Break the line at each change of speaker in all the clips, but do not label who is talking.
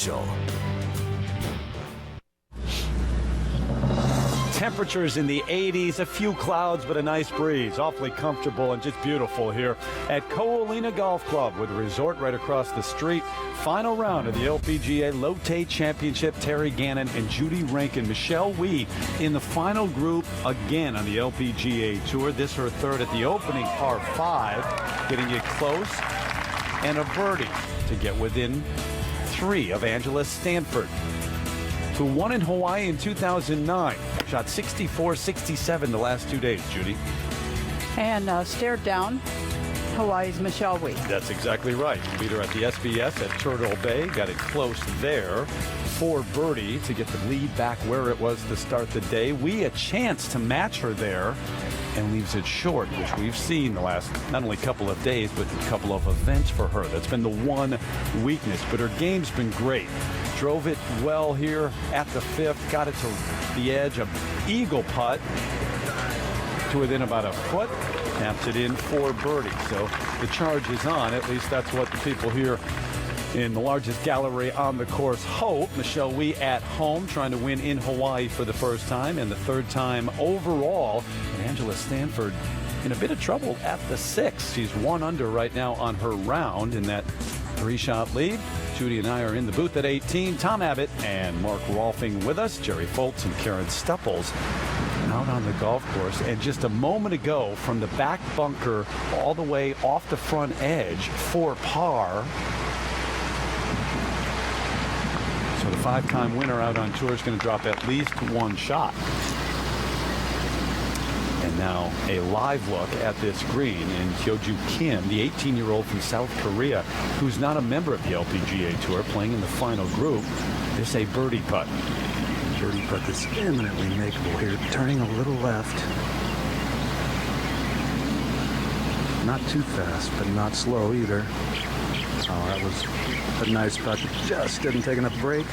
Angel.
Temperatures in the 80s, a few clouds, but a nice breeze. Awfully comfortable and just beautiful here at Hoakalei Golf Club with a resort right across the street. Final round of the LPGA Lotte Championship. Terry Gannon and Judy Rankin. Michelle Wie in the final group again on the LPGA Tour. This her third at the opening par 5, getting it close, and a birdie to get within 3 of Angela Stanford, who won in Hawaii in 2009. Shot 64-67 the last 2 days, Judy.
And stared down Hawaii's Michelle Wie.
That's exactly right. Beat her at the SBS at Turtle Bay. Got it close there for birdie to get the lead back where it was to start the day. Wie a chance to match her there and leaves it short, which we've seen the last not only couple of days, but a couple of events for her. That's been the one weakness, but her game's been great. Drove it well here at the 5th, got it to the edge, a eagle putt to within about a foot, taps it in for birdie. So the charge is on. At least that's what the people here in the largest gallery on the course hope. Michelle Wie at home, trying to win in Hawaii for the first time and the third time overall. And Angela Stanford in a bit of trouble at the 6th. She's 1 under right now on her round in that 3-shot lead. Judy and I are in the booth at 18. Tom Abbott and Mark Rolfing with us. Jerry Foltz and Karen Stupples out on the golf course. And just a moment ago, from the back bunker all the way off the front edge for par. So the 5-time winner out on tour is going to drop at least 1 shot. And now a live look at this green, and Hyoju Kim, the 18-year-old from South Korea, who's not a member of the LPGA Tour, playing in the final group. This a birdie putt.
Birdie putt that's eminently makeable here, turning a little left. Not too fast, but not slow either. Oh, that was a nice putt. Just didn't take enough break.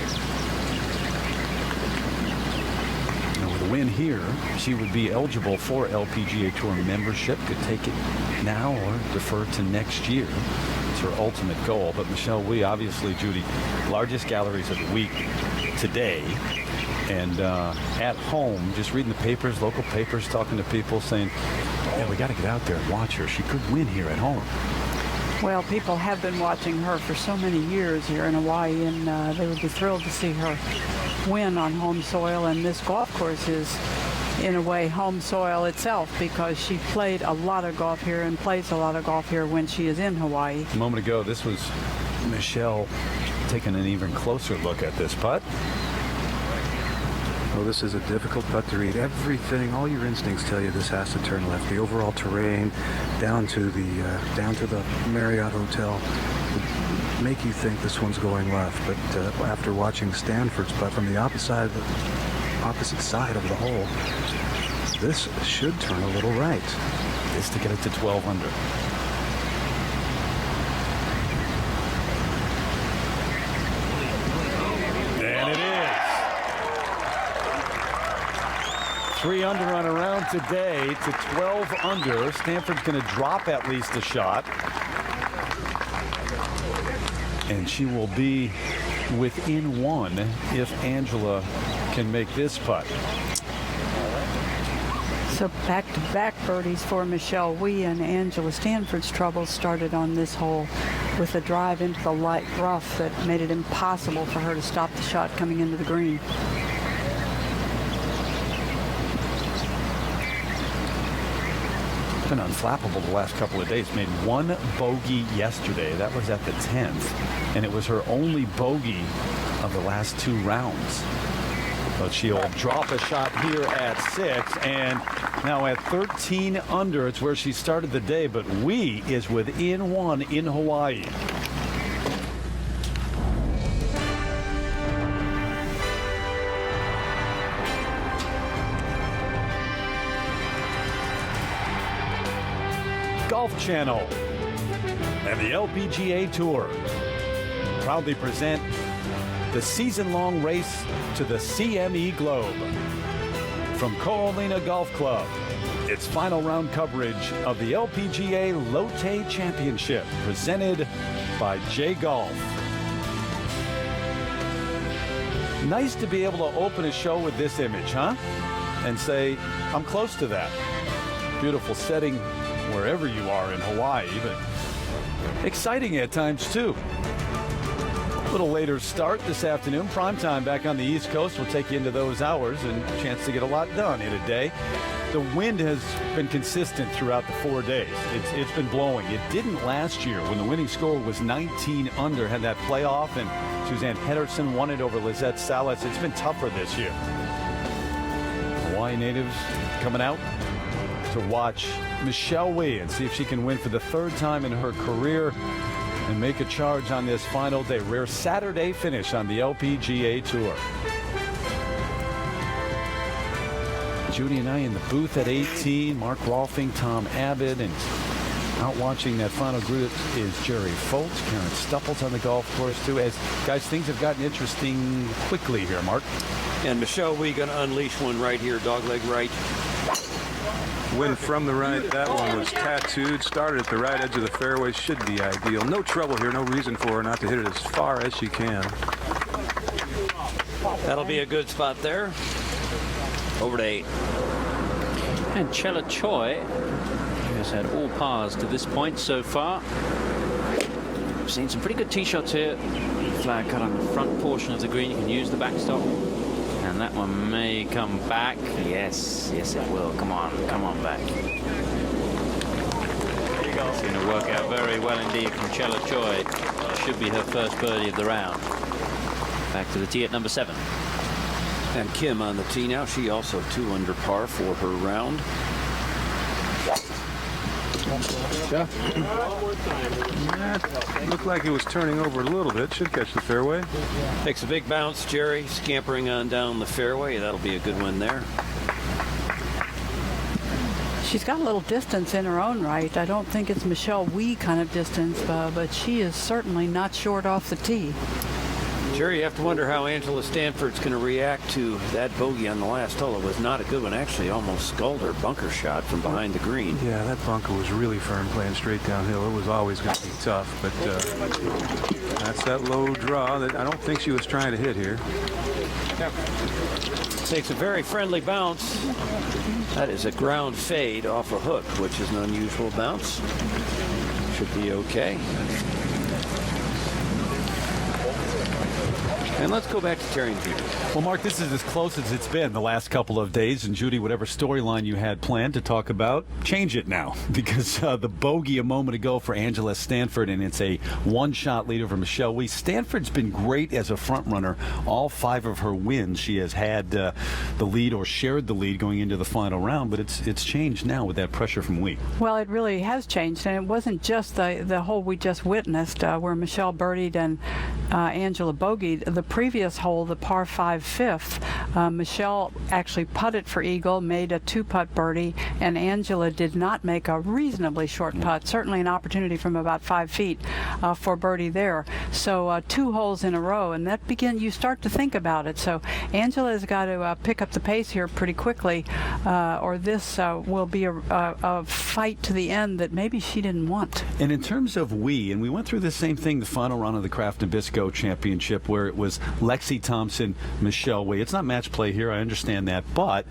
Win here, she would be eligible for LPGA Tour membership. Could take it now or defer to next year. It's her ultimate goal. But Michelle Wie, obviously, Judy, largest galleries of the week today. And at home, just reading the papers, local papers, talking to people, saying, yeah, we got to get out there and watch her. She could win here at home.
Well, people have been watching her for so many years here in Hawaii, and they would be thrilled to see her win on home soil. And this golf course is, in a way, home soil itself, because she played a lot of golf here and plays a lot of golf here when she is in Hawaii.
A moment ago, this was Michelle taking an even closer look at this putt.
Oh, this is a difficult putt to read. Everything, all your instincts tell you this has to turn left. The overall terrain down to the Marriott Hotel would make you think this one's going left. But after watching Stanford's putt from the opposite side of the hole, this should turn a little right.
This to get it to 12 under. 3 under on a round today to 12 under. Stanford's going to drop at least a shot. And she will be within 1 if Angela can make this putt.
So back-to-back birdies for Michelle Wie, and Angela Stanford's troubles started on this hole with a drive into the light rough that made it impossible for her to stop the shot coming into the green.
Been unflappable the last couple of days. Made 1 bogey yesterday. That was at the 10th, and it was her only bogey of the last 2 rounds. But she'll drop a shot here at 6, and now at 13 under, it's where she started the day. But Wie is within 1 in Hawaii. Golf Channel and the LPGA Tour proudly present the season-long race to the CME Globe. From Hoakalei Golf Club, it's final round coverage of the LPGA Lotte Championship, presented by J Golf. Nice to be able to open a show with this image, huh? And say, I'm close to that. Beautiful setting wherever you are in Hawaii, but exciting at times too. A little later start this afternoon. Prime time back on the East Coast. We'll take you into those hours and a chance to get a lot done in a day. The wind has been consistent throughout the 4 days. It's been blowing. It didn't last year when the winning score was 19 under, had that playoff, and Suzanne Henderson won it over Lizette Salas. It's been tougher this year. Hawaii natives coming out to watch Michelle Wie and see if she can win for the third time in her career and make a charge on this final day. Rare Saturday finish on the LPGA Tour. Judy and I in the booth at 18. Mark Rolfing, Tom Abbott, and out watching that final group is Jerry Foltz, Karen Stupples on the golf course too. As guys, things have gotten interesting quickly here, Mark.
And Michelle Wie going to unleash one right here, dogleg right.
Win from the right. That one was tattooed. Started at the right edge of the fairway. Should be ideal. No trouble here. No reason for her not to hit it as far as she can.
That'll be a good spot there. Over to 8.
And Chella Choi has had all pars to this point so far. We've seen some pretty good tee shots here. Flag cut on the front portion of the green. You can use the backstop. And that one may come back. Yes, yes it will. Come on back. There you go. It's going to work out very well indeed from Chella Choi. Should be her first birdie of the round. Back to the tee at number 7.
And Kim on the tee now. She also 2 under par for her round.
Yeah. That looked like it was turning over a little bit. Should catch the fairway.
Takes a big bounce, Jerry, scampering on down the fairway. That'll be a good one there.
She's got a little distance in her own right. I don't think it's Michelle Wie kind of distance, but she is certainly not short off the tee.
Jerry, you have to wonder how Angela Stanford's going to react to that bogey on the last hole. It was not a good one. Actually, almost sculled her bunker shot from behind the green.
Yeah, that bunker was really firm, playing straight downhill. It was always going to be tough, but that's that low draw that I don't think she was trying to hit here.
Takes a very friendly bounce. That is a ground fade off a hook, which is an unusual bounce. Should be okay. And let's go back to Terry and Judy.
Well, Mark, this is as close as it's been the last couple of days. And Judy, whatever storyline you had planned to talk about, change it now. Because the bogey a moment ago for Angela Stanford, and it's a one-shot lead over Michelle Wie. Stanford's been great as a front runner. All 5 of her wins, she has had the lead or shared the lead going into the final round. But it's changed now with that pressure from Wie.
Well, it really has changed, and it wasn't just the hole we just witnessed where Michelle birdied and Angela bogeyed. The previous hole, the par 5 fifth, Michelle actually putted for eagle, made a 2-putt birdie, and Angela did not make a reasonably short putt, certainly an opportunity from about 5 feet for birdie there. So 2 holes in a row, and that you start to think about it. So Angela's got to pick up the pace here pretty quickly, or this will be a fight to the end that maybe she didn't want.
And in terms of Wie, and we went through the same thing the final round of the Kraft Nabisco Championship, where it was Lexi Thompson, Michelle Wie. It's not match play here, I understand that, but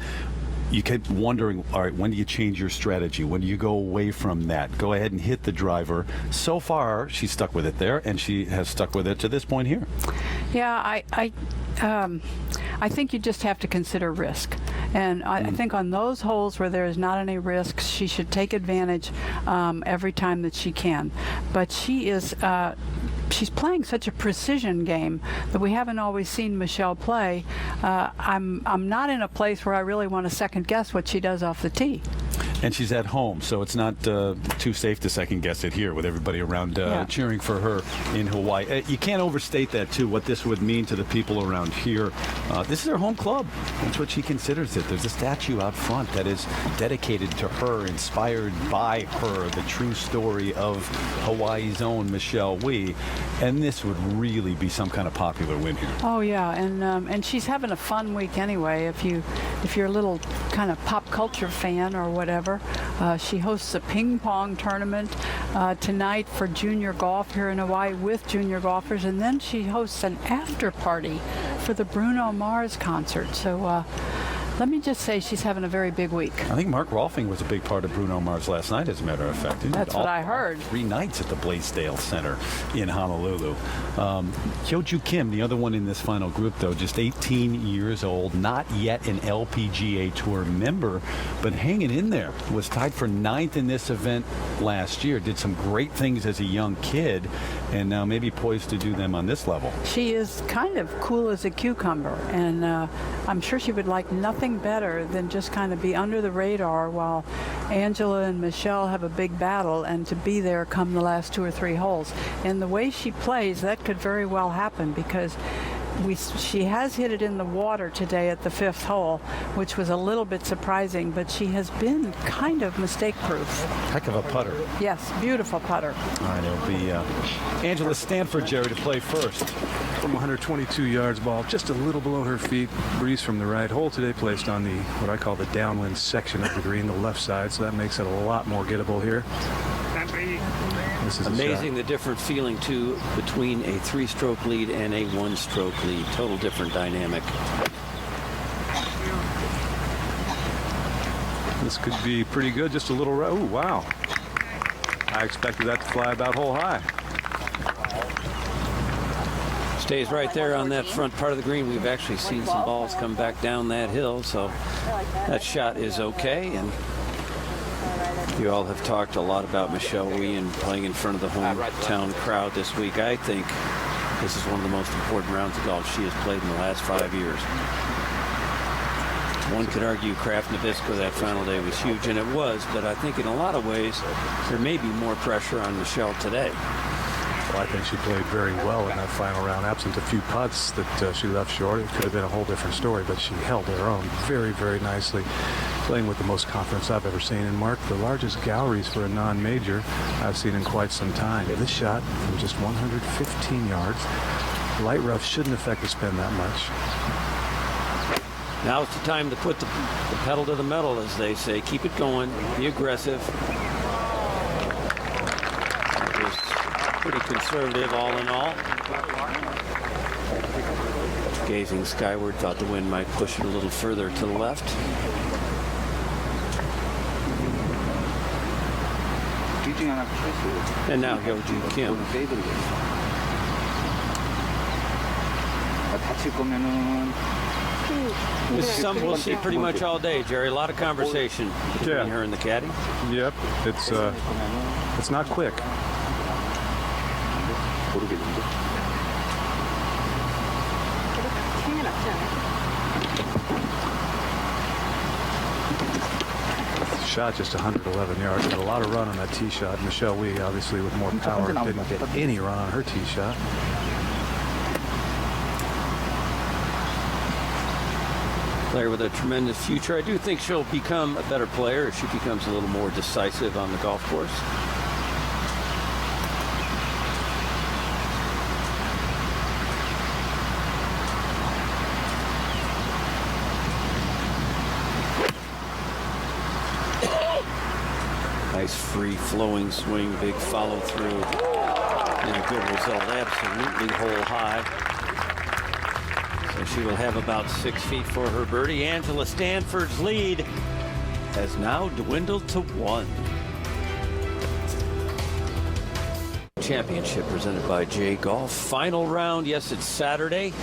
you kept wondering, all right, when do you change your strategy? When do you go away from that? Go ahead and hit the driver. So far, she's stuck with it there, and she has stuck with it to this point here.
Yeah, I think you just have to consider risk. And I think on those holes where there is not any risk, she should take advantage every time that she can. But she is she's playing such a precision game that we haven't always seen Michelle play. I'm not in a place where I really want to second guess what she does off the tee.
And she's at home, so it's not too safe to second guess it here with everybody around cheering for her in Hawaii. You can't overstate that, too, what this would mean to the people around here. This is her home club. That's what she considers it. There's a statue out front that is dedicated to her, inspired by her, the true story of Hawaii's own Michelle Wie. And this would really be some kind of popular win here.
Oh, yeah, and she's having a fun week anyway. If you're a little kind of pop culture fan or whatever, she hosts a ping pong tournament tonight for junior golf here in Hawaii with junior golfers, and then she hosts an after party for the Bruno Mars concert. So let me just say she's having a very big week.
I think Mark Rolfing was a big part of Bruno Mars last night, as a matter of fact.
That's what I heard.
3 nights at the Blaisdell Center in Honolulu. Hyo-Joo Kim, the other one in this final group, though, just 18 years old, not yet an LPGA Tour member, but hanging in there. Was tied for 9th in this event last year. Did some great things as a young kid, and now maybe poised to do them on this level.
She is kind of cool as a cucumber, and I'm sure she would like nothing better than just kind of be under the radar while Angela and Michelle have a big battle, and to be there come the last 2 or 3 holes. And the way she plays, that could very well happen, because she has hit it in the water today at the 5th hole, which was a little bit surprising, but she has been kind of mistake-proof.
Heck of a putter.
Yes, beautiful putter.
All right, it'll be Angela Stanford, Jerry, to play first.
From 122 yards, ball just a little below her feet. Breeze from the right. Hole today placed on the, what I call the downwind section of the green, the left side, so that makes it a lot more gettable here. This is
amazing, the different feeling, too, between a 3-stroke lead and a 1-stroke lead. Total different dynamic.
This could be pretty good. Just a little. Oh, wow. I expected that to fly about hole high.
Stays right there on that front part of the green. We've actually seen some balls come back down that hill, so that shot is okay. And you all have talked a lot about Michelle Wie and playing in front of the hometown crowd this week. I think this is one of the most important rounds of golf she has played in the last 5 years. One could argue Kraft Nabisco that final day was huge, and it was, but I think in a lot of ways there may be more pressure on Michelle today.
Well, I think she played very well in that final round. Absent a few putts that she left short, it could have been a whole different story, but she held her own very, very nicely, playing with the most confidence I've ever seen. And Mark, the largest galleries for a non-major I've seen in quite some time. This shot from just 115 yards. Light rough shouldn't affect the spin that much.
Now's the time to put the pedal to the metal, as they say. Keep it going. Be aggressive. It was pretty conservative, all in all. Gazing skyward, thought the wind might push it a little further to the left. And now Hyo-Joo Kim. This is something we'll see pretty much all day, Jerry. A lot of conversation between her and the caddy.
Yep, it's not quick. Shot just 111 yards. Had a lot of run on that tee shot. Michelle Wie, obviously with more power, didn't get any run on her tee shot.
Player with a tremendous future. I do think she'll become a better player if she becomes a little more decisive on the golf course. Nice free-flowing swing, big follow-through, and a good result. Absolutely hole high. So she will have about 6 feet for her birdie. Angela Stanford's lead has now dwindled to 1. Championship presented by J Golf. Final round. Yes, it's Saturday.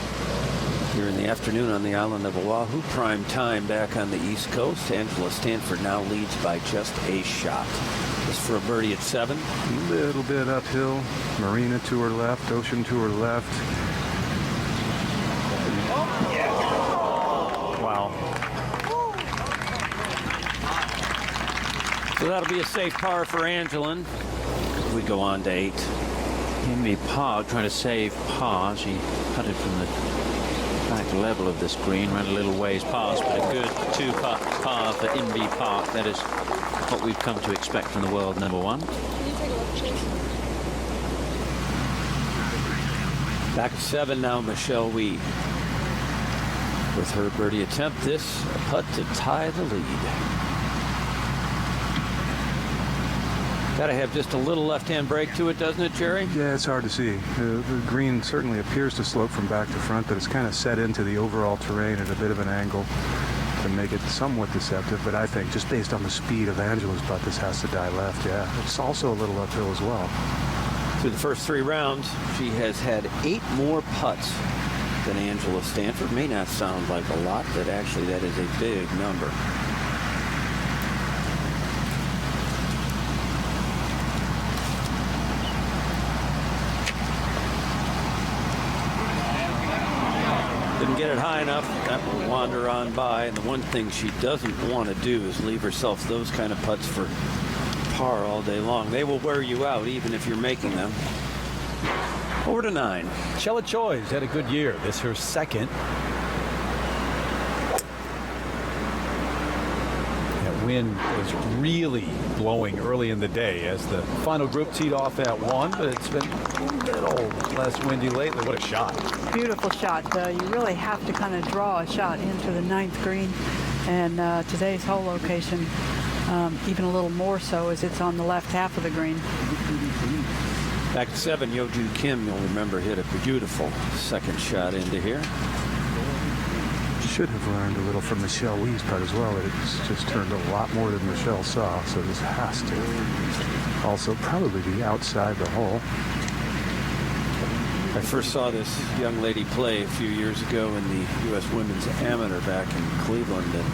Here in the afternoon on the island of Oahu. Prime time back on the East Coast. Angela Stanford now leads by just a shot. This for a birdie at 7.
A little bit uphill. Marina to her left. Ocean to her left.
Wow.
So that'll be a safe par for Angelin. We go on to 8.
Henry Park trying to save par. She putted from the back level of this green, ran a little ways past, but a good 2-putt par for Inbee Park. That is what we've come to expect from the world number 1.
Back at 7 now, Michelle Wie. With her birdie attempt, this a putt to tie the lead. Gotta have just a little left-hand break to it, doesn't it, Jerry?
Yeah, it's hard to see. The green certainly appears to slope from back to front, but it's kind of set into the overall terrain at a bit of an angle to make it somewhat deceptive. But I think just based on the speed of Angela's putt, this has to die left. Yeah, it's also a little uphill as well.
Through the first 3 rounds, she has had 8 more putts than Angela Stanford. May not sound like a lot, but actually that is a big number. Didn't get it high enough. That will wander on by. And the one thing she doesn't want to do is leave herself those kind of putts for par all day long. They will wear you out even if you're making them. Over to 9.
Chella Choi's had a good year. This her second. That wind was really blowing early in the day as the final group teed off at 1, but it's been a little less windy lately. What a shot.
Beautiful shot. You really have to kind of draw a shot into the 9th green. And today's hole location, even a little more so, as it's on the left half of the green.
Back to 7, Yeoju Kim, you'll remember, hit a beautiful second shot into here.
Should have learned a little from Michelle Wee's putt as well. It's just turned a lot more than Michelle saw, so this has to also probably be outside the hole.
I first saw this young lady play a few years ago in the U.S. Women's Amateur back in Cleveland, and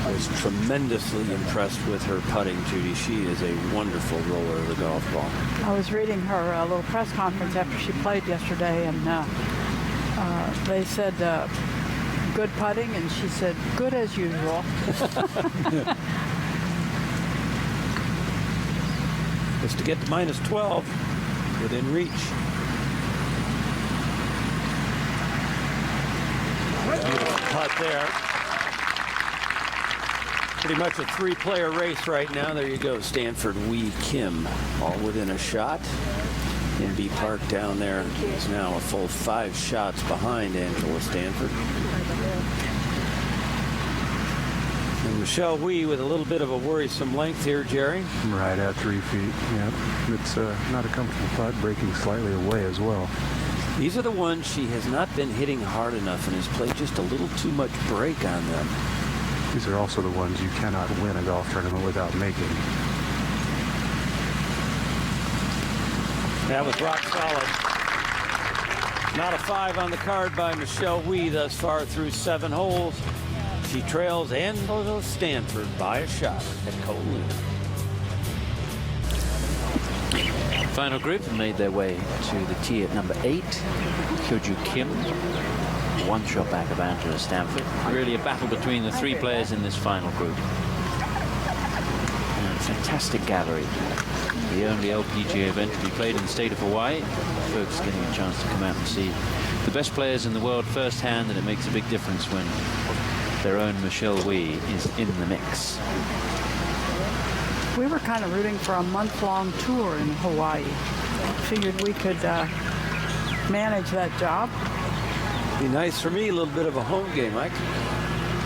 I was tremendously impressed with her putting, Judy. She is a wonderful roller of the golf ball.
I was reading her little press conference after she played yesterday, and they said good putting, and she said good as usual.
Just to get to minus 12 within reach. Beautiful putt there. Pretty much a 3-player race right now. There you go. Stanford, Wee, Kim, all within a shot. NB Park down there is now a full 5 shots behind Angela Stanford. And Michelle Wee with a little bit of a worrisome length here, Jerry.
Right at 3 feet. Yep. It's not a comfortable putt, breaking slightly away as well.
These are the ones she has not been hitting hard enough and has played just a little too much break on them.
These are also the ones you cannot win a golf tournament without making.
That was rock solid. Not a 5 on the card by Michelle Wee thus far through 7 holes. She trails Angela Stanford by a shot at Hoakalei.
Final group made their way to the tee at number 8. Yeoju Kim, 1 shot back of Angela Stanford. Really a battle between the 3 players in this final group. And a fantastic gallery. The only LPGA event to be played in the state of Hawaii. Folks getting a chance to come out and see the best players in the world firsthand, and it makes a big difference when their own Michelle Wee is in the mix.
We were kind of rooting for a month-long tour in Hawaii. Figured we could manage that job.
Be nice for me, a little bit of a home game, Mike.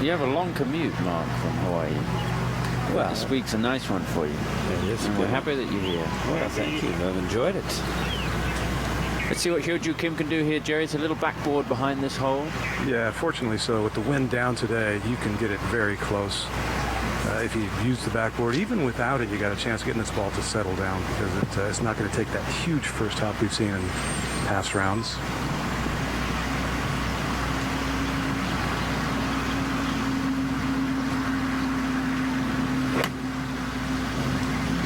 You have a long commute, Mark, from Hawaii.
Well,
this week's a nice one for you.
It is.
And we're happy that you're here.
Well, thank you. I've enjoyed it.
Let's see what Yeoju Kim can do here, Jerry. It's a little backboard behind this hole.
Yeah, fortunately so. With the wind down today, you can get it very close. If you use the backboard, even without it, you got a chance of getting this ball to settle down, because it's not going to take that huge first hop we've seen in past rounds.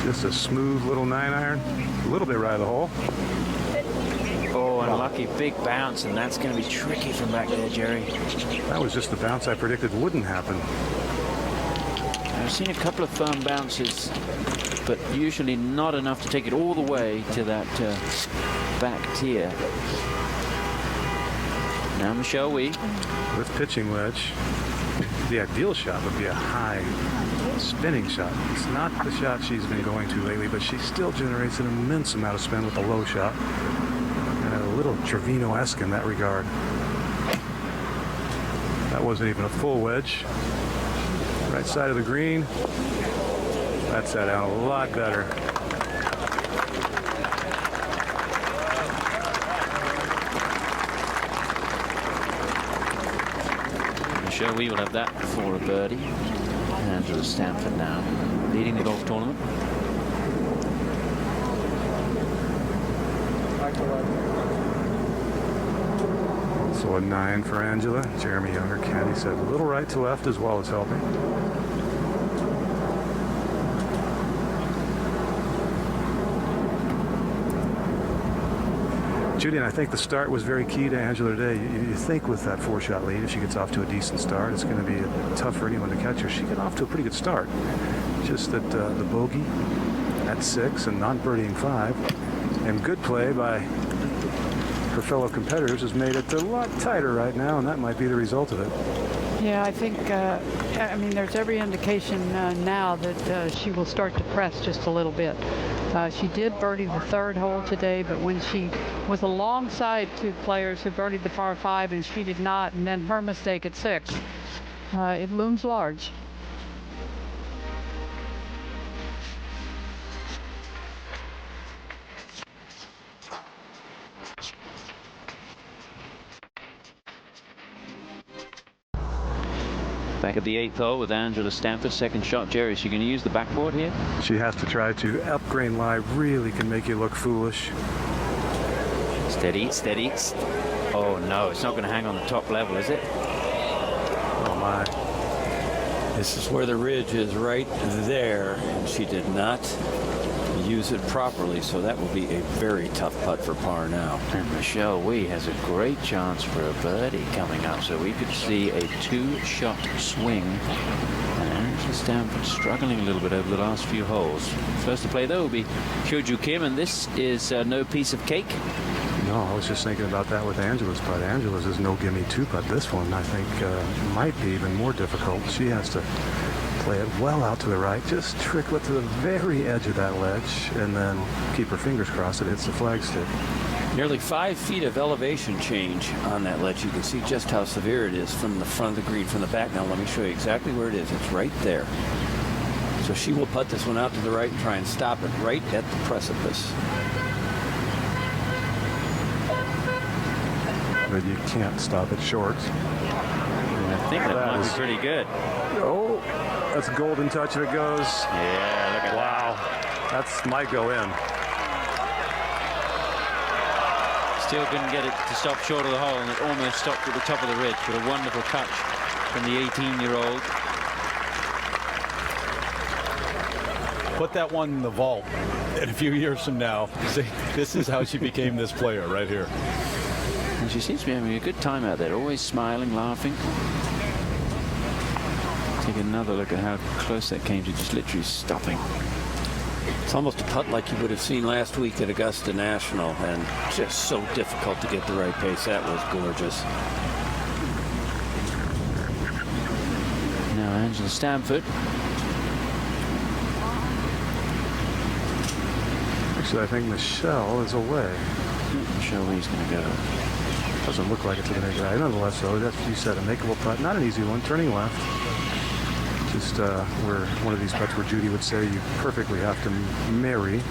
Just a smooth little 9-iron, a little bit right of the hole.
Oh, unlucky big bounce, and that's going to be tricky from back there, Jerry.
That was just the bounce I predicted wouldn't happen.
I've seen a couple of firm bounces, but usually not enough to take it all the way to that back tier. Now Michelle Wee.
With pitching wedge, the ideal shot would be a high spinning shot. It's not the shot she's been going to lately, but she still generates an immense amount of spin with a low shot. And a little Trevino-esque in that regard. That wasn't even a full wedge. Right side of the green. That's that out a lot better.
Michelle Wee will have that for a birdie. Angela Stanford now leading the golf tournament.
So a 9 for Angela. Jeremy Younger, caddy, said a little right to left as well as helping. Judy, and I think the start was very key to Angela today. You think with that 4-shot lead, if she gets off to a decent start, it's going to be tough for anyone to catch her. She got off to a pretty good start. Just that the bogey at 6 and non-birdieing 5, and good play by her fellow competitors has made it a lot tighter right now, and that might be the result of it.
Yeah, I think, I mean, there's every indication now that she will start to press just a little bit. She did birdie the 3rd hole today, but when she was alongside 2 players who birdied the par 5 and she did not, and then her mistake at 6, it looms large.
Back at the 8th hole with Angela Stanford, second shot. Jerry, is she going to use the backboard here?
She has to try to. Upgrain lie really can make you look foolish.
Steady, steady. Oh no, it's not going to hang on the top level, is it?
Oh my.
This is where the ridge is, right there, and she did not use it properly, so that will be a very tough putt for par now.
And Michelle Wee has a great chance for a birdie coming up, so we could see a 2-shot swing. And Angela Stanford struggling a little bit over the last few holes. First to play though will be Hyoju Kim, and this is no piece of cake.
No, I was just thinking about that with Angela's putt. Angela's is no gimme 2 putt. This one, I think, might be even more difficult. She has to play it well out to the right, just trickle it to the very edge of that ledge, and then keep her fingers crossed it hits the flagstick.
Nearly 5 feet of elevation change on that ledge. You can see just how severe it is from the front of the green. From the back, now let me show you exactly where it is. It's right there. So she will putt this one out to the right and try and stop it right at the precipice.
But you can't stop it short.
I think that might be pretty good.
Oh, that's a golden touch if it goes.
Yeah, look at
Wow. That might go in.
Still couldn't get it to stop short of the hole, and it almost stopped at the top of the ridge. But a wonderful touch from the 18-year-old.
Put that one in the vault, and a few years from now, see, this is how she became this player right here.
And she seems to be having a good time out there, always smiling, laughing. Take another look at how close that came to just literally stopping.
It's almost a putt like you would have seen last week at Augusta National, and just so difficult to get the right pace. That was gorgeous.
Now Angela Stanford.
Actually, I think Michelle is away.
Michelle Wee's going to go.
Doesn't look like it to the naked eye. Nonetheless, though, that's, you said, a makeable putt. Not an easy one. Turning left. Just where one of these putts where Judy would say you perfectly have to marry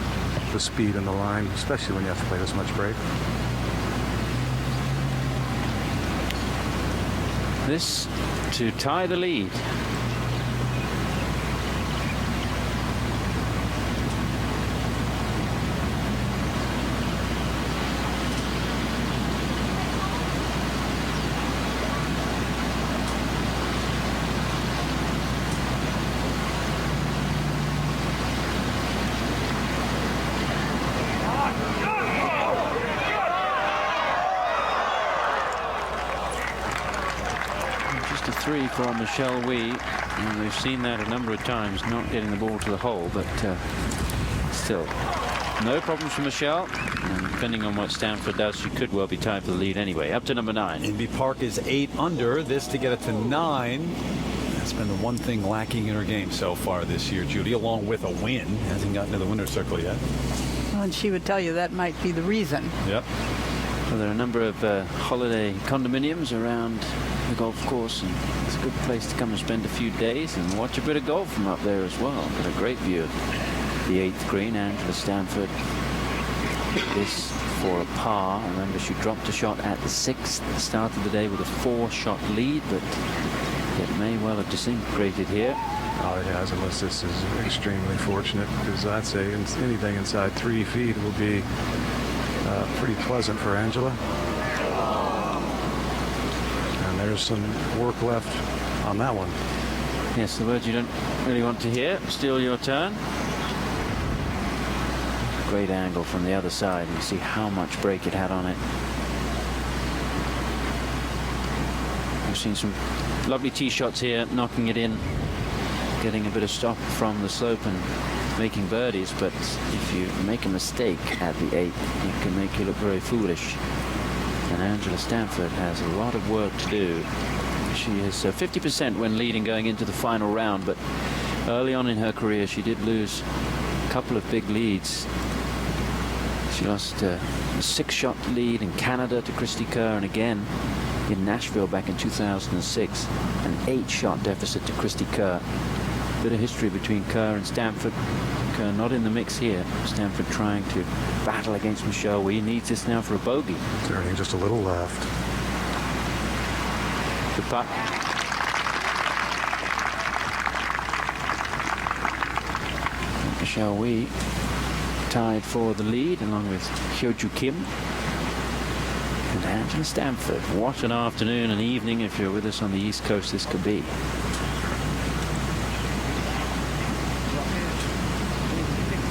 the speed and the line, especially when you have to play this much break.
This to tie the lead. Three for Michelle Wee, and we've seen that a number of times, not getting the ball to the hole, but still no problems for Michelle, and depending on what Stanford does, she could well be tied for the lead anyway. Up to number 9.
Inbee Park is 8 under. This to get it to 9. That's been the one thing lacking in her game so far this year, Judy, along with a win. Hasn't gotten to the winner's circle yet.
Well, and she would tell you that might be the reason.
Yep.
Well, there are a number of holiday condominiums around the golf course, and it's a good place to come and spend a few days and watch a bit of golf from up there as well. Got a great view of the 8th green. Angela Stanford this for a par. Remember, she dropped a shot at the 6th, start of the day with a 4-shot lead, but It may well have disintegrated here.
Oh, it has, unless this is extremely fortunate, because I'd say anything inside 3 feet will be pretty pleasant for Angela. And there's some work left on that one.
Yes, the words you don't really want to hear. Still your turn. Great angle from the other side. You see how much break it had on it. We've seen some lovely tee shots here, knocking it in, getting a bit of stop from the slope and making birdies, but if you make a mistake at the 8th, it can make you look very foolish. And Angela Stanford has a lot of work to do. She is 50% when leading going into the final round, but early on in her career she did lose a couple of big leads. She lost a 6-shot lead in Canada to Christy Kerr, and again in Nashville back in 2006, an 8-shot deficit to Christy Kerr. Bit of history between Kerr and Stanford. Kerr not in the mix here. Stanford trying to battle against Michelle Wie. Needs this now for a bogey.
Turning just a little left.
Good putt. Michelle Wie tied for the lead along with Hyo-Joo Kim and Angela Stanford. What an afternoon and evening if you're with us on the East Coast this could be.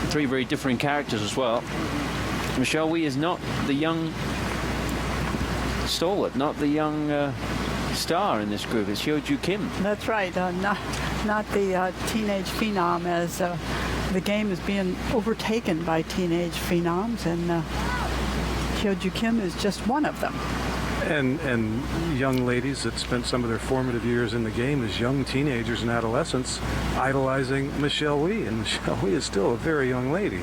Three very different characters as well. Michelle Wie is not the young stalwart, not the young star in this group. It's Hyo-Joo Kim.
That's right. Not the teenage phenom, as the game is being overtaken by teenage phenoms, and Hyo-Joo Kim is just one of them.
And young ladies that spent some of their formative years in the game as young teenagers and adolescents idolizing Michelle Wie, and Michelle Wie is still a very young lady.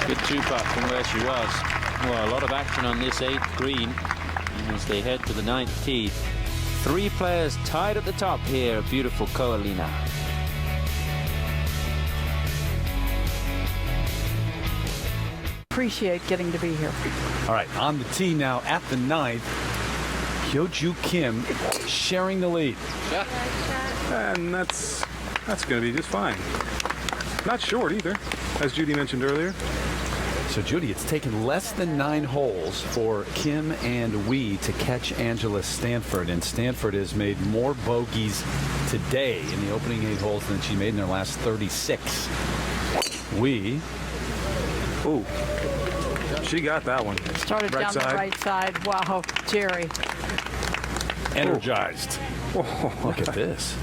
Good 2-putt from where she was. Well, a lot of action on this 8th green as they head to the 9th tee. 3 players tied at the top here. Beautiful Hoakalei.
Appreciate getting to be here.
All right, on the tee now at the 9th. Hyo-Joo Kim sharing the lead.
And that's going to be just fine. Not short either, as Judy mentioned earlier.
So, Judy, it's taken less than 9 holes for Kim and Wie to catch Angela Stanford, and Stanford has made more bogeys today in the opening 8 holes than she made in their last 36. Wie,
Ooh, she got that one.
Started
Right
down
side.
the right side. Wow, Jerry.
energized.
Oh,
Look at this.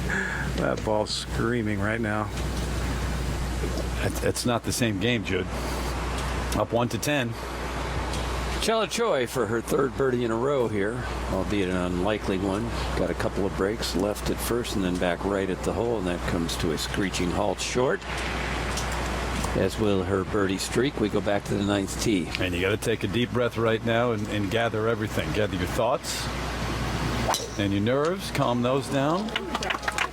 that ball's screaming right now.
It's not the same game, Jude. Up 1-10.
Chella Choi for her 3rd birdie in a row here, albeit an unlikely one. Got a couple of breaks left at first and then back right at the hole, and that comes to a screeching halt short, as will her birdie streak. We go back to the 9th tee.
And you got to take a deep breath right now and gather everything. Gather your thoughts and your nerves. Calm those down.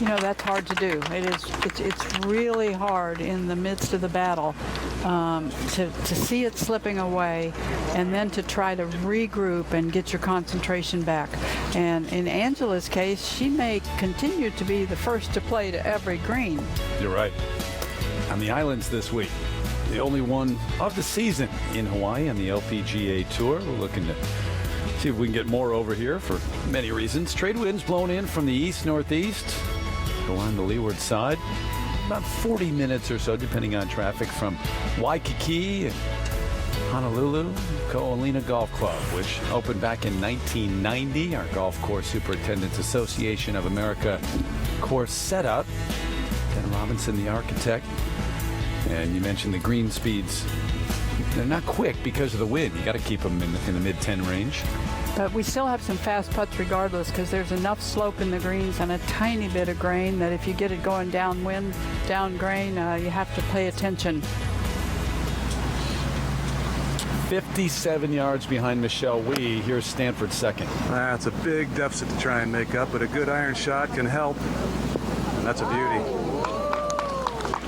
You know, that's hard to do. It's really hard in the midst of the battle to see it slipping away and then to try to regroup and get your concentration back. And in Angela's case, she may continue to be the first to play to every green.
You're right. On the islands this week, the only one of the season in Hawaii on the LPGA Tour. We're looking to see if we can get more over here for many reasons. Trade winds blowing in from the east-northeast. Go on the leeward side. About 40 minutes or so, depending on traffic, from Waikiki and Honolulu. Ko'olina Golf Club, which opened back in 1990. Our Golf Course Superintendents Association of America course setup. Dan Robinson, the architect. And you mentioned the green speeds. They're not quick because of the wind. You got to keep them in the mid-10 range.
But we still have some fast putts regardless, because there's enough slope in the greens and a tiny bit of grain that if you get it going downwind, down grain, you have to pay attention.
57 yards behind Michelle Wie. Here's Stanford second.
That's a big deficit to try and make up, but a good iron shot can help. And that's a beauty.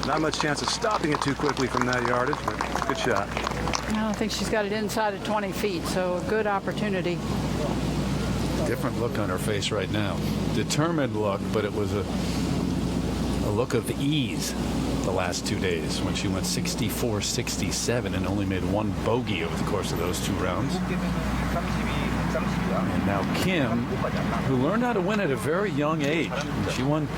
Not much chance of stopping it too quickly from that yardage, but good shot.
I don't think she's got it inside of 20 feet, so a good opportunity.
Different look on her face right now. Determined look, but it was a look of ease the last 2 days when she went 64-67 and only made one bogey over the course of those 2 rounds. And now Kim, who learned how to win at a very young age. She won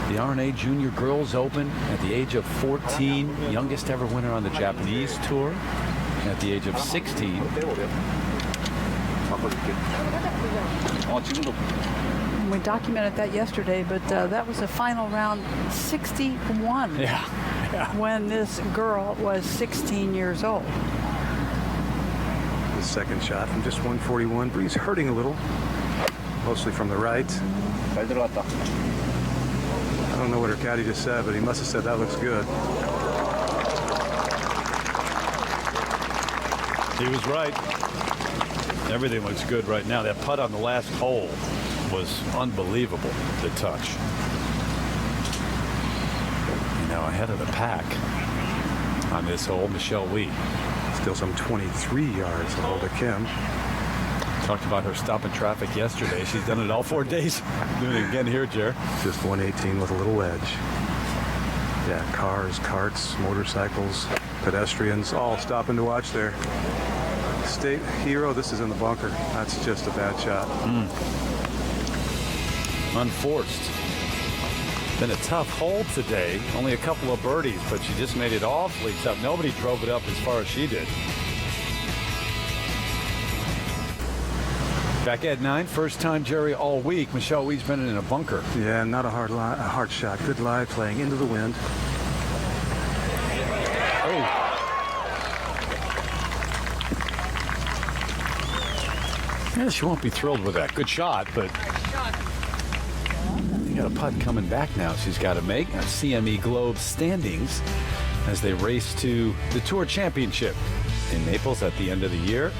the R&A Junior Girls Open at the age of 14, youngest ever winner on the Japanese Tour at the age of 16.
We documented that yesterday, but that was a final round 61
Yeah.
when this girl was 16 years old.
The second shot from just 141. Breeze hurting a little, mostly from the right. I don't know what her caddy just said, but he must have said that looks good.
He was right. Everything looks good right now. That putt on the last hole was unbelievable to touch. And now ahead of the pack on this hole, Michelle Wie.
Still some 23 yards to hold to Kim.
Talked about her stopping traffic yesterday. She's done it all 4 days. Doing it again here, Jer.
Just 118 with a little wedge. Yeah, cars, carts, motorcycles, pedestrians, all stopping to watch there. State hero, this is in the bunker. That's just a bad shot.
Unforced. Been a tough hole today. Only a couple of birdies, but she just made it awfully tough. Nobody drove it up as far as she did. Back at 9, first time Jerry all week. Michelle Wie's been in a bunker.
Yeah, not a hard shot. Good lie, playing into the wind.
Oh. Yeah, she won't be thrilled with that. Good shot, but you got a putt coming back now she's got to make. CME Globe standings as they race to the Tour Championship in Naples at the end of the year.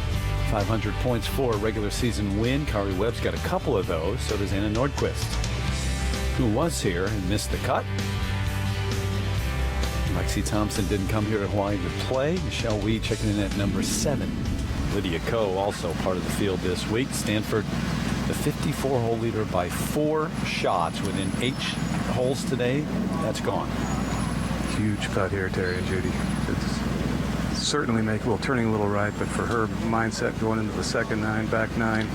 500 points for a regular season win. Kari Webb's got a couple of those. So does Anna Nordquist, who was here and missed the cut. Lexi Thompson didn't come here to Hawaii to play. Michelle Wie checking in at number 7. Lydia Ko also part of the field this week. Stanford, the 54-hole leader by 4 shots within 8 holes today. That's gone.
Huge putt here, Terry and Judy. It's certainly turning a little right, but for her mindset going into the second 9, back 9,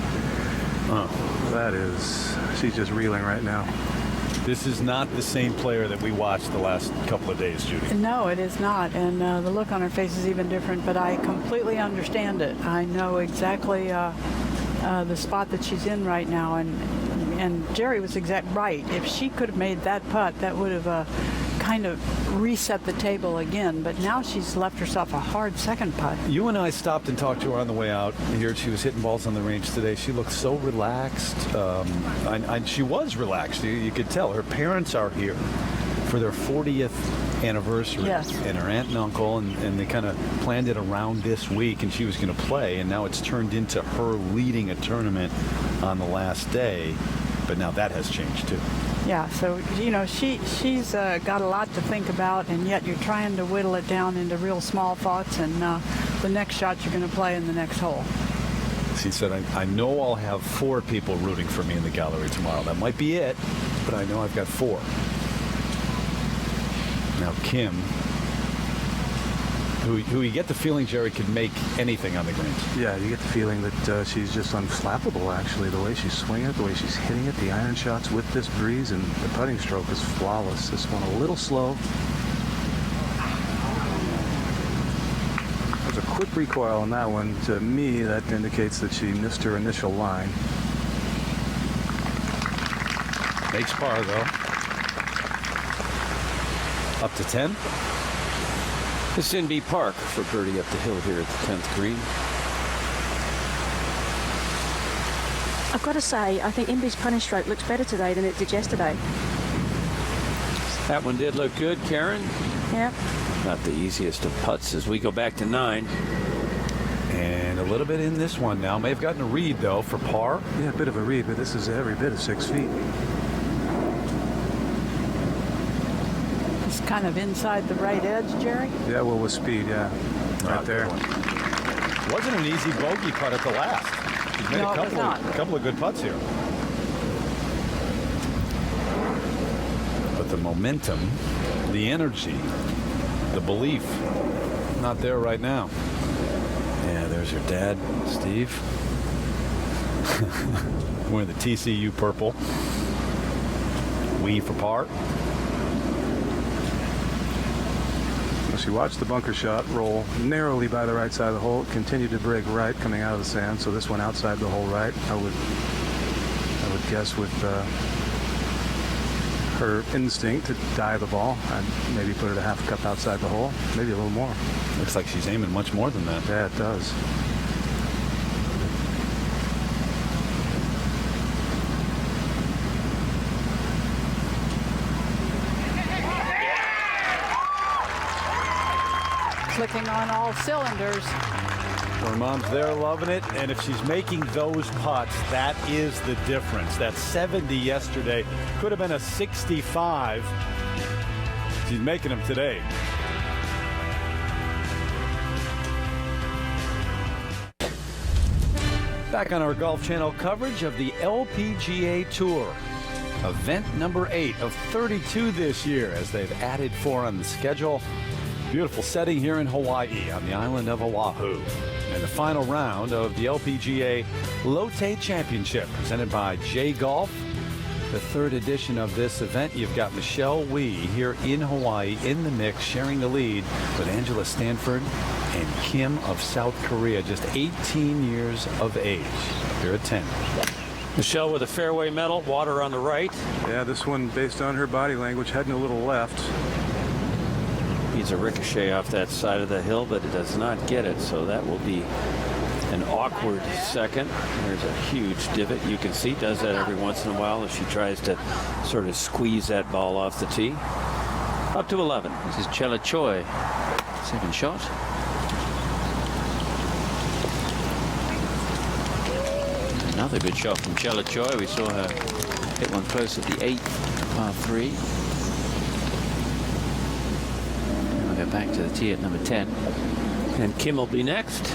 she's just reeling right now.
This is not the same player that we watched the last couple of days, Judy.
No, it is not, and the look on her face is even different, but I completely understand it. I know exactly the spot that she's in right now, and Jerry was right. If she could have made that putt, that would have kind of reset the table again, but now she's left herself a hard second putt.
You and I stopped and talked to her on the way out here. She was hitting balls on the range today. She looked so relaxed. She was relaxed. You could tell. Her parents are here for their 40th anniversary.
Yes.
And her aunt and uncle, and they kind of planned it around this week, and she was going to play, and now it's turned into her leading a tournament on the last day, but now that has changed too.
Yeah, so, she's got a lot to think about, and yet you're trying to whittle it down into real small thoughts, and the next shot you're going to play in the next hole.
She said, I know I'll have 4 people rooting for me in the gallery tomorrow. That might be it, but I know I've got 4. Now Kim, who you get the feeling, Jerry, could make anything on the greens.
Yeah, you get the feeling that she's just unflappable, actually. The way she's swinging it, the way she's hitting it, the iron shots with this breeze, and the putting stroke is flawless. This one a little slow. There's a quick recoil on that one. To me, that indicates that she missed her initial line.
Makes par, though. Up to 10.
This is Inbee Park for birdie up the hill here at the 10th green.
I've got to say, I think Inbee's putting stroke looks better today than it did yesterday.
That one did look good, Karen.
Yeah.
Not the easiest of putts as we go back to 9.
And little bit in this one now. May have gotten a read, though, for par.
Yeah, a bit of a read, but this is every bit of 6 feet.
It's kind of inside the right edge, Jerry.
Yeah, well, with speed, yeah. Right there.
Wasn't an easy bogey putt at the last. He's made
No, it was
a
not.
couple of good putts here. But the momentum, the energy, the belief, not there right now. Yeah, there's her dad, Steve. Wearing the TCU purple. Wee for par.
She watched the bunker shot roll narrowly by the right side of the hole. It continued to break right coming out of the sand, so this one outside the hole right. I would guess with her instinct to dive the ball, I'd maybe put it a half cup outside the hole, maybe a little more.
Looks like she's aiming much more than that.
Yeah, it does.
Clicking on all cylinders.
Her mom's there loving it, and if she's making those putts, that is the difference. That 70 yesterday could have been a 65. She's making them today. Back on our Golf Channel coverage of the LPGA Tour. Event number 8 of 32 this year, as they've added 4 on the schedule. Beautiful setting here in Hawaii on the island of Oahu. And the final round of the LPGA LOTTE Championship presented by J Golf. The 3rd edition of this event, you've got Michelle Wie here in Hawaii in the mix, sharing the lead with Angela Stanford and Kim of South Korea, just 18 years of age. Here at 10.
Michelle with a fairway medal, water on the right.
Yeah, this one, based on her body language, heading a little left.
Needs a ricochet off that side of the hill, but it does not get it, so that will be an awkward second. There's a huge divot. You can see does that every once in a while as she tries to sort of squeeze that ball off the tee. Up to 11.
This is Chela Choi. 2nd shot. Another good shot from Chela Choi. We saw her hit one close at the 8th, par 3. We'll go back to the tee at number 10.
And Kim will be next.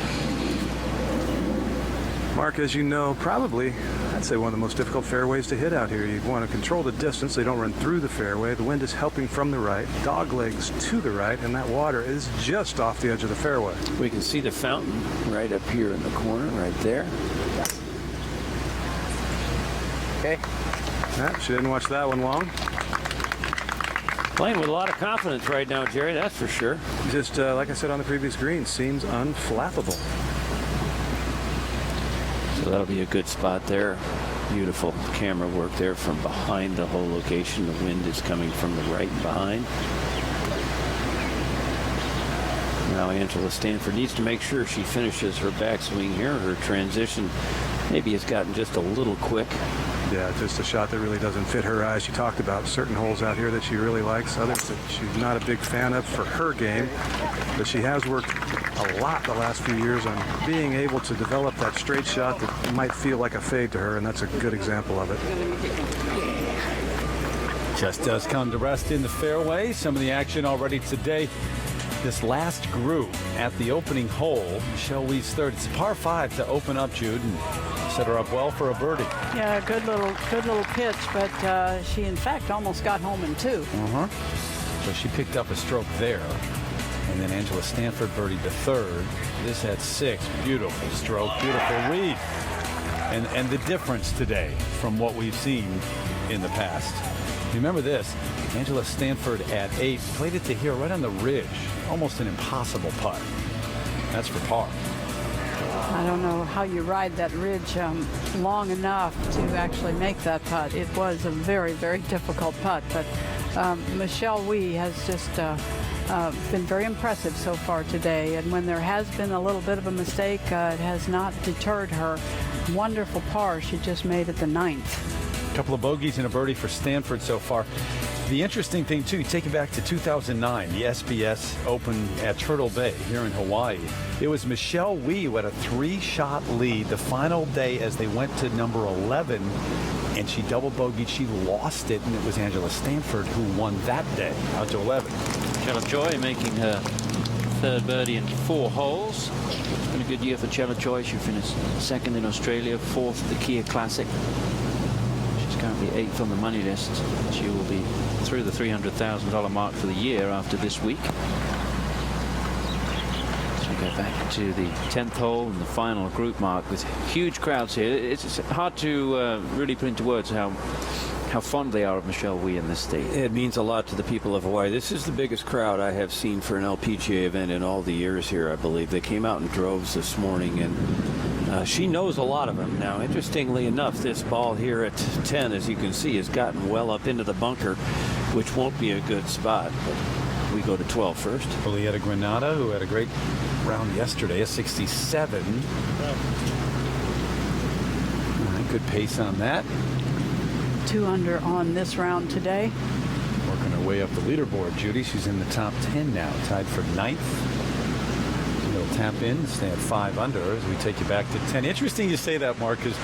Mark, as you know, probably, I'd say one of the most difficult fairways to hit out here. You want to control the distance. They don't run through the fairway. The wind is helping from the right. Dog legs to the right, and that water is just off the edge of the fairway.
We can see the fountain right up here in the corner, right there. Okay.
Yeah, she didn't watch that one long.
Playing with a lot of confidence right now, Jerry, that's for sure.
Just like I said on the previous green, seems unflappable.
So that'll be a good spot there. Beautiful camera work there from behind the hole location. The wind is coming from the right and behind. Now Angela Stanford needs to make sure she finishes her backswing here. Her transition maybe has gotten just a little quick.
Yeah, just a shot that really doesn't fit her eyes. She talked about certain holes out here that she really likes, others that she's not a big fan of for her game. But she has worked a lot the last few years on being able to develop that straight shot that might feel like a fade to her, and that's a good example of it.
Just does come to rest in the fairway. Some of the action already today. This last groove at the opening hole, Michelle Wie's 3rd. It's a par 5 to open up, Jude, and set her up well for a birdie.
Yeah, good little pitch, but she in fact almost got home in 2.
So she picked up a stroke there. And then Angela Stanford birdied the 3rd. This at 6. Beautiful stroke, beautiful read. And the difference today from what we've seen in the past. Remember this, Angela Stanford at 8 played it to here right on the ridge. Almost an impossible putt. That's for par.
I don't know how you ride that ridge long enough to actually make that putt. It was a very, very difficult putt, but Michelle Wie has just been very impressive so far today, and when there has been a little bit of a mistake, it has not deterred her. Wonderful par she just made at the 9th.
A couple of bogeys and a birdie for Stanford so far. The interesting thing, too, you take it back to 2009, the SBS Open at Turtle Bay here in Hawaii. It was Michelle Wie who had a 3-shot lead the final day as they went to number 11, and she double bogeyed. She lost it, and it was Angela Stanford who won that day out to 11.
Chella Choi making her third birdie in 4 holes. It's been a good year for Chella Choi. She finished second in Australia, 4th at the Kia Classic. She's currently 8th on the money list. She will be through the $300,000 mark for the year after this week. So we go back to the 10th hole and the final group mark with huge crowds here. It's hard to really put into words how fond they are of Michelle Wie in this state.
It means a lot to the people of Hawaii. This is the biggest crowd I have seen for an LPGA event in all the years here, I believe. They came out in droves this morning, and she knows a lot of them. Now, interestingly enough, this ball here at 10, as you can see, has gotten well up into the bunker, which won't be a good spot. But we go to 12 first.
Julieta Granada, who had a great round yesterday, a 67. All right, good pace on that.
2 under on this round today.
Working her way up the leaderboard, Judy. She's in the top 10 now, tied for 9th. She'll tap in, stay at 5 under as we take you back to 10. Interesting you say that, Mark, because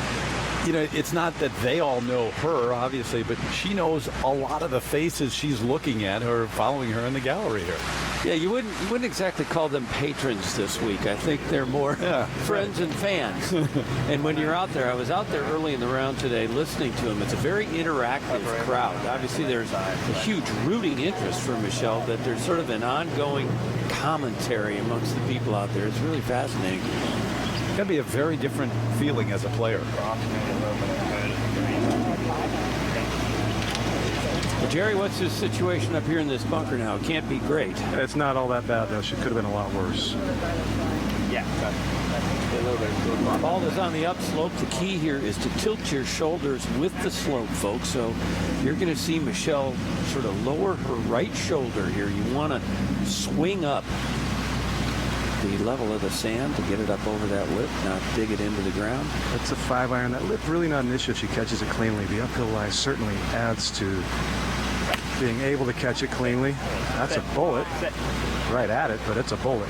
it's not that they all know her, obviously, but she knows a lot of the faces she's looking at, or following her in the gallery here.
Yeah, you wouldn't exactly call them patrons this week. I think they're more friends and fans. And when you're out there, I was out there early in the round today listening to them. It's a very interactive crowd. Obviously, there's a huge rooting interest for Michelle, but there's sort of an ongoing commentary amongst the people out there. It's really fascinating.
It's got to be a very different feeling as a player.
Jerry, what's his situation up here in this bunker now? It can't be great.
It's not all that bad, though. She could have been a lot worse.
The ball is on the upslope. The key here is to tilt your shoulders with the slope, folks. So you're going to see Michelle sort of lower her right shoulder here. You want to swing up the level of the sand to get it up over that lip, not dig it into the ground.
That's a 5-iron. That lip really not an issue if she catches it cleanly. The uphill lie certainly adds to being able to catch it cleanly. That's a bullet. Right at it, but it's a bullet.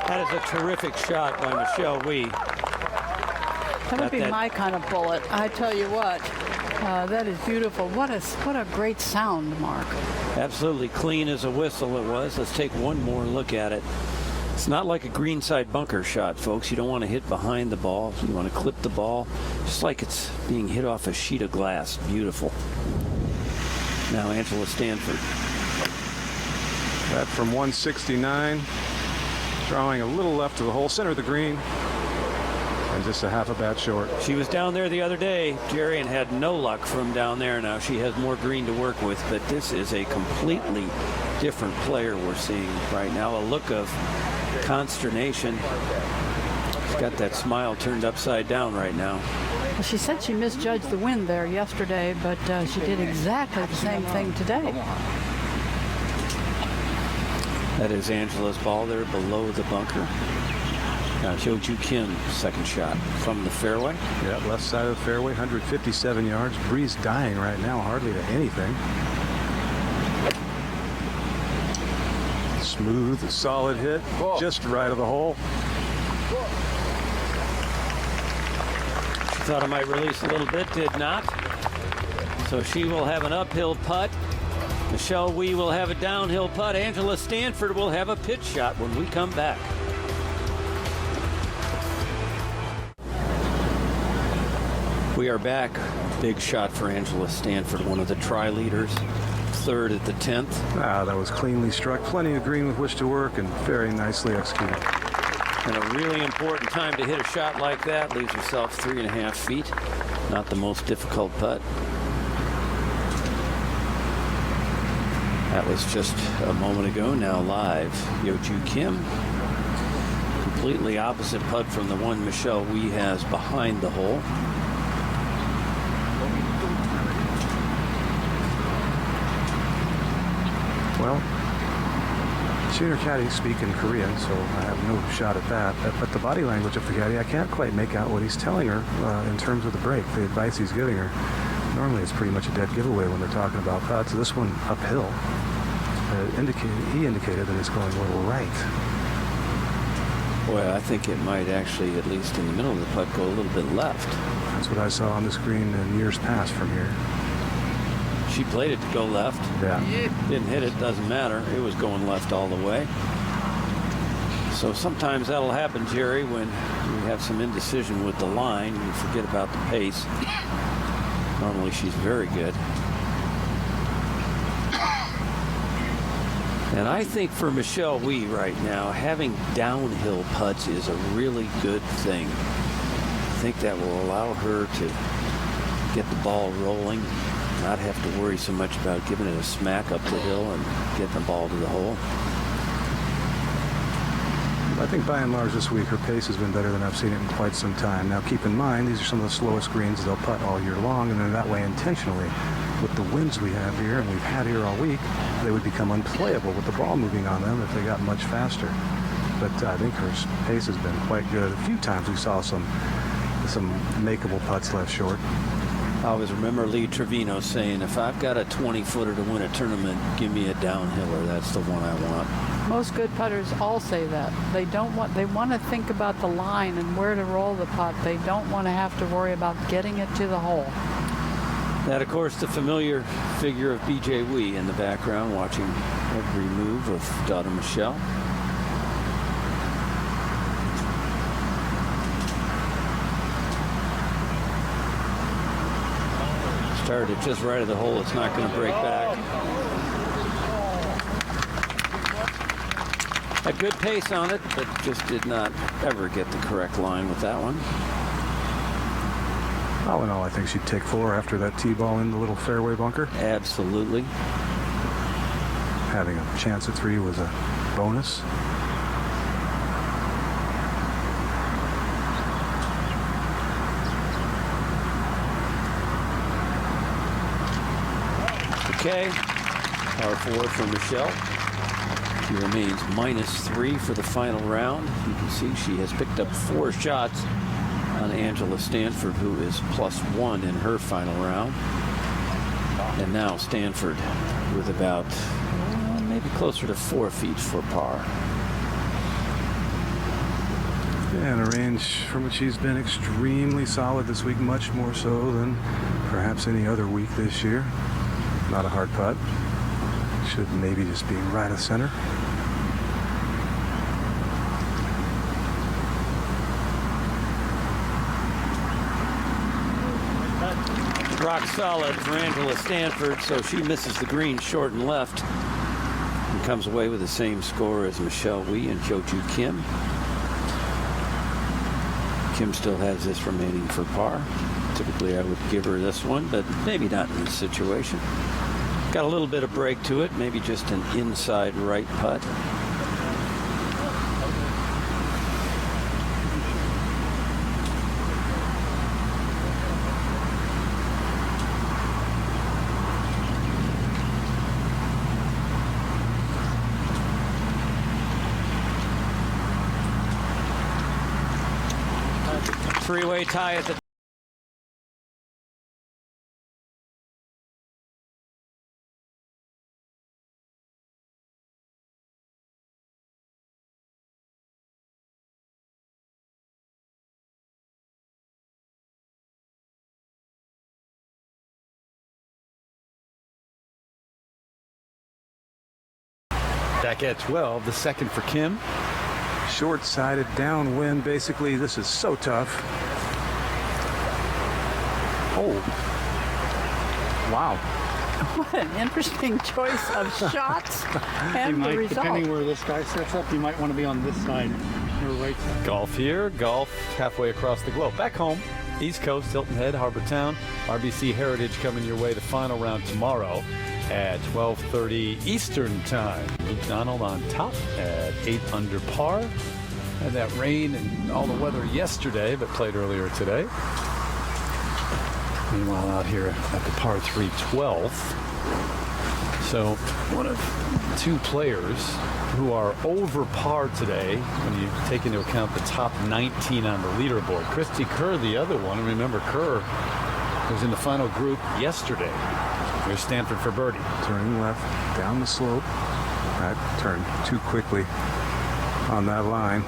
That is a terrific shot by Michelle Wie.
That would be my kind of bullet. I tell you what, that is beautiful. What a great sound, Mark.
Absolutely clean as a whistle it was. Let's take one more look at it. It's not like a greenside bunker shot, folks. You don't want to hit behind the ball. You want to clip the ball just like it's being hit off a sheet of glass. Beautiful. Now Angela Stanford.
That from 169. Drawing a little left to the hole, center of the green. And just a half a bat short.
She was down there the other day, Jerry, and had no luck from down there. Now she has more green to work with, but this is a completely different player we're seeing right now. A look of consternation. She's got that smile turned upside down right now.
Well, she said she misjudged the wind there yesterday, but she did exactly the same thing today.
That is Angela's ball there below the bunker. Now Hyo-Joo Kim, second shot from the fairway.
Yeah, left side of the fairway, 157 yards. Breeze dying right now, hardly to anything. Smooth, solid hit, just right of the hole.
She thought it might release a little bit, did not. So she will have an uphill putt. Michelle Wie will have a downhill putt. Angela Stanford will have a pitch shot when we come back. We are back. Big shot for Angela Stanford, one of the tri-leaders. Third at the 10th.
That was cleanly struck. Plenty of green with which to work and very nicely executed.
And a really important time to hit a shot like that. Leaves yourself 3.5 feet. Not the most difficult putt. That was just a moment ago. Now live, Hyo-Joo Kim. Completely opposite putt from the one Michelle Wie has behind the hole.
Well, seen her caddy speak in Korean, so I have no shot at that. But the body language of the caddy, I can't quite make out what he's telling her in terms of the break, the advice he's giving her. Normally it's pretty much a dead giveaway when they're talking about putts. This one uphill, he indicated that it's going a little right.
Well, I think it might actually, at least in the middle of the putt, go a little bit left.
That's what I saw on the screen in years past from here.
She played it to go left.
Yeah.
Didn't hit it, doesn't matter. It was going left all the way. So sometimes that'll happen, Jerry, when you have some indecision with the line. You forget about the pace. Normally she's very good. And I think for Michelle Wie right now, having downhill putts is a really good thing. I think that will allow her to get the ball rolling, not have to worry so much about giving it a smack up the hill and getting the ball to the hole.
I think by and large this week her pace has been better than I've seen it in quite some time. Now keep in mind, these are some of the slowest greens they'll putt all year long, and they're that way intentionally. With the winds we have here, and we've had here all week, they would become unplayable with the ball moving on them if they got much faster. But I think her pace has been quite good. A few times we saw some makeable putts left short.
I always remember Lee Trevino saying, if I've got a 20-footer to win a tournament, give me a downhiller. That's the one I want.
Most good putters all say that. They want to think about the line and where to roll the putt. They don't want to have to worry about getting it to the hole.
That, of course, the familiar figure of B.J. Wie in the background, watching every move of daughter Michelle. Started just right at the hole. It's not going to break back. Had good pace on it, but just did not ever get the correct line with that one.
All in all, I think she'd take 4 after that tee ball in the little fairway bunker.
Absolutely.
Having a chance at 3 was a bonus.
Okay, par 4 for Michelle. She remains -3 for the final round. You can see she has picked up 4 shots on Angela Stanford, who is +1 in her final round. And now Stanford with about maybe closer to 4 feet for par.
And a range from which she's been extremely solid this week, much more so than perhaps any other week this year. Not a hard putt. Should maybe just be right of center.
Rock solid for Angela Stanford, so she misses the green short and left and comes away with the same score as Michelle Wie and Hyo-Joo Kim. Kim still has this remaining for par. Typically I would give her this one, but maybe not in this situation. Got a little bit of break to it, maybe just an inside right putt. Three-way tie at the
Back at 12, the second for Kim.
Short-sided downwind, basically. This is so tough. Oh. Wow.
What an interesting choice of shots and the result.
Depending where this guy sets up, you might want to be on this side, your right side.
Golf here, golf halfway across the globe. Back home, East Coast, Hilton Head, Harbor Town, RBC Heritage coming your way. The final round tomorrow at 12:30 Eastern Time. Luke Donald on top at 8 under par. Had that rain and all the weather yesterday, but played earlier today. Meanwhile, out here at the par 3 12th, So one of two players who are over par today when you take into account the top 19 on the leaderboard. Christy Kerr, the other one. And remember, Kerr was in the final group yesterday. Here's Stanford for birdie.
Turning left, down the slope. That turned too quickly on that line.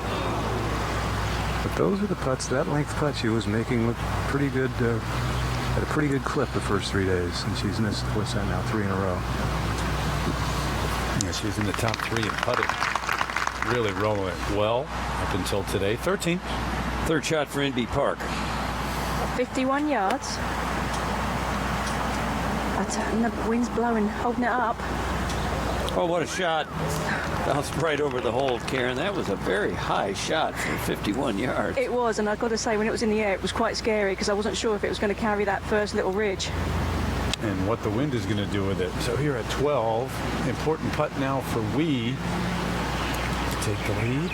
But those are the putts, that length putt she was making look pretty good, at a pretty good clip the first 3 days. And she's missed, what's that now, 3 in a row.
Yeah, she's in the top 3 in putting. Really rolling it well up until today. 13.
Third shot for Inby Park.
51 yards. And the wind's blowing, holding it up.
Oh, what a shot. Bounced right over the hole, Karen. That was a very high shot for 51 yards.
It was, and I've got to say, when it was in the air, it was quite scary because I wasn't sure if it was going to carry that first little ridge.
And what the wind is going to do with it. So here at 12, important putt now for Wee to take the lead.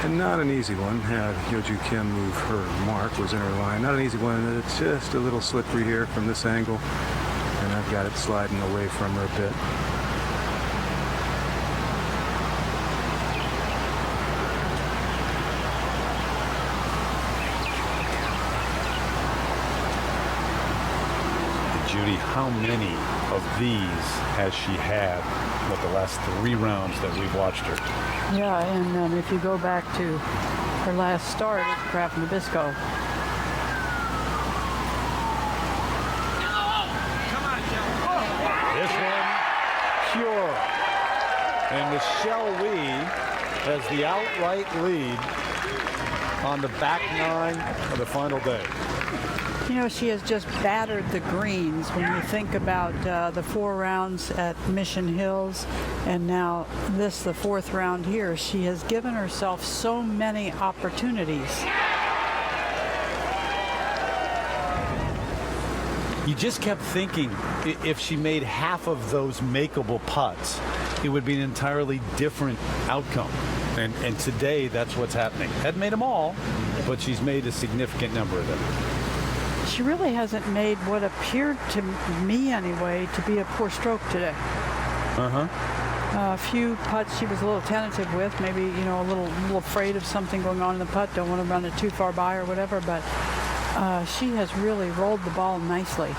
And not an easy one. Had Hyoju Kim move her mark, was in her line. Not an easy one. It's just a little slippery here from this angle. And I've got it sliding away from her a bit.
Judy, how many of these has she had with the last 3 rounds that we've watched her?
Yeah, and if you go back to her last start at Kraft Nabisco,
This one, pure. And Michelle Wee has the outright lead on the back 9 of the final day.
you know, she has just battered the greens when you think about the 4 rounds at Mission Hills and now this, the 4th round here. She has given herself so many opportunities.
You just kept thinking if she made half of those makeable putts, it would be an entirely different outcome. And today, that's what's happening. Hadn't made them all, but she's made a significant number of them.
She really hasn't made what appeared to me anyway to be a poor stroke today. A few putts she was a little tentative with, maybe, you know, a little afraid of something going on in the putt, don't want to run it too far by or whatever, but she has really rolled the ball nicely.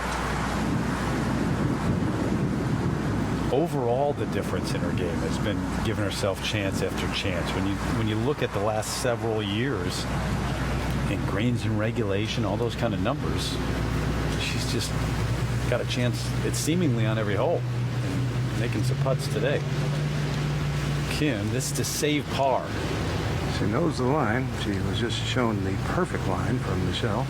Overall, the difference in her game has been giving herself chance after chance. When you look at the last several years in greens and regulation, all those kind of numbers, she's just got a chance. It's seemingly on every hole. And making some putts today. Kim, this is to save par.
She knows the line. She was just shown the perfect line from Michelle.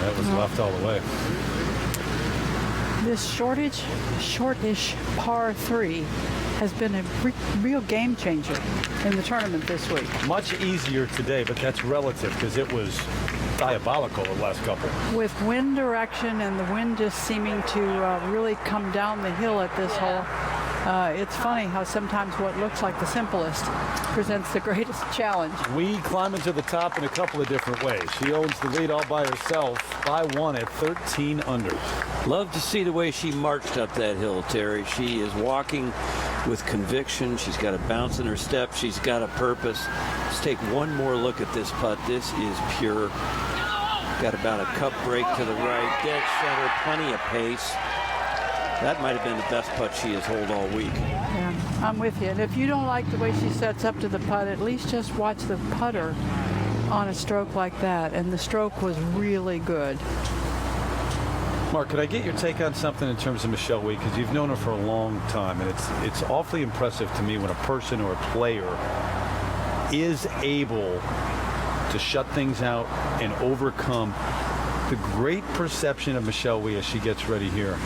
That was left all the way.
This shortish par 3 has been a real game changer in the tournament this week.
Much easier today, but that's relative because it was diabolical the last couple.
With wind direction and the wind just seeming to really come down the hill at this hole, it's funny how sometimes what looks like the simplest presents the greatest challenge.
We climb into the top in a couple of different ways. She owns the lead all by herself by 1 at 13 under.
Love to see the way she marched up that hill, Terry. She is walking with conviction. She's got a bounce in her step. She's got a purpose. Let's take one more look at this putt. This is pure. Got about a cup break to the right, dead center, plenty of pace. That might have been the best putt she has holed all week.
Yeah, I'm with you. And if you don't like the way she sets up to the putt, at least just watch the putter on a stroke like that. And the stroke was really good.
Mark, could I get your take on something in terms of Michelle Wee? Because you've known her for a long time, and it's awfully impressive to me when a person or a player is able to shut things out and overcome the great perception of Michelle Wee as she gets ready here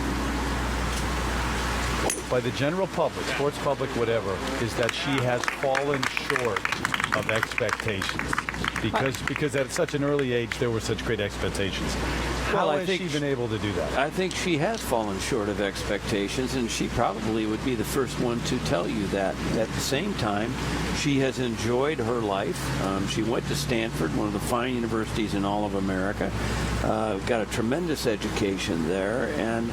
by the general public, sports public, whatever, is that she has fallen short of expectations because at such an early age there were such great expectations. How has she been able to do that?
I think she has fallen short of expectations, and she probably would be the first one to tell you that. At the same time, she has enjoyed her life. She went to Stanford, one of the fine universities in all of America, got a tremendous education there, and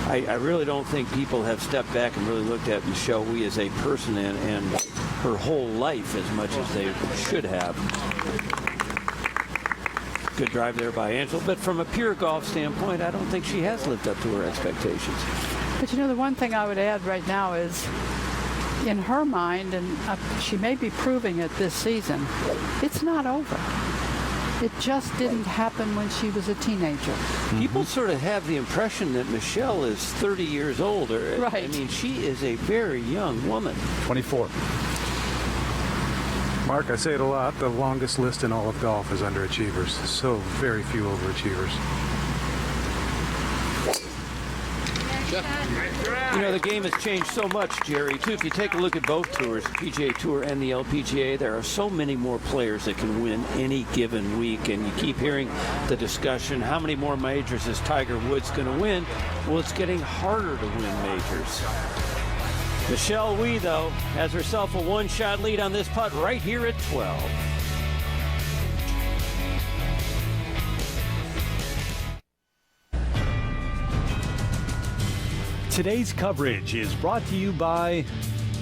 I really don't think people have stepped back and really looked at Michelle Wie as a person and her whole life as much as they should have. Good drive there by Angela, but from a pure golf standpoint, I don't think she has lived up to her expectations.
But you know, the one thing I would add right now is, in her mind, and she may be proving it this season, it's not over. It just didn't happen when she was a teenager.
People sort of have the impression that Michelle is 30 years old.
Right.
I mean, she is a very young woman.
24.
Mark, I say it a lot, the longest list in all of golf is underachievers. So very few overachievers.
You know, the game has changed so much, Jerry, too. If you take a look at both tours, the PGA Tour and the LPGA, there are so many more players that can win any given week. And you keep hearing the discussion, how many more majors is Tiger Woods going to win? Well, it's getting harder to win majors. Michelle Wie, though, has herself a one-shot lead on this putt right here at 12.
Today's coverage is brought to you by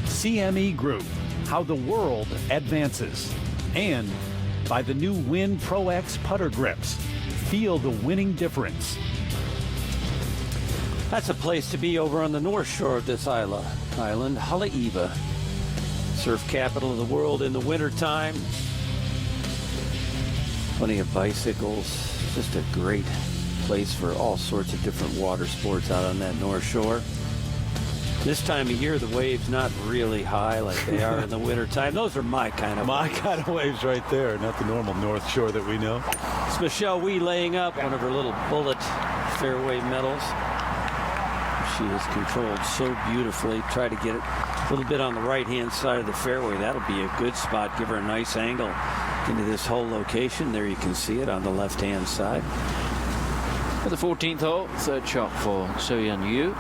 CME Group, how the world advances, and by the new Win Pro X putter grips. Feel the winning difference.
That's a place to be over on the north shore of this island, Haleiwa. Surf capital of the world in the wintertime. Plenty of bicycles. Just a great place for all sorts of different water sports out on that north shore. This time of year, the waves not really high like they are in the wintertime. Those are my kind of
waves right there, not the normal north shore that we know.
It's Michelle Wie laying up one of her little bullet fairway medals. She is controlled so beautifully. Try to get it a little bit on the right-hand side of the fairway. That'll be a good spot. Give her a nice angle into this whole location. There you can see it on the left-hand side.
For the 14th hole, third shot for So-Yeon Yu.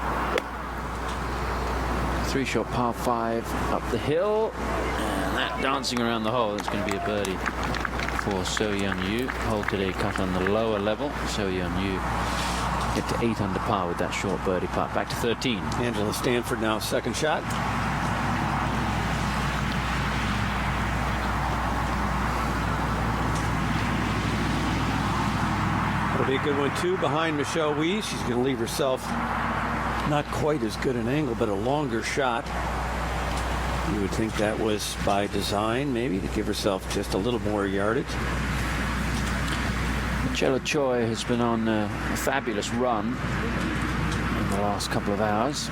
Three-shot par 5 up the hill. And that dancing around the hole is going to be a birdie for So-Yeon Yu. Hole today cut on the lower level. So-Yeon Yu get to 8 under par with that short birdie putt. Back to 13.
Angela Stanford now second shot. That'll be a good one too behind Michelle Wie. She's going to leave herself not quite as good an angle, but a longer shot. You would think that was by design, maybe, to give herself just a little more yardage.
Michelle Choi has been on a fabulous run in the last couple of hours,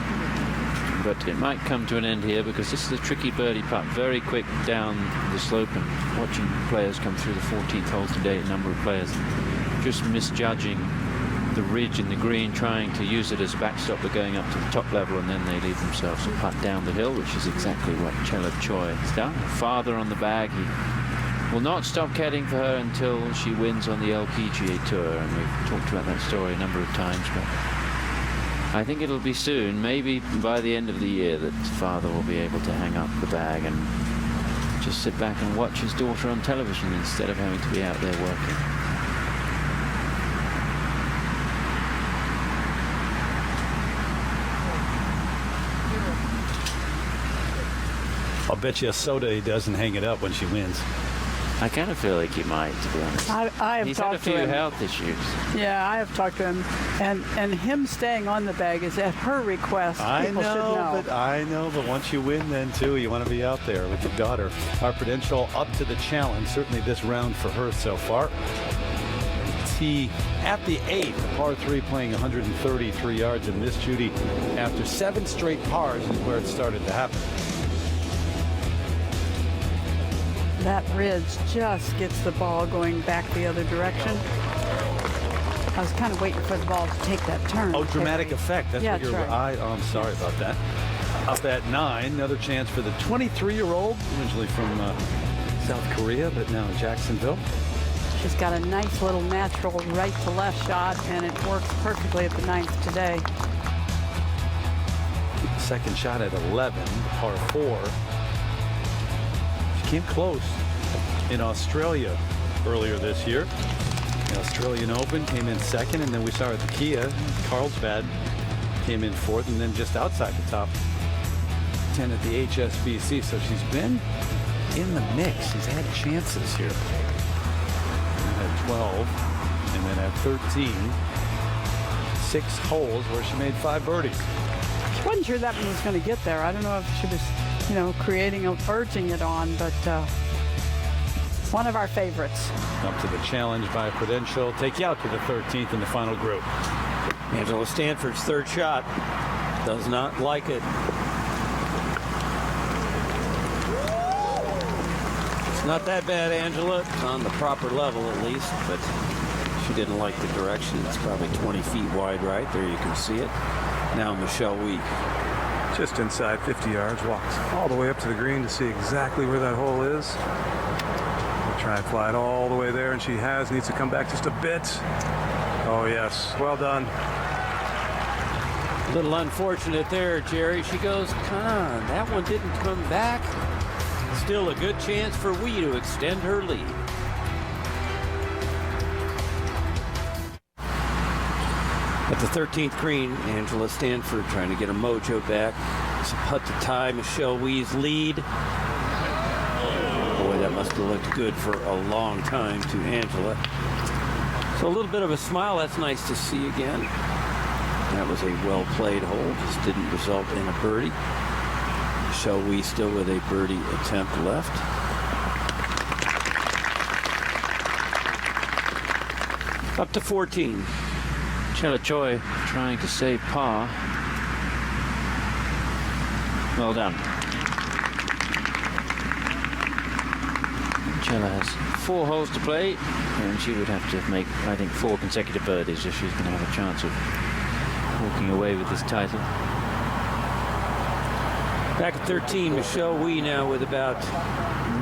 but it might come to an end here because this is a tricky birdie putt, very quick down the slope, and watching players come through the 14th hole today, a number of players just misjudging the ridge in the green, trying to use it as a backstop for going up to the top level, and then they leave themselves a putt down the hill, which is exactly what Michelle Choi has done. Father on the bag, he will not stop caddying for her until she wins on the LPGA Tour, and we've talked about that story a number of times, but I think it'll be soon, maybe by the end of the year, that father will be able to hang up the bag and just sit back and watch his daughter on television instead of having to be out there working.
I'll bet you a soda he doesn't hang it up when she wins.
I kind of feel like he might, to be honest.
I have
He's
talked
had a few
to him.
health issues.
Yeah, I have talked to him, and him staying on the bag is at her request. People should know.
I know, but once you win then too, you want to be out there with your daughter. Our Prudential up to the challenge, certainly this round for her so far. Tee at the 8th, par 3, playing 133 yards, and Miss Judy, after 7 straight pars, is where it started to happen.
That ridge just gets the ball going back the other direction. I was kind of waiting for the ball to take that turn.
Oh, dramatic effect. That's what
that's
you're.
right.
Oh, I'm sorry about that. Up at 9, another chance for the 23-year-old, originally from South Korea, but now in Jacksonville.
She's got a nice little natural right to left shot, and it works perfectly at the 9th today.
Second shot at 11, par 4. She came close in Australia earlier this year. The Australian Open came in second, and then we saw her at the Kia. Carlsbad came in fourth, and then just outside the top 10 at the HSBC. So she's been in the mix. She's had chances here. And at 12, and then at 13, 6 holes where she made 5 birdies.
I wasn't sure that one was going to get there. I don't know if she was, urging it on, but one of our favorites.
Up to the challenge by Prudential. Take you out to the 13th in the final group.
Angela Stanford's third shot. Does not like it. It's not that bad, Angela. It's on the proper level at least, but she didn't like the direction. It's probably 20 feet wide right there. You can see it. Now Michelle Wie.
Just inside 50 yards, walks all the way up to the green to see exactly where that hole is. We'll try and fly it all the way there, and she needs to come back just a bit. Oh yes, well done.
A little unfortunate there, Jerry. She goes, come on, that one didn't come back. Still a good chance for Wie to extend her lead. At the 13th green, Angela Stanford trying to get her mojo back. It's a putt to tie Michelle Wie's lead. Boy, that must have looked good for a long time to Angela. So a little bit of a smile. That's nice to see again. That was a well-played hole. Just didn't result in a birdie. Michelle Wie still with a birdie attempt left. Up to 14.
Chella Choi trying to save par. Well done. Chella has 4 holes to play, and she would have to make, I think, 4 consecutive birdies if she's going to have a chance of walking away with this title.
Back at 13, Michelle Wie now with about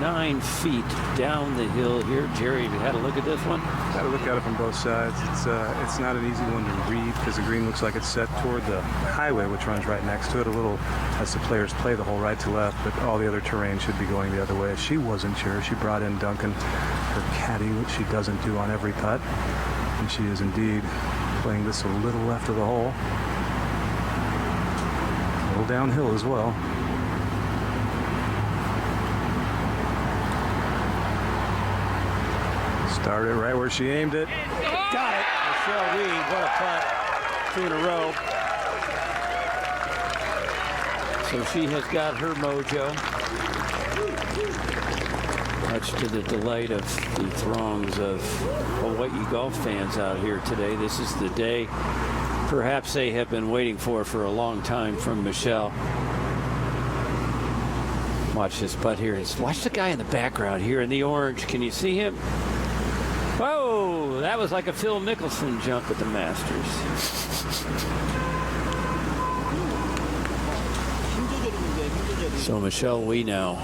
9 feet down the hill here. Jerry, have you had a look at this one?
Got to look at it from both sides. It's not an easy one to read because the green looks like it's set toward the highway, which runs right next to it, a little as the players play the hole right to left, but all the other terrain should be going the other way. She wasn't sure. She brought in Duncan, her caddy, which she doesn't do on every putt, and she is indeed playing this a little left of the hole. A little downhill as well. Started right where she aimed it.
Got it. Michelle Wie, what a putt. 2 in a row. So she has got her mojo. Much to the delight of the throngs of Hawaii golf fans out here today. This is the day perhaps they have been waiting for a long time from Michelle. Watch this putt here. Watch the guy in the background here in the orange. Can you see him? Whoa, that was like a Phil Mickelson jump at the Masters. So Michelle Wie now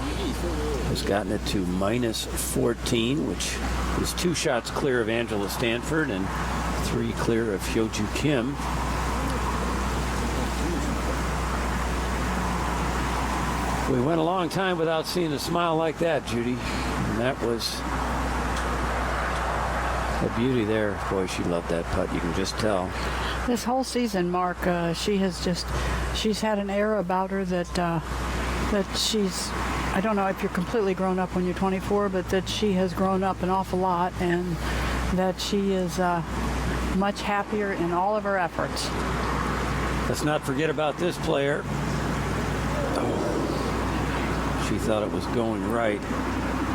has gotten it to minus 14, which is 2 shots clear of Angela Stanford and 3 clear of Hyoju Kim. We went a long time without seeing a smile like that, Judy. And that was a beauty there. Boy, she loved that putt. You can just tell.
This whole season, Mark, she's had an air about her that she's, I don't know if you're completely grown up when you're 24, but that she has grown up an awful lot, and that she is much happier in all of her efforts.
Let's not forget about this player. She thought it was going right.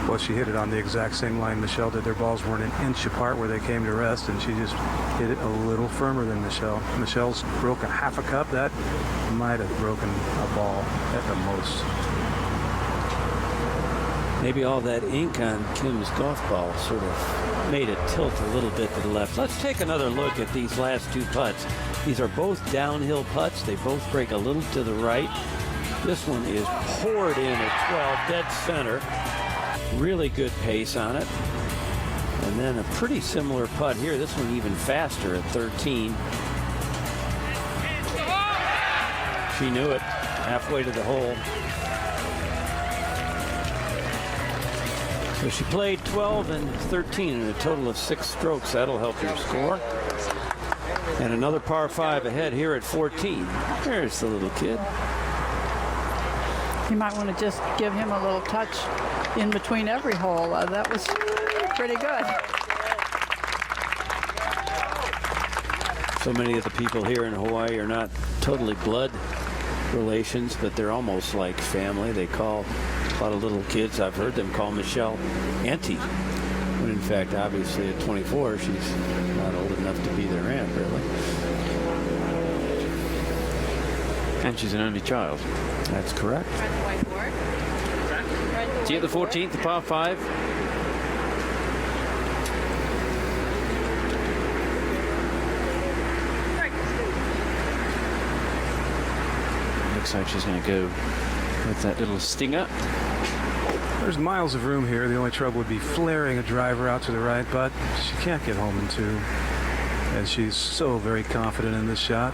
Well, she hit it on the exact same line Michelle did. Their balls weren't an inch apart where they came to rest, and she just hit it a little firmer than Michelle. Michelle's broken half a cup. That might have broken a ball at the most.
Maybe all that ink on Kim's golf ball sort of made it tilt a little bit to the left. Let's take another look at these last 2 putts. These are both downhill putts. They both break a little to the right. This one is poured in at 12, dead center. Really good pace on it. And then a pretty similar putt here. This one even faster at 13. She knew it halfway to the hole. So she played 12 and 13 in a total of 6 strokes. That'll help your score. And another par 5 ahead here at 14. There's the little kid.
You might want to just give him a little touch in between every hole. That was pretty good.
So many of the people here in Hawaii are not totally blood relations, but they're almost like family. They call a lot of little kids, I've heard them call Michelle Auntie, when in fact, obviously at 24, she's not old enough to be their aunt, really.
And she's an only child.
That's correct.
Tee at the 14th, the par 5. Looks like she's going to go with that little stinger.
There's miles of room here. The only trouble would be flaring a driver out to the right, but she can't get home in 2. And she's so very confident in this shot.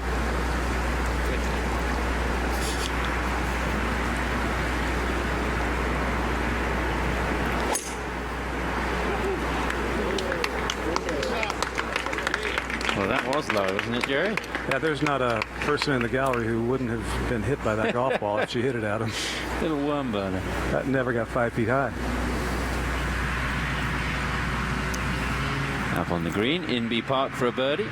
Well, that was low, wasn't it, Jerry?
Yeah, there's not a person in the gallery who wouldn't have been hit by that golf ball if she hit it at him.
Little worm burner.
That never got 5 feet high.
Up on the green, Inby Park for a birdie.
8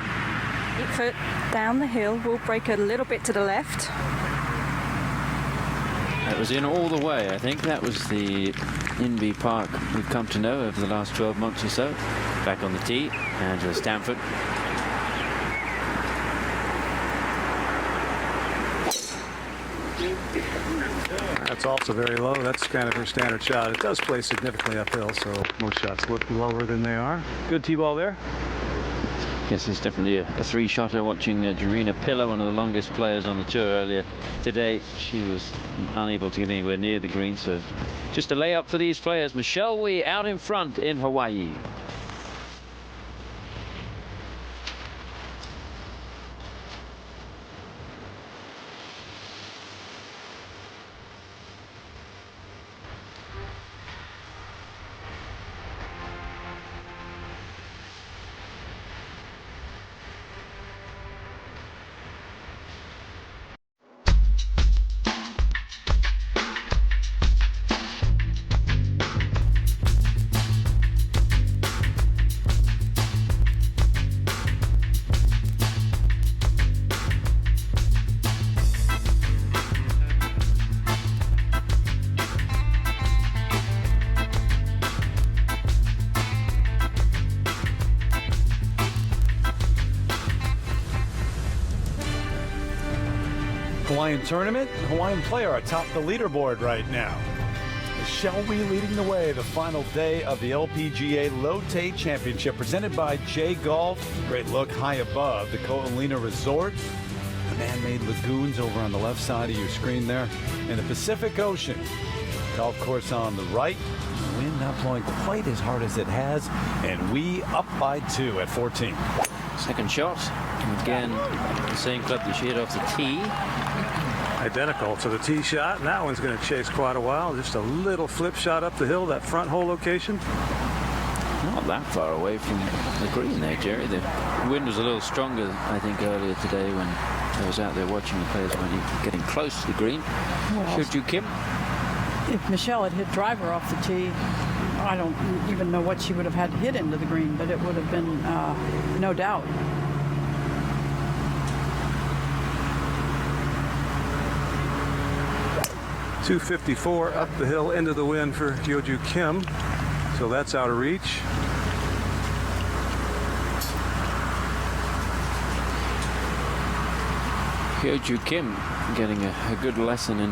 foot down the hill. Will break a little bit to the left.
That was in all the way, I think. That was the Inby Park we've come to know over the last 12 months or so. Back on the tee, Angela Stanford.
That's also very low. That's kind of her standard shot. It does play significantly uphill, so most shots look lower than they are. Good tee ball there.
Yes, it's definitely a 3-shotter. Watching Jarena Pillar, one of the longest players on the tour earlier today. She was unable to get anywhere near the green, so just a layup for these players. Michelle Wie out in front in Hawaii.
Hawaiian tournament, Hawaiian player atop the leaderboard right now. Michelle Wie leading the way the final day of the LPGA Lotte Championship presented by J Golf. Great look high above the Ko'olina Resort. The man-made lagoons over on the left side of your screen there. And the Pacific Ocean. Golf course on the right. Wind not blowing quite as hard as it has. And we up by 2 at 14.
Second shot. And again, the same club that she hit off the tee.
Identical to the tee shot, and that one's going to chase quite a while. Just a little flip shot up the hill, that front hole location.
Not that far away from the green there, Jerry. The wind was a little stronger, I think, earlier today when I was out there watching the players when getting close to the green.
Well,
Should you, Kim?
if Michelle had hit driver off the tee, I don't even know what she would have had to hit into the green, but it would have been no doubt.
.254 up the hill into the wind for Hyoju Kim. So that's out of reach.
Hyoju Kim getting a good lesson in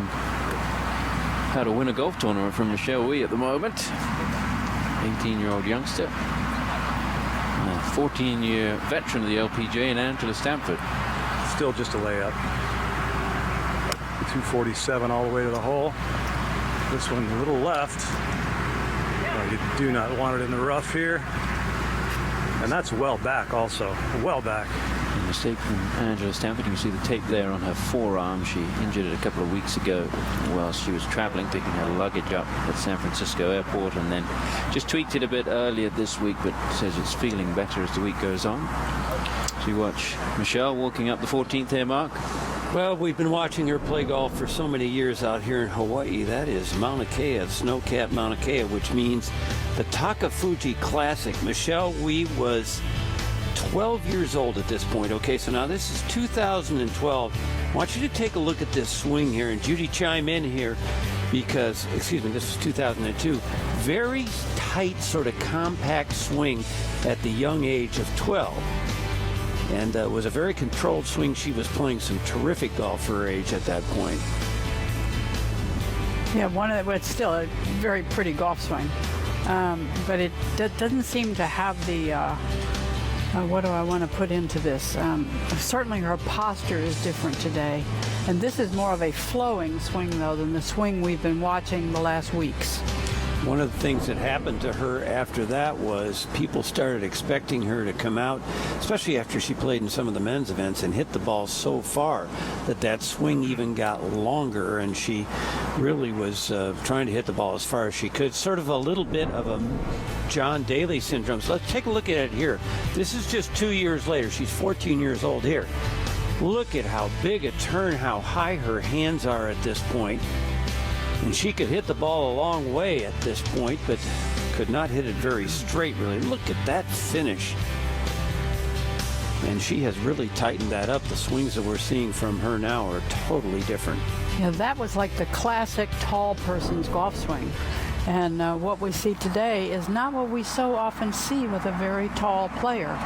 how to win a golf tournament from Michelle Wie at the moment. 18-year-old youngster. A 14-year veteran of the LPGA in Angela Stanford.
Still just a layup. 247 all the way to the hole. This one a little left. Oh, you do not want it in the rough here. And that's well back also, well back.
A mistake from Angela Stanford. You can see the tape there on her forearm. She injured it a couple of weeks ago while she was traveling, picking her luggage up at San Francisco airport, and then just tweaked it a bit earlier this week, but says it's feeling better as the week goes on. So you watch Michelle walking up the 14th here, Mark.
Well, we've been watching her play golf for so many years out here in Hawaii. That is Mauna Kea, snow-capped Mauna Kea, which means the Takafuji Classic. Michelle Wie was 12 years old at this point. Okay, so now this is 2012. I want you to take a look at this swing here, and Judy, chime in here because, excuse me, this is 2002. Very tight, sort of compact swing at the young age of 12. And it was a very controlled swing. She was playing some terrific golf for her age at that point.
Yeah, it's still a very pretty golf swing. But it doesn't seem to have the, what do I want to put into this? Certainly her posture is different today. And this is more of a flowing swing, though, than the swing we've been watching the last weeks.
One of the things that happened to her after that was people started expecting her to come out, especially after she played in some of the men's events, and hit the ball so far that swing even got longer, and she really was trying to hit the ball as far as she could. Sort of a little bit of a John Daly syndrome. So let's take a look at it here. This is just 2 years later. She's 14 years old here. Look at how big a turn, how high her hands are at this point. And she could hit the ball a long way at this point, but could not hit it very straight, really. Look at that finish. And she has really tightened that up. The swings that we're seeing from her now are totally different.
Yeah, that was like the classic tall person's golf swing. And what we see today is not what we so often see with a very tall player.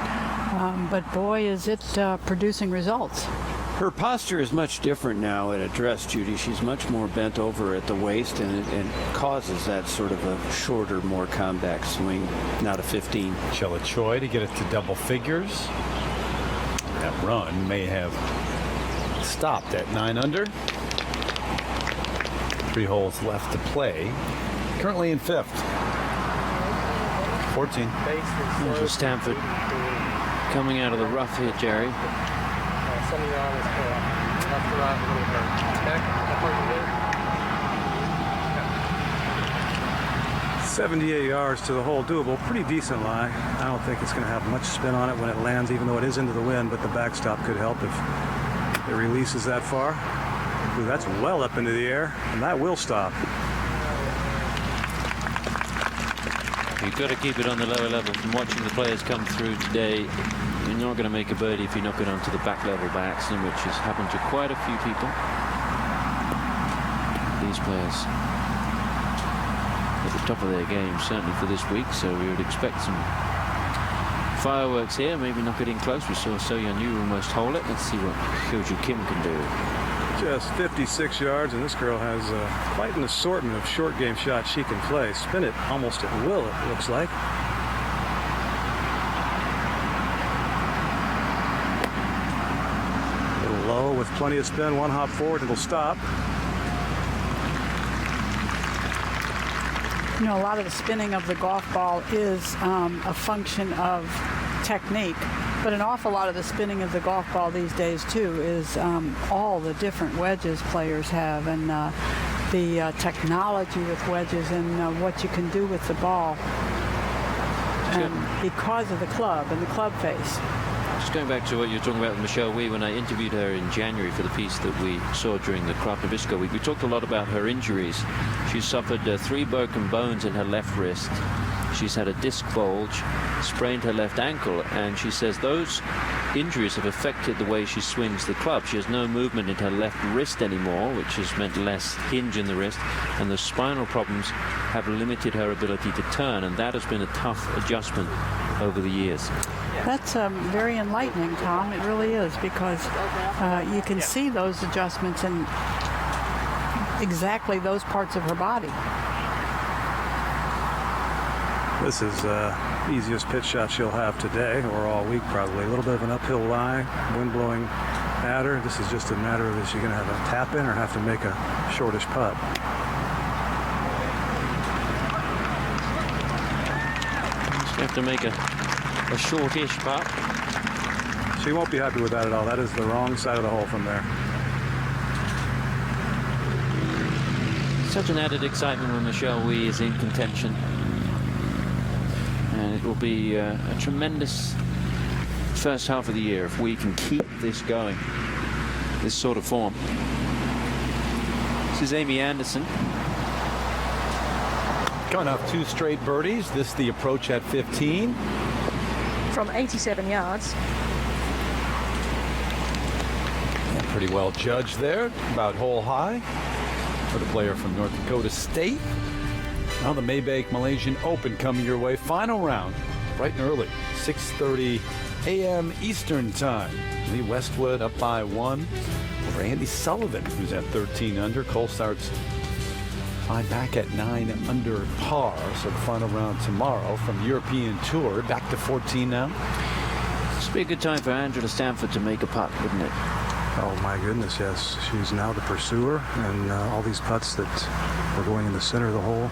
But boy, is it producing results.
Her posture is much different now at address, Judy. She's much more bent over at the waist, and it causes that sort of a shorter, more compact swing, not a 15.
Chella Choi to get it to double figures. That run may have stopped at 9 under. 3 holes left to play. Currently in 5th. 14.
Angela Stanford coming out of the rough here, Jerry.
Some of your arm is correct. Left to right, a little bit. Back, up on your
78 yards to the hole, doable. Pretty decent lie. I don't think it's going to have much spin on it when it lands, even though it is into the wind, but the backstop could help if it releases that far. Ooh, that's well up into the air, and that will stop.
You've got to keep it on the lower level. From watching the players come through today, you're not going to make a birdie if you knock it onto the back level by accident, which has happened to quite a few people. These players at the top of their game, certainly for this week, so we would expect some fireworks here. Maybe knock it in close. We saw So Yeon Yu almost hole it. Let's see what Hyo-Joo Kim can do.
Just 56 yards, and this girl has quite an assortment of short game shots she can play. Spin it almost at will, it looks like. A little low with plenty of spin, 1 hop forward, it'll stop.
You know, a lot of the spinning of the golf ball is a function of technique, but an awful lot of the spinning of the golf ball these days too is all the different wedges players have, and the technology with wedges, and what you can do with the ball, and because of the club and the club face.
Just going back to what you were talking about with Michelle Wie, when I interviewed her in January for the piece that we saw during the Craft Nabisco week, we talked a lot about her injuries. She suffered 3 broken bones in her left wrist. She's had a disc bulge, sprained her left ankle, and she says those injuries have affected the way she swings the club. She has no movement in her left wrist anymore, which has meant less hinge in the wrist, and the spinal problems have limited her ability to turn, and that has been a tough adjustment over the years.
That's very enlightening, Tom. It really is, because you can see those adjustments in exactly those parts of her body.
This is easiest pitch shot she'll have today, or all week probably. A little bit of an uphill lie, wind blowing at her. This is just a matter of, is she going to have a tap in or have to make a shortish putt?
She's going to have to make a a shortish putt.
She won't be happy with that at all. That is the wrong side of the hole from there.
Such an added excitement when Michelle Wie is in contention. And it will be a tremendous first half of the year if we can keep this going, this sort of form. This is Amy Anderson.
Coming off 2 straight birdies. This the approach at 15.
From 87 yards.
And pretty well judged there, about hole high for the player from North Dakota State. Now the Maybank Malaysian Open coming your way. Final round, bright and early, 6:30 a.m. Eastern Time. Lee Westwood up by 1 over Andy Sullivan, who's at 13 under. Cole starts fine back at 9 under par. So the final round tomorrow from European Tour. Back to 14 now.
This would be a good time for Angela Stanford to make a putt, wouldn't it?
Oh my goodness, yes. She's now the pursuer, and all these putts that were going in the center of the hole,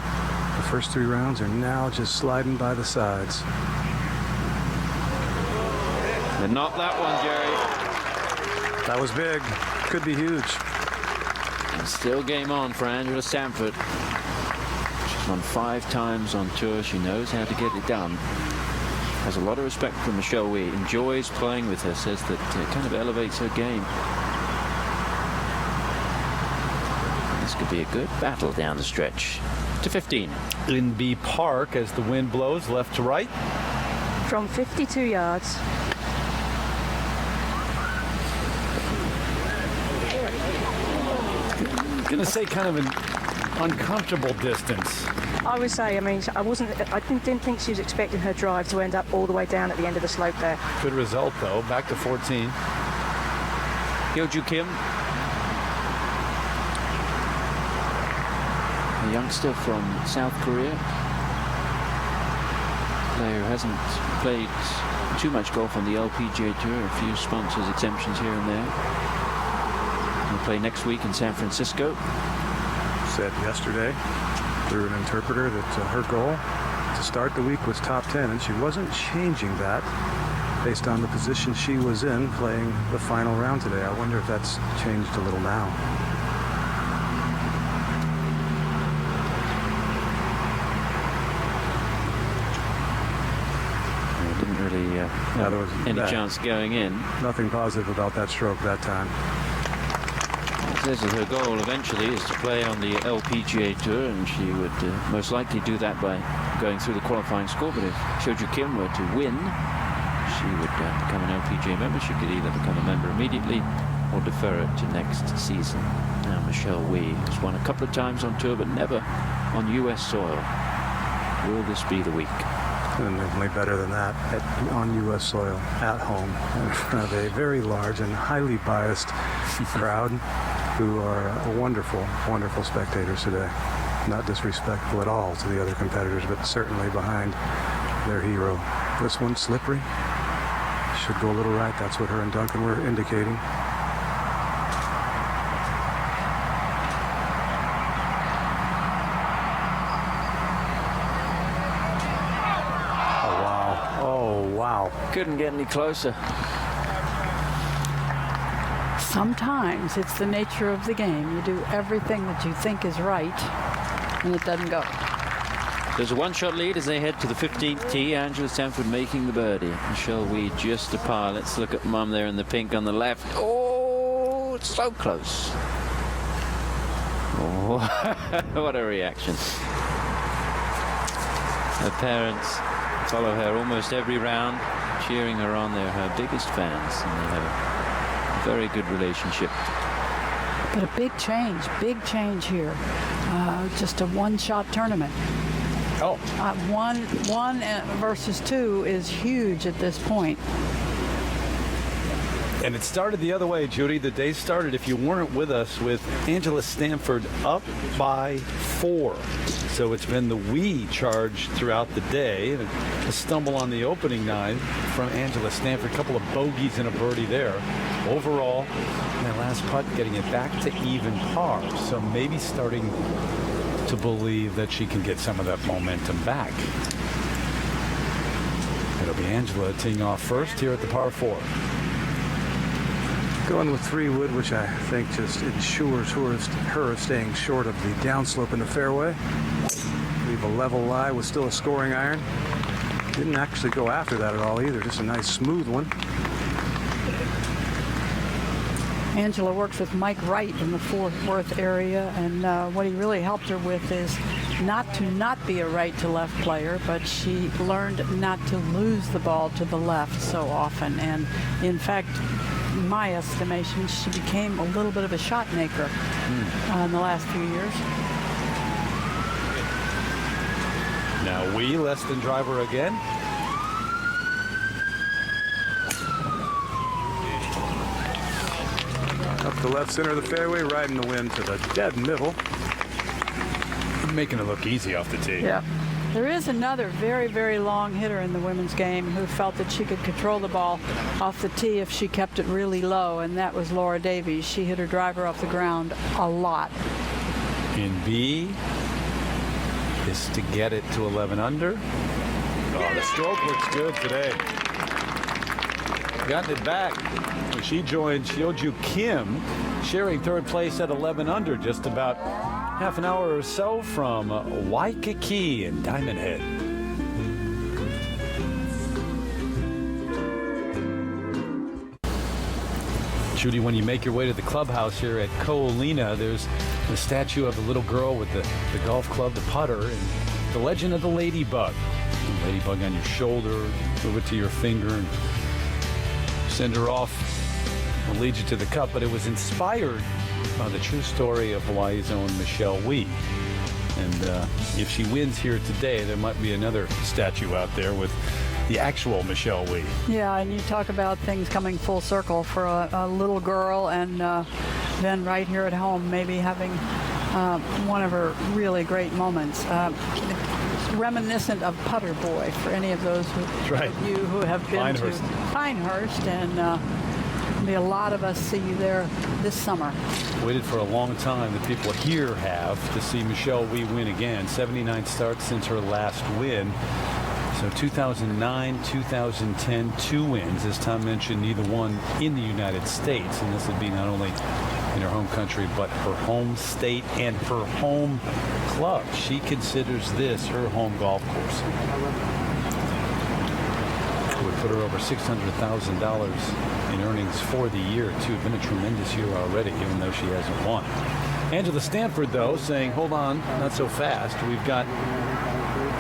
the first 3 rounds are now just sliding by the sides.
But not that one, Jerry.
That was big. Could be huge.
And still game on for Angela Stanford. She's won 5 times on tour. She knows how to get it done. Has a lot of respect for Michelle Wie. Enjoys playing with her. Says that it kind of elevates her game. This could be a good battle down the stretch. To 15.
In B Park as the wind blows left to right.
From 52 yards.
Gonna say kind of an uncomfortable distance.
I would say, I mean, I didn't think she was expecting her drive to end up all the way down at the end of the slope there.
Good result though. Back to 14.
Yeoju Kim, a youngster from South Korea. Player who hasn't played too much golf on the LPGA Tour. A few sponsors exemptions here and there. We'll play next week in San Francisco.
Said yesterday through an interpreter that her goal to start the week was top 10, and she wasn't changing that based on the position she was in playing the final round today. I wonder if that's changed a little now.
Didn't really have any chance going in.
Nothing positive about that stroke that time.
Says that her goal eventually is to play on the LPGA Tour, and she would most likely do that by going through the qualifying score. But if Yeoju Kim were to win, she would become an LPGA member. She could either become a member immediately or defer it to next season. Now Michelle Wie has won a couple of times on tour, but never on US soil. Will this be the week?
And only better than that, on U.S. soil, at home, in front of a very large and highly biased crowd who are wonderful, wonderful spectators today. Not disrespectful at all to the other competitors, but certainly behind their hero. This one's slippery. Should go a little right. That's what her and Duncan were indicating.
Couldn't get any closer.
Sometimes it's the nature of the game. You do everything that you think is right, and it doesn't go.
There's a 1-shot lead as they head to the 15th tee. Angela Stanford making the birdie. Michelle Wie just a par. Let's look at Mum there in the pink on the left. Oh, it's so close. Oh, what a reaction. Her parents follow her almost every round, cheering her on. They're her biggest fans, and they have a very good relationship.
But a big change here. Just a 1-shot tournament.
Oh.
One versus 2 is huge at this point.
And it started the other way, Judy. The day started, if you weren't with us, with Angela Stanford up by 4. So it's been the Wie charge throughout the day. And a stumble on the opening 9 from Angela Stanford. A couple of bogeys and a birdie there. Overall, that last putt getting it back to even par. So maybe starting to believe that she can get some of that momentum back. It'll be Angela teeing off first here at the par 4.
Going with 3-wood, which I think just ensures her of staying short of the downslope in the fairway. Leave a level lie with still a scoring iron. Didn't actually go after that at all either. Just a nice smooth one.
Angela works with Mike Wright in the Fort Worth area, and what he really helped her with is not be a right to left player, but she learned not to lose the ball to the left so often. And in fact, in my estimation, she became a little bit of a shot maker in the last few years.
Now we less than driver again.
Up the left center of the fairway, riding the wind to the dead middle.
Making it look easy off the tee.
Yeah. There is another very, very long hitter in the women's game who felt that she could control the ball off the tee if she kept it really low, and that was Laura Davies. She hit her driver off the ground a lot.
In B is to get it to 11 under. Oh, the stroke looks good today. Gotten it back. She joined Hyoju Kim, sharing third place at 11 under, just about half an hour or so from Waikiki and Diamond Head. Judy, when you make your way to the clubhouse here at Ko'olina, there's the statue of the little girl with the golf club, the putter, and the legend of the ladybug. The ladybug on your shoulder, move it to your finger, and send her off. Will lead you to the cup, but it was inspired by the true story of Hawaii's own Michelle Wie. And if she wins here today, there might be another statue out there with the actual Michelle Wie.
Yeah, and you talk about things coming full circle for a little girl, and then right here at home, maybe having one of her really great moments. Reminiscent of Putter Boy for any of those of you who have been to Pinehurst, and be a lot of us see you there this summer.
Waited for a long time. The people here have to see Michelle Wie win again. 79 starts since her last win. So 2009, 2010, 2 wins. As Tom mentioned, neither one in the United States. And this would be not only in her home country, but her home state and her home club. She considers this her home golf course. Would put her over $600,000 in earnings for the year, too. Been a tremendous year already, even though she hasn't won. Angela Stanford, though, saying, hold on, not so fast. We've got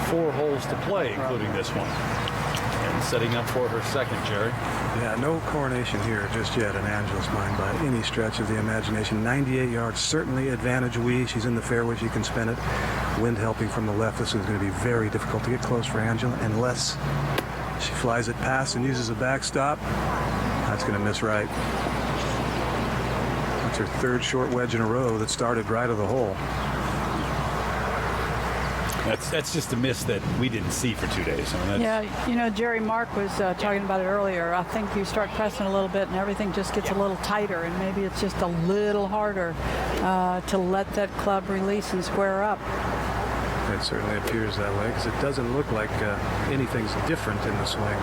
4 holes to play, including this one. And setting up for her second, Jerry.
Yeah, no coronation here just yet in Angela's mind by any stretch of the imagination. 98 yards, certainly advantage Wie. She's in the fairway, she can spin it. Wind helping from the left. This is going to be very difficult to get close for Angela unless she flies it past and uses a backstop. That's going to miss right. That's her 3rd short wedge in a row that started right of the hole.
That's just a miss that we didn't see for 2 days. I mean,
Yeah, you know, Jerry Mark was talking about it earlier. I think you start pressing a little bit and everything just gets a little tighter, and maybe it's just a little harder to let that club release and square up.
It certainly appears that way because it doesn't look like anything's different in the swing.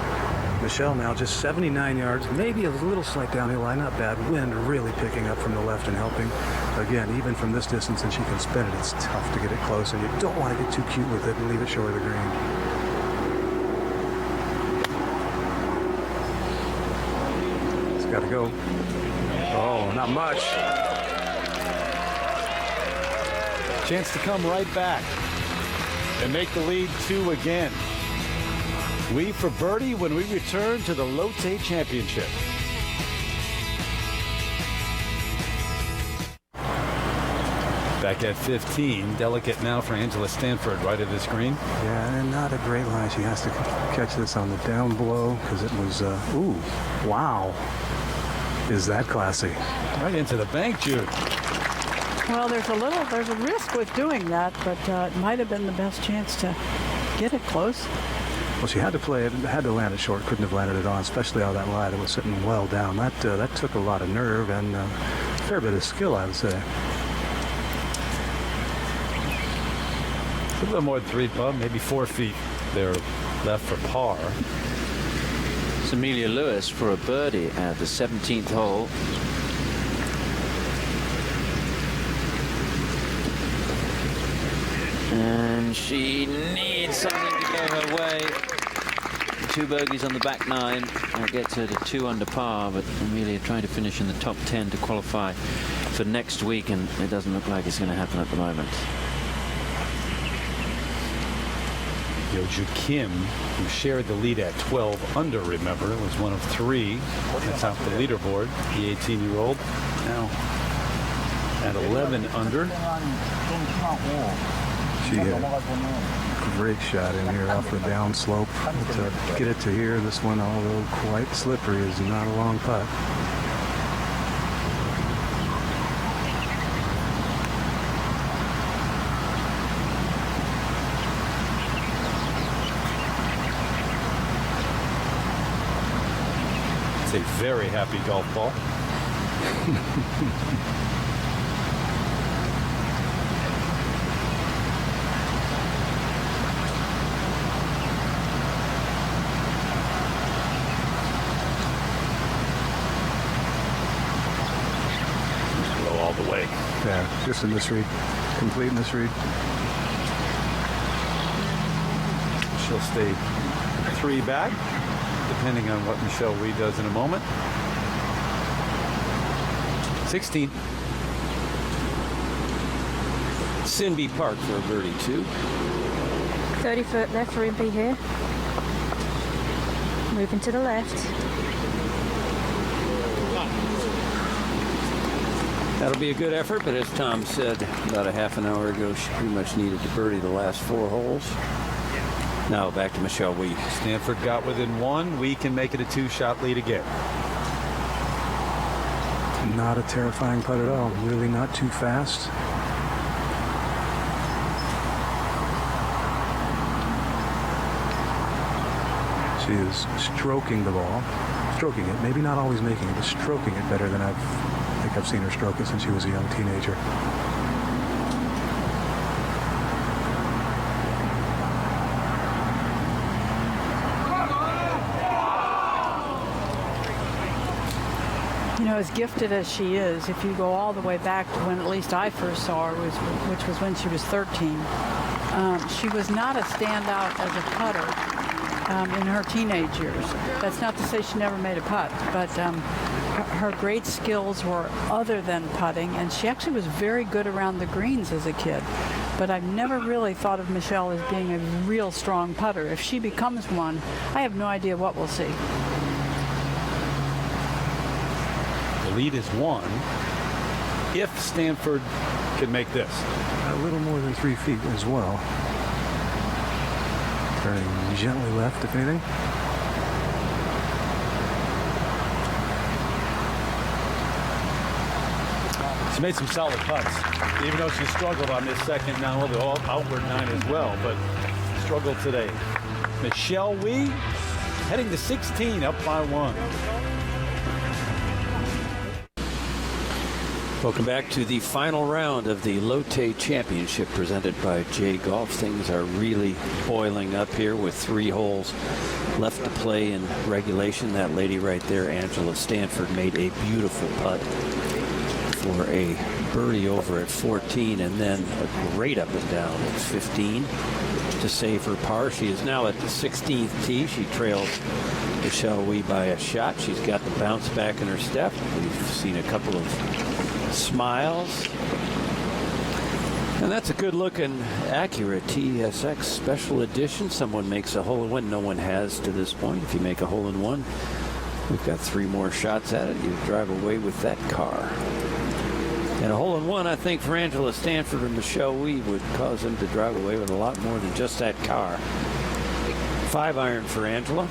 Michelle now just 79 yards, maybe a little slight downhill line, not bad. Wind really picking up from the left and helping. Again, even from this distance, and she can spin it, it's tough to get it close, and you don't want to get too cute with it and leave it short of the green. It's got to go. Oh, not much.
chance to come right back and make the lead 2 again. We for birdie when we return to the Lotte Championship. Back at 15, delicate now for Angela Stanford, right at the screen.
Yeah, and not a great line. She has to catch this on the down blow because it was, ooh, wow. Is that classy?
Right into the bank, Jude.
Well, there's a risk with doing that, but it might have been the best chance to get it close.
Well, she had to play it, had to land it short, couldn't have landed it on, especially on that lie that was sitting well down. That took a lot of nerve and a fair bit of skill, I would say.
A little more than 3 above, maybe 4 feet there left for par.
It's Amelia Lewis for a birdie at the 17th hole. And she needs something to go her way. 2 bogeys on the back 9. That gets her to 2 under par, but Amelia trying to finish in the top 10 to qualify for next week, and it doesn't look like it's going to happen at the moment.
Yeoju Kim, who shared the lead at 12 under, remember, was one of 3 that's off the leaderboard. The 18-year-old now at 11 under.
She had a great shot in here off the down slope. To get it to here, this one, although quite slippery, is not a long putt.
It's a very happy golf ball.
Yeah, just a misread, complete misread.
She'll stay 3 back, depending on what Michelle Wie does in a moment. 16.
Cindy Park for a birdie, too.
30 foot left for Impey here. Moving to the left.
That'll be a good effort, but as Tom said about a half an hour ago, she pretty much needed to birdie the last 4 holes. Now back to Michelle Wie.
Stanford got within 1. Wie can make it a 2-shot lead again.
Not a terrifying putt at all. Really not too fast. She is stroking the ball. Stroking it. Maybe not always making it, but stroking it better than I think I've seen her stroke it since she was a young teenager.
You know, as gifted as she is, if you go all the way back to when at least I first saw her, which was when she was 13, she was not a standout as a putter in her teenage years. That's not to say she never made a putt, but her great skills were other than putting, and she actually was very good around the greens as a kid. But I've never really thought of Michelle as being a real strong putter. If she becomes one, I have no idea what we'll see.
The lead is 1 if Stanford can make this.
A little more than 3 feet as well. Turning gently left, if anything.
She made some solid putts, even though she struggled on this second, now the outward 9 as well, but struggled today. Michelle Wie heading to 16, up by 1.
Welcome back to the final round of the Lotte Championship presented by J Golf. Things are really boiling up here with 3 holes left to play in regulation. That lady right there, Angela Stanford, made a beautiful putt for a birdie over at 14, and then a great up and down at 15 to save her par. She is now at the 16th tee. She trails Michelle Wie by a shot. She's got the bounce back in her step. We've seen a couple of smiles. And that's a good looking Acura TSX special edition. Someone makes a hole-in-one. No one has to this point. If you make a hole-in-one, we've got 3 more shots at it. You drive away with that car. And a hole-in-one, I think, for Angela Stanford and Michelle Wie would cause them to drive away with a lot more than just that car. 5-iron for Angela.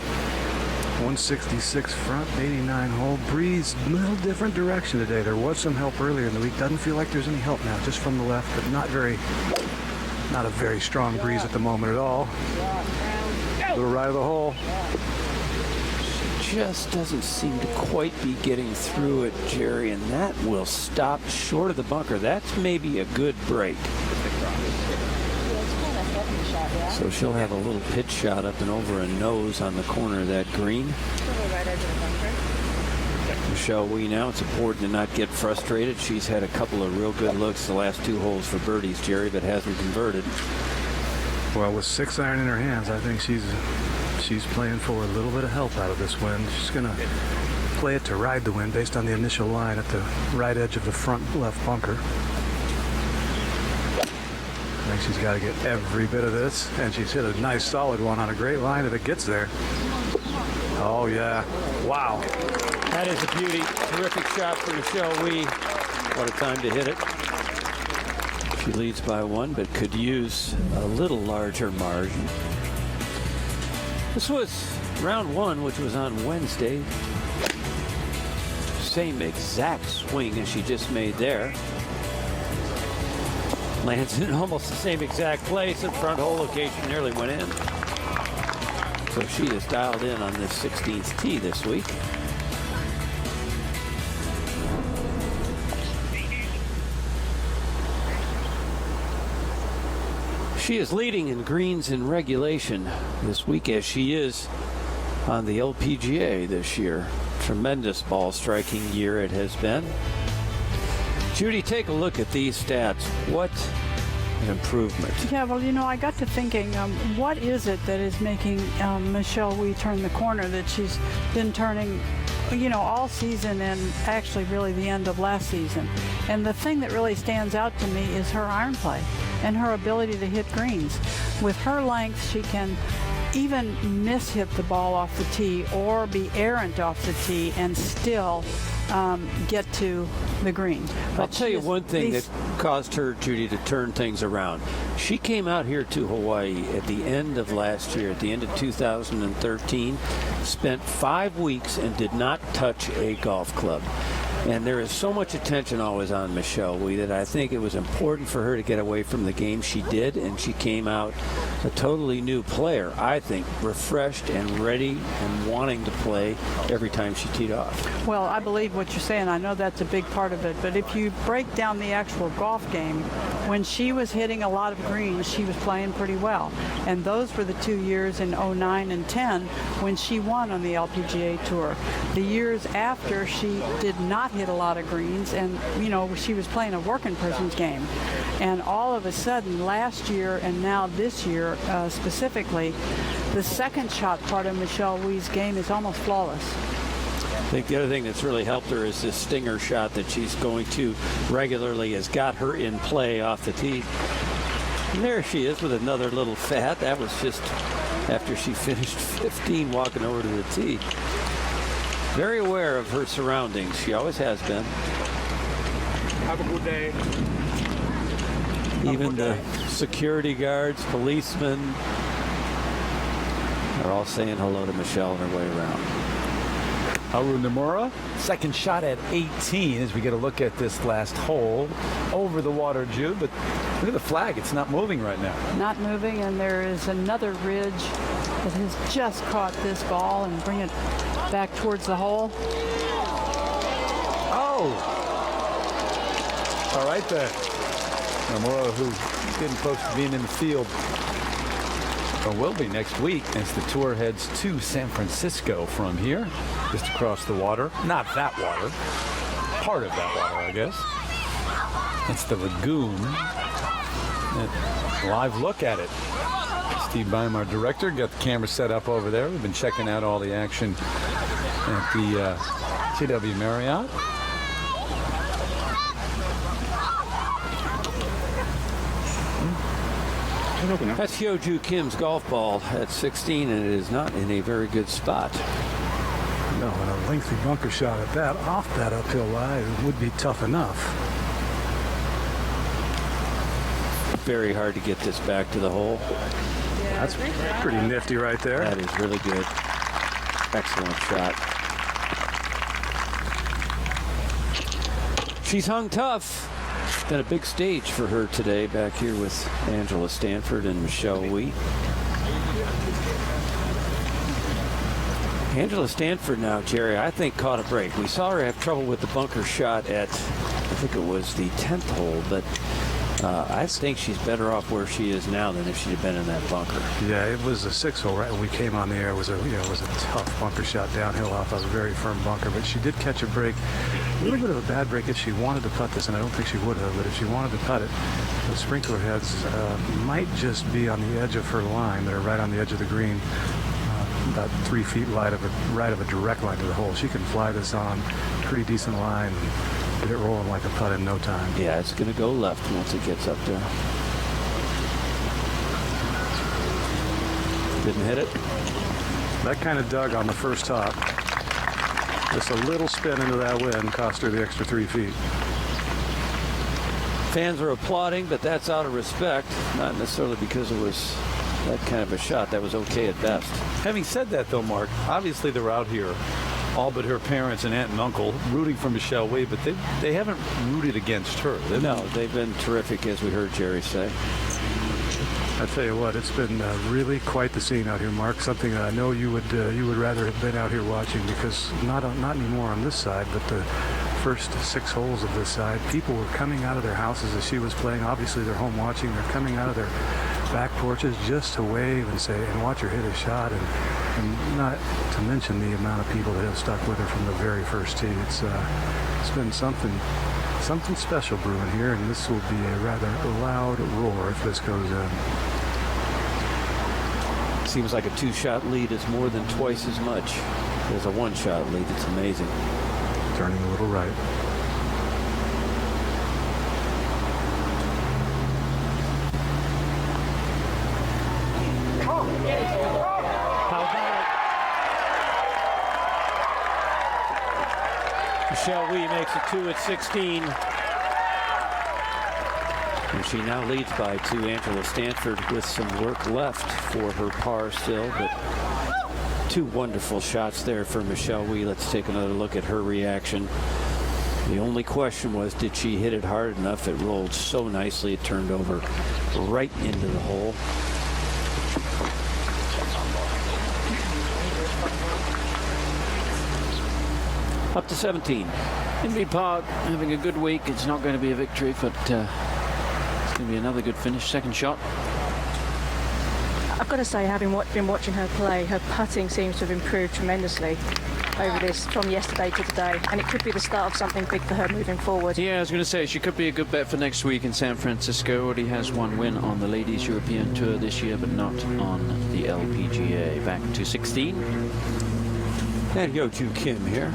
166 front, 89 hole. Breeze, a little different direction today. There was some help earlier in the week. Doesn't feel like there's any help now, just from the left, but not a very strong breeze at the moment at all. Little right of the hole.
Just doesn't seem to quite be getting through it, Jerry, and that will stop short of the bunker. That's maybe a good break. So she'll have a little pitch shot up and over a nose on the corner of that green. Michelle Wee now, it's important to not get frustrated. She's had a couple of real good looks the last 2 holes for birdies, Jerry, but hasn't converted.
Well, with 6 iron in her hands, I think she's playing for a little bit of help out of this wind. She's going to play it to ride the wind based on the initial line at the right edge of the front left bunker. I think she's got to get every bit of this, and she's hit a nice solid one on a great line if it gets there. Oh, yeah. Wow.
That is a beauty. Terrific shot for Michelle Wee. What a time to hit it. She leads by 1, but could use a little larger margin. This was round 1, which was on Wednesday. Same exact swing as she just made there. Lands in almost the same exact place. The front hole location nearly went in. So she is dialed in on this 16th tee this week. She is leading in greens in regulation this week, as she is on the LPGA this year. Tremendous ball striking year it has been. Judy, take a look at these stats. What an improvement.
Yeah, well, you know, I got to thinking, what is it that is making Michelle Wee turn the corner that she's been turning, you know, all season and actually really the end of last season? And the thing that really stands out to me is her iron play and her ability to hit greens. With her length, she can even miss-hit the ball off the tee or be errant off the tee and still get to the green. But
I'll tell you one thing that caused her, Judy, to turn things around. She came out here to Hawaii at the end of last year, at the end of 2013, spent 5 weeks and did not touch a golf club. And there is so much attention always on Michelle Wee that I think it was important for her to get away from the game. She did, and she came out a totally new player, I think, refreshed and ready and wanting to play every time she teed off.
Well, I believe what you're saying. I know that's a big part of it. But if you break down the actual golf game, when she was hitting a lot of greens, she was playing pretty well. And those were the 2 years in 09 and 10 when she won on the LPGA Tour. The years after, she did not hit a lot of greens, and you know, she was playing a working person's game. And all of a sudden last year and now this year specifically, the second shot part of Michelle Wee's game is almost flawless.
I think the other thing that's really helped her is this stinger shot that she's going to regularly has got her in play off the tee. And there she is with another little fat. That was just after she finished 15 walking over to the tee. Very aware of her surroundings. She always has been.
Have a good day.
Even the security guards, policemen, are all saying hello to Michelle on her way around.
Haru Nomura, second shot at 18 as we get a look at this last hole. Over the water, Jude, but look at the flag. It's not moving right now.
Not moving, and there is another ridge that has just caught this ball and bring it back towards the hole.
Oh! All right there. Nomura, who's getting close to being in the field, or will be next week as the tour heads to San Francisco from here, just across the water. Not that water. Part of that water, I guess. It's the lagoon. Live look at it. Steve Bym, our director, got the camera set up over there. We've been checking out all the action at the CW Marriott.
That's Hyo-Joo Kim's golf ball at 16, and it is not in a very good spot.
No, and a lengthy bunker shot at that, off that uphill lie, would be tough enough.
Very hard to get this back to the hole.
That's pretty nifty right there.
That is really good. Excellent shot. She's hung tough. Been a big stage for her today back here with Angela Stanford and Michelle Wee. Angela Stanford now, Jerry, I think caught a break. We saw her have trouble with the bunker shot at, I think it was the 10th hole, but I think she's better off where she is now than if she'd have been in that bunker.
Yeah, it was a 6-hole right when we came on the air. It was a tough bunker shot downhill off a very firm bunker, but she did catch a break. A little bit of a bad break if she wanted to putt this, and I don't think she would have, but if she wanted to putt it, the sprinkler heads might just be on the edge of her line. They're right on the edge of the green, about 3 feet right of a direct line to the hole. She can fly this on pretty decent line and get it rolling like a putt in no time.
Yeah, it's going to go left once it gets up there. Didn't hit it.
That kind of dug on the first top. Just a little spin into that wind cost her the extra 3 feet.
Fans are applauding, but that's out of respect, not necessarily because it was that kind of a shot. That was okay at best.
Having said that, though, Mark, obviously they're out here, all but her parents and aunt and uncle, rooting for Michelle Wie, but they haven't rooted against her.
They've been terrific, as we heard Jerry say.
I tell you what, it's been really quite the scene out here, Mark. Something that I know you would rather have been out here watching, because not anymore on this side, but the first 6 holes of this side, people were coming out of their houses as she was playing. Obviously, they're home watching. They're coming out of their back porches just to wave and say and watch her hit a shot, and not to mention the amount of people that have stuck with her from the very first tee. It's been something special brewing here, and this will be a rather loud roar if this goes in.
Seems like a 2-shot lead is more than twice as much as a 1-shot lead. It's amazing.
Turning a little right.
Michelle Wie makes it 2 at 16. And she now leads by 2. Angela Stanford with some work left for her par still, but 2 wonderful shots there for Michelle Wie. Let's take another look at her reaction. The only question was, did she hit it hard enough? It rolled so nicely, it turned over right into the hole. Up to 17.
Inbee Park having a good week. It's not going to be a victory, but it's going to be another good finish. Second shot.
I've got to say, having been watching her play, her putting seems to have improved tremendously over this from yesterday to today, and it could be the start of something big for her moving forward.
Yeah, I was going to say, she could be a good bet for next week in San Francisco. Already has 1 win on the Ladies European Tour this year, but not on the LPGA. Back to 16.
And Yo-Ju Kim here.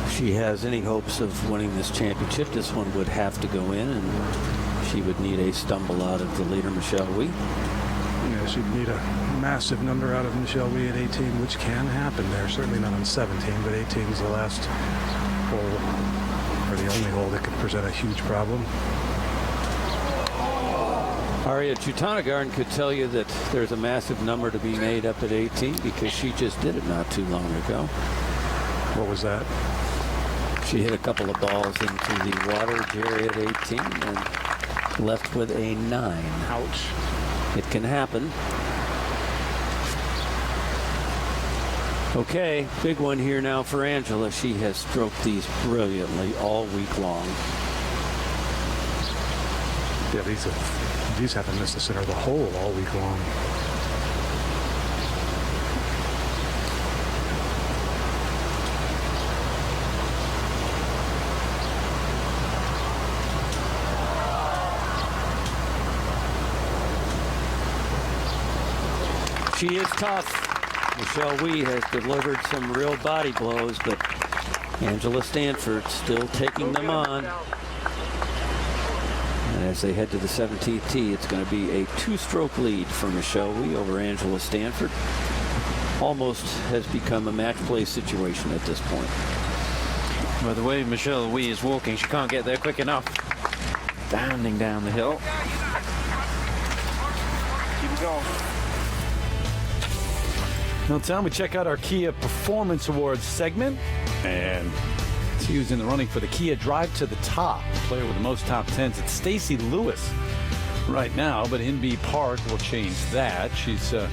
If she has any hopes of winning this championship, this one would have to go in, and she would need a stumble out of the leader, Michelle Wie.
Yeah, she'd need a massive number out of Michelle Wie at 18, which can happen there. Certainly not on 17, but 18 is the last hole, or the only hole that could present a huge problem.
Arya Jutanagarn could tell you that there's a massive number to be made up at 18 because she just did it not too long ago.
What was that?
She hit a couple of balls into the water, Jerry, at 18, and left with a 9.
Ouch.
It can happen. Okay, big one here now for Angela. She has stroked these brilliantly all week long.
Yeah, these haven't missed the center of the hole all week long.
She is tough. Michelle Wie has delivered some real body blows, but Angela Stanford still taking them on. And as they head to the 17th tee, it's going to be a 2-stroke lead for Michelle Wie over Angela Stanford. Almost has become a match play situation at this point.
Well, the way Michelle Wie is walking, she can't get there quick enough. Bounding down the hill.
Keep it going.
Now it's time we check out our Kia Performance Awards segment, and she was in the running for the Kia Drive to the Top. Player with the most top 10s. It's Stacy Lewis right now, but Inbee Park will change that. She's going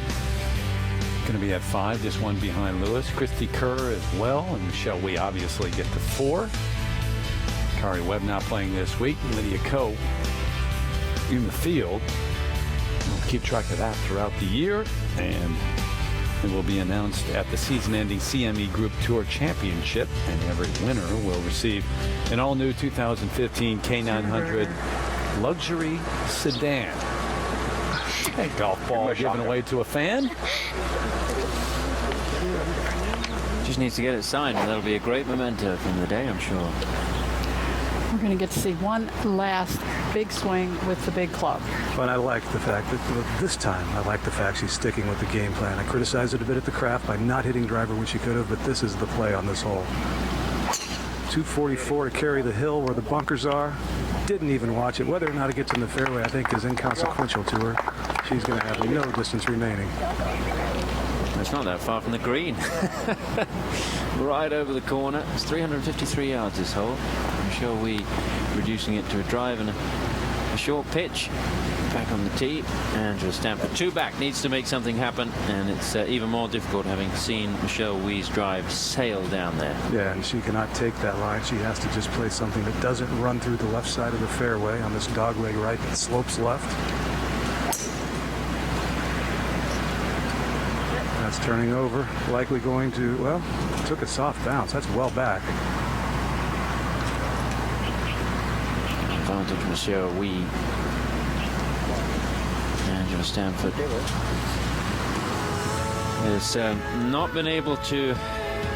to be at 5, just 1 behind Lewis. Christy Kerr as well, and Michelle Wie obviously get to 4. Kari Webb not playing this week. Lydia Ko in the field. We'll keep track of that throughout the year, and it will be announced at the season-ending CME Group Tour Championship, and every winner will receive an all-new 2015 K900 luxury sedan. A golf ball given away to a fan.
Just needs to get it signed, and that'll be a great memento from the day, I'm sure.
We're going to get to see one last big swing with the big club.
But I like the fact that this time, I like the fact she's sticking with the game plan. I criticized it a bit at the craft by not hitting driver when she could have, but this is the play on this hole. 244 to carry the hill where the bunkers are. Didn't even watch it. Whether or not it gets in the fairway, I think, is inconsequential to her. She's going to have no distance remaining.
It's not that far from the green. Right over the corner. It's 353 yards this hole. I'm sure we reducing it to a drive and a short pitch. Back on the tee. Angela Stanford, 2 back, needs to make something happen, and it's even more difficult having seen Michelle Wee's drive sail down there.
Yeah, and she cannot take that line. She has to just play something that doesn't run through the left side of the fairway on this dogleg right that slopes left. That's turning over, likely going to, well, took a soft bounce. That's well back.
Advantage Michelle Wee. Angela Stanford has not been able to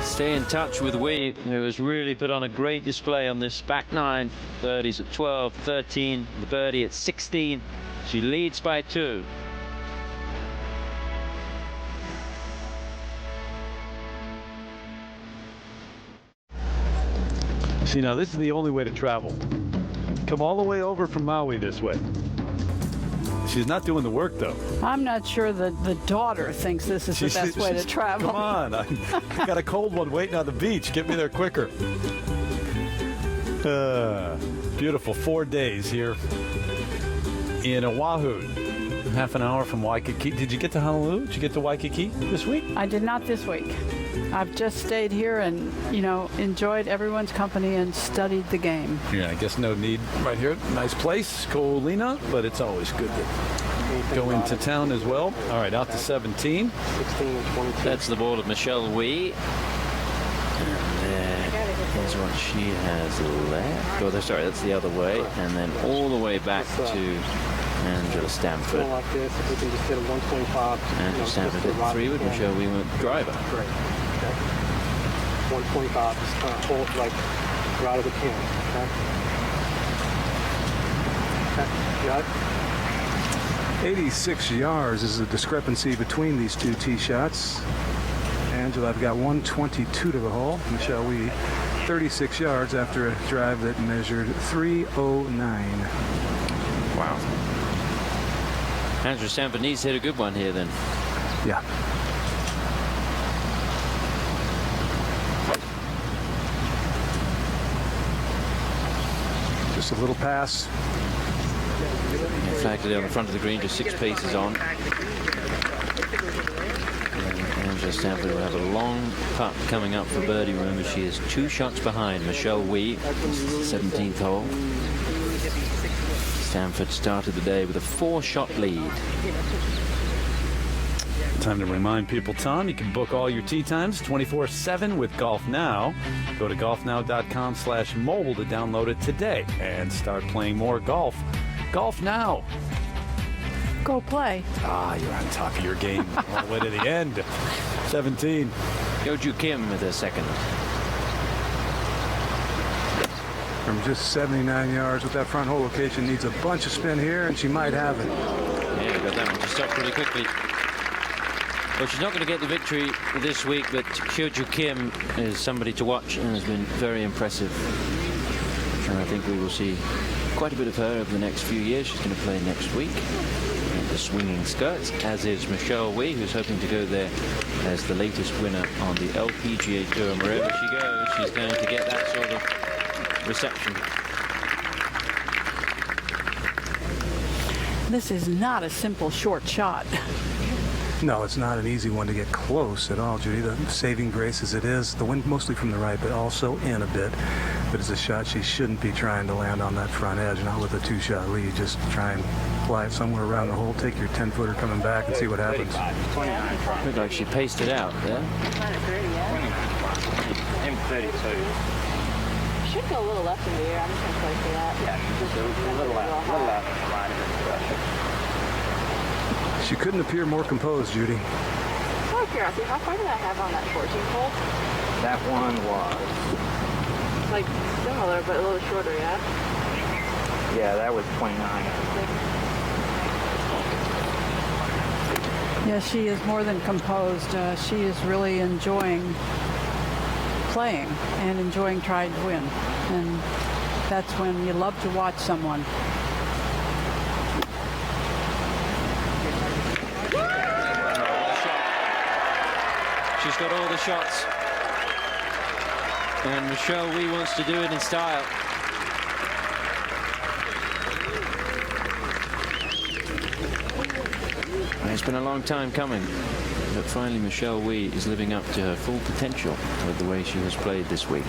stay in touch with Wee, who has really put on a great display on this back 9. Birdies at 12, 13, the birdie at 16. She leads by 2.
See, now this is the only way to travel. Come all the way over from Maui this way. She's not doing the work, though.
I'm not sure that the daughter thinks this is the best way to travel.
Come on. I got a cold one waiting on the beach. Get me there quicker. Beautiful 4 days here in Oahu. Half an hour from Waikiki. Did you get to Honolulu? Did you get to Waikiki this week?
I did not this week. I've just stayed here and, enjoyed everyone's company and studied the game.
Yeah, I guess no need right here. Nice place, Kolina, but it's always good to go into town as well. All right, out to 17.
16 and 22.
That's the ball of Michelle Wee. And here's what she has left. Oh, sorry, that's the other way. And then all the way back to Angela Stanford.
Like this, if we can just hit a 125.
Angela Stanford hit 3 with Michelle Wee went driver.
Great. Okay. 125, just kind of hold like right of the pin. Okay. Got it?
86 yards is the discrepancy between these two tee shots. Angela, I've got 122 to the hole. Michelle Wee, 36 yards after a drive that measured 309.
Wow. Angela Stanford needs to hit a good one here then.
Yeah. Just a little pass.
Flagged it on the front of the green, just 6 paces on. And Angela Stanford will have a long putt coming up for birdie. Remember, she is 2 shots behind Michelle Wee. This is the 17th hole. Stanford started the day with a 4-shot lead.
Time to remind people, Tom, you can book all your tee times 24/7 with Golf Now. Go to golfnow.com/mobile to download it today and start playing more golf. Golf Now.
Go play.
Ah, you're on top of your game all the way to the end. 17.
Yeoju Kim with her second.
From just 79 yards with that front hole location, needs a bunch of spin here, and she might have it.
Yeah, got that one to stop pretty quickly. Well, she's not going to get the victory this week, but Yeoju Kim is somebody to watch and has been very impressive. And I think we will see quite a bit of her over the next few years. She's going to play next week in the swinging skirts, as is Michelle Wee, who's hoping to go there as the latest winner on the LPGA Tour. And wherever she goes, she's going to get that sort of reception.
This is not a simple short shot.
No, it's not an easy one to get close at all, Judy. The saving grace as it is, the wind mostly from the right, but also in a bit. But it's a shot she shouldn't be trying to land on that front edge, not with a 2-shot lead. Just try and fly it somewhere around the hole, take your 10-footer coming back and see what happens.
Looked like she paced it out there.
Should go a little left in the air. I'm just going to play for that.
Yeah, just a little left. A little left in the line of pressure.
She couldn't appear more composed, Judy.
Out of curiosity, how far did I have on that 14th hole?
That one was...
Like similar, but a little shorter, yeah?
Yeah, that was 29.
Yeah, she is more than composed. She is really enjoying playing and enjoying trying to win. And that's when you love to watch someone.
She's got all the shots. And Michelle Wie wants to do it in style. And it's been a long time coming, but finally Michelle Wie is living up to her full potential with the way she has played this week.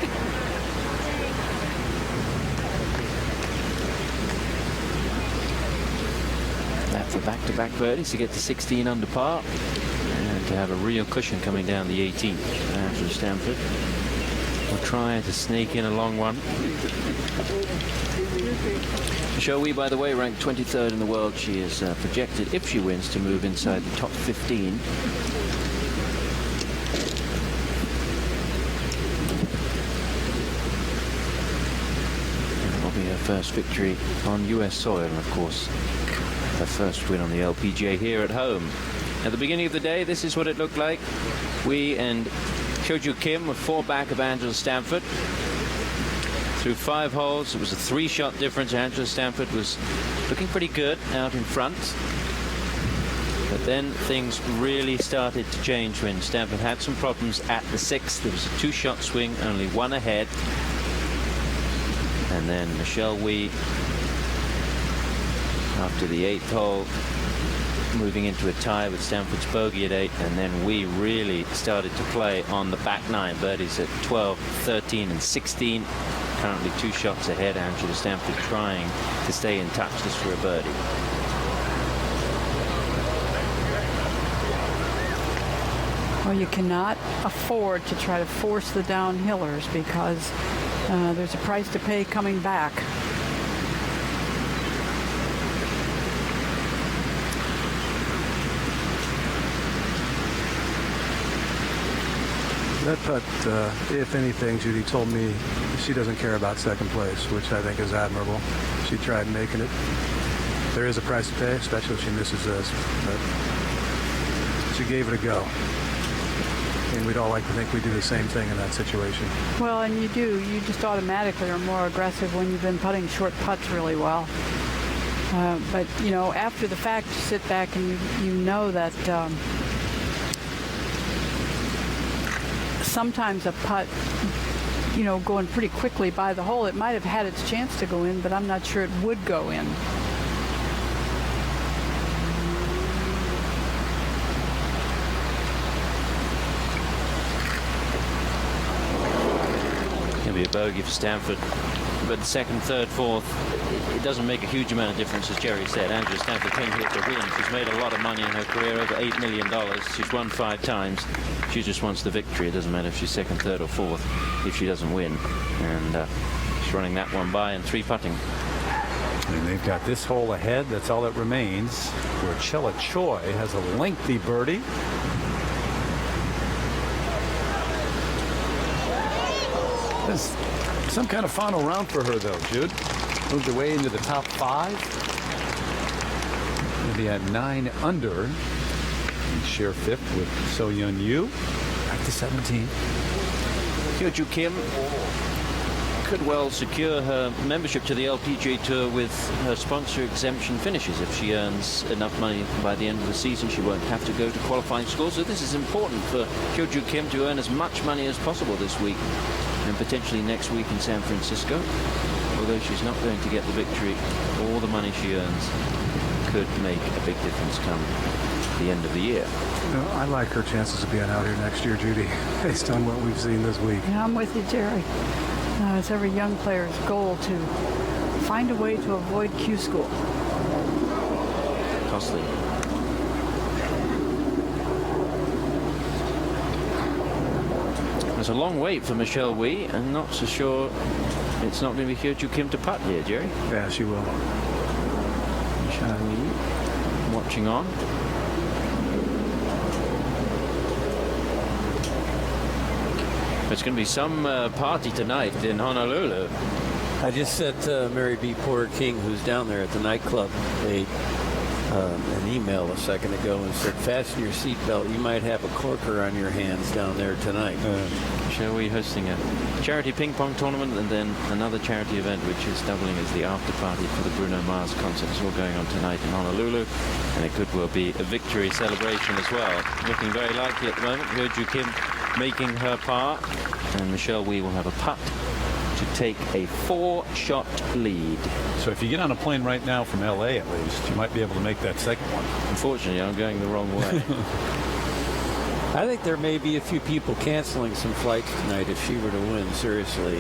That for back-to-back birdies to get to 16 under par and to have a real cushion coming down the 18th. Angela Stanford will try to sneak in a long one. Michelle Wie, by the way, ranked 23rd in the world. She is projected, if she wins, to move inside the top 15. And it will be her first victory on US soil, and of course, her first win on the LPGA here at home. At the beginning of the day, this is what it looked like. Wie and Hyo-Joo Kim were 4 back of Angela Stanford. Through 5 holes, it was a 3-shot difference. Angela Stanford was looking pretty good out in front. But then things really started to change when Stanford had some problems at the 6th. There was a 2-shot swing, only 1 ahead. And then Michelle Wie, after the 8th hole, moving into a tie with Stanford's bogey at 8, and then Wie really started to play on the back 9. Birdies at 12, 13, and 16. Currently 2 shots ahead. Angela Stanford trying to stay in touch just for a birdie.
Well, you cannot afford to try to force the downhillers because there's a price to pay coming back.
That putt, if anything, Judy told me she doesn't care about second place, which I think is admirable. She tried making it. There is a price to pay, especially if she misses this, but she gave it a go. And we'd all like to think we do the same thing in that situation.
Well, and you do. You just automatically are more aggressive when you've been putting short putts really well. But, you know, after the fact, you sit back and you know that sometimes a putt, you know, going pretty quickly by the hole, it might have had its chance to go in, but I'm not sure it would go in.
It'll be a bogey for Stanford. But second, third, fourth, it doesn't make a huge amount of difference, as Jerry said. Angela Stanford came here to win. She's made a lot of money in her career, over $8 million. She's won 5 times. She just wants the victory. It doesn't matter if she's second, third, or fourth if she doesn't win. And she's running that one by and 3 putting.
And they've got this hole ahead. That's all that remains, where Chella Choi has a lengthy birdie. There's some kind of final round for her, though, Jude. Moved her way into the top 5. Going to be at 9 under. And share 5th with So-Yeon Yu. Back to 17.
Hyo-Joo Kim could well secure her membership to the LPGA Tour with her sponsor exemption finishes. If she earns enough money by the end of the season, she won't have to go to qualifying school. So this is important for Hyo-Joo Kim to earn as much money as possible this week and potentially next week in San Francisco. Although she's not going to get the victory, all the money she earns could make a big difference come the end of the year.
I like her chances of being out here next year, Judy, based on what we've seen this week.
Yeah, I'm with you, Jerry. It's every young player's goal to find a way to avoid Q school.
Costly. It's a long wait for Michelle Wee, and not so sure it's not going to be Hyo-Joo Kim to putt here, Jerry.
Yeah, she will.
Michelle Wee watching on. It's going to be some party tonight in Honolulu.
I just sent Mary B. Porter King, who's down there at the nightclub, an email a second ago and said, fasten your seatbelt. You might have a corker on your hands down there tonight.
Shall we hosting a charity ping pong tournament and then another charity event which is doubling as the after party for the Bruno Mars concert. It's all going on tonight in Honolulu, and it could well be a victory celebration as well. Looking very likely at the moment. Hyo-Joo Kim making her par, and Michelle Wee will have a putt to take a 4-shot lead.
So if you get on a plane right now from LA at least, you might be able to make that second one.
Unfortunately, I'm going the wrong way.
I think there may be a few people canceling some flights tonight if she were to win. Seriously,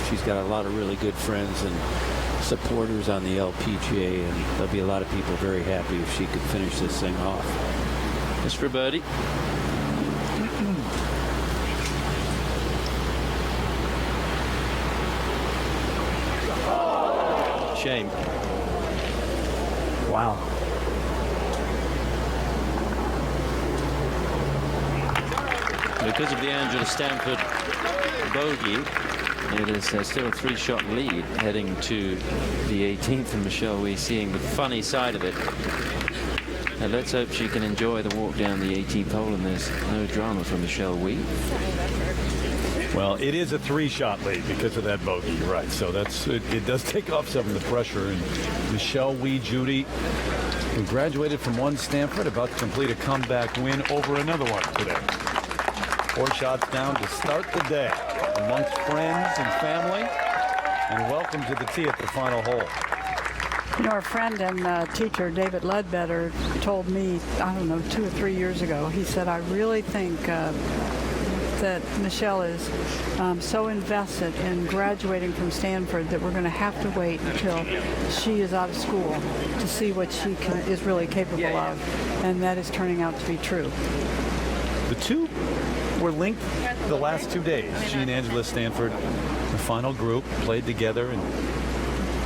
she's got a lot of really good friends and supporters on the LPGA, and there'll be a lot of people very happy if she could finish this thing off.
Just for birdie. Shame.
Wow.
Because of the Angela Stanford bogey, it is still a 3-shot lead heading to the 18th, and Michelle Wee seeing the funny side of it. And let's hope she can enjoy the walk down the 18th hole and there's no drama for Michelle Wee.
Well, it is a 3-shot lead because of that bogey, you're right. So it does take off some of the pressure. And Michelle Wee, Judy, who graduated from one Stanford, about to complete a comeback win over another one today. 4 shots down to start the day amongst friends and family. And welcome to the tee at the final hole.
You know, our friend and teacher, David Ledbetter, told me, I don't know, 2 or 3 years ago, he said, I really think that Michelle is so invested in graduating from Stanford that we're going to have to wait until she is out of school to see what she is really capable of. And that is turning out to be true.
The two were linked the last 2 days. She and Angela Stanford, the final group, played together, and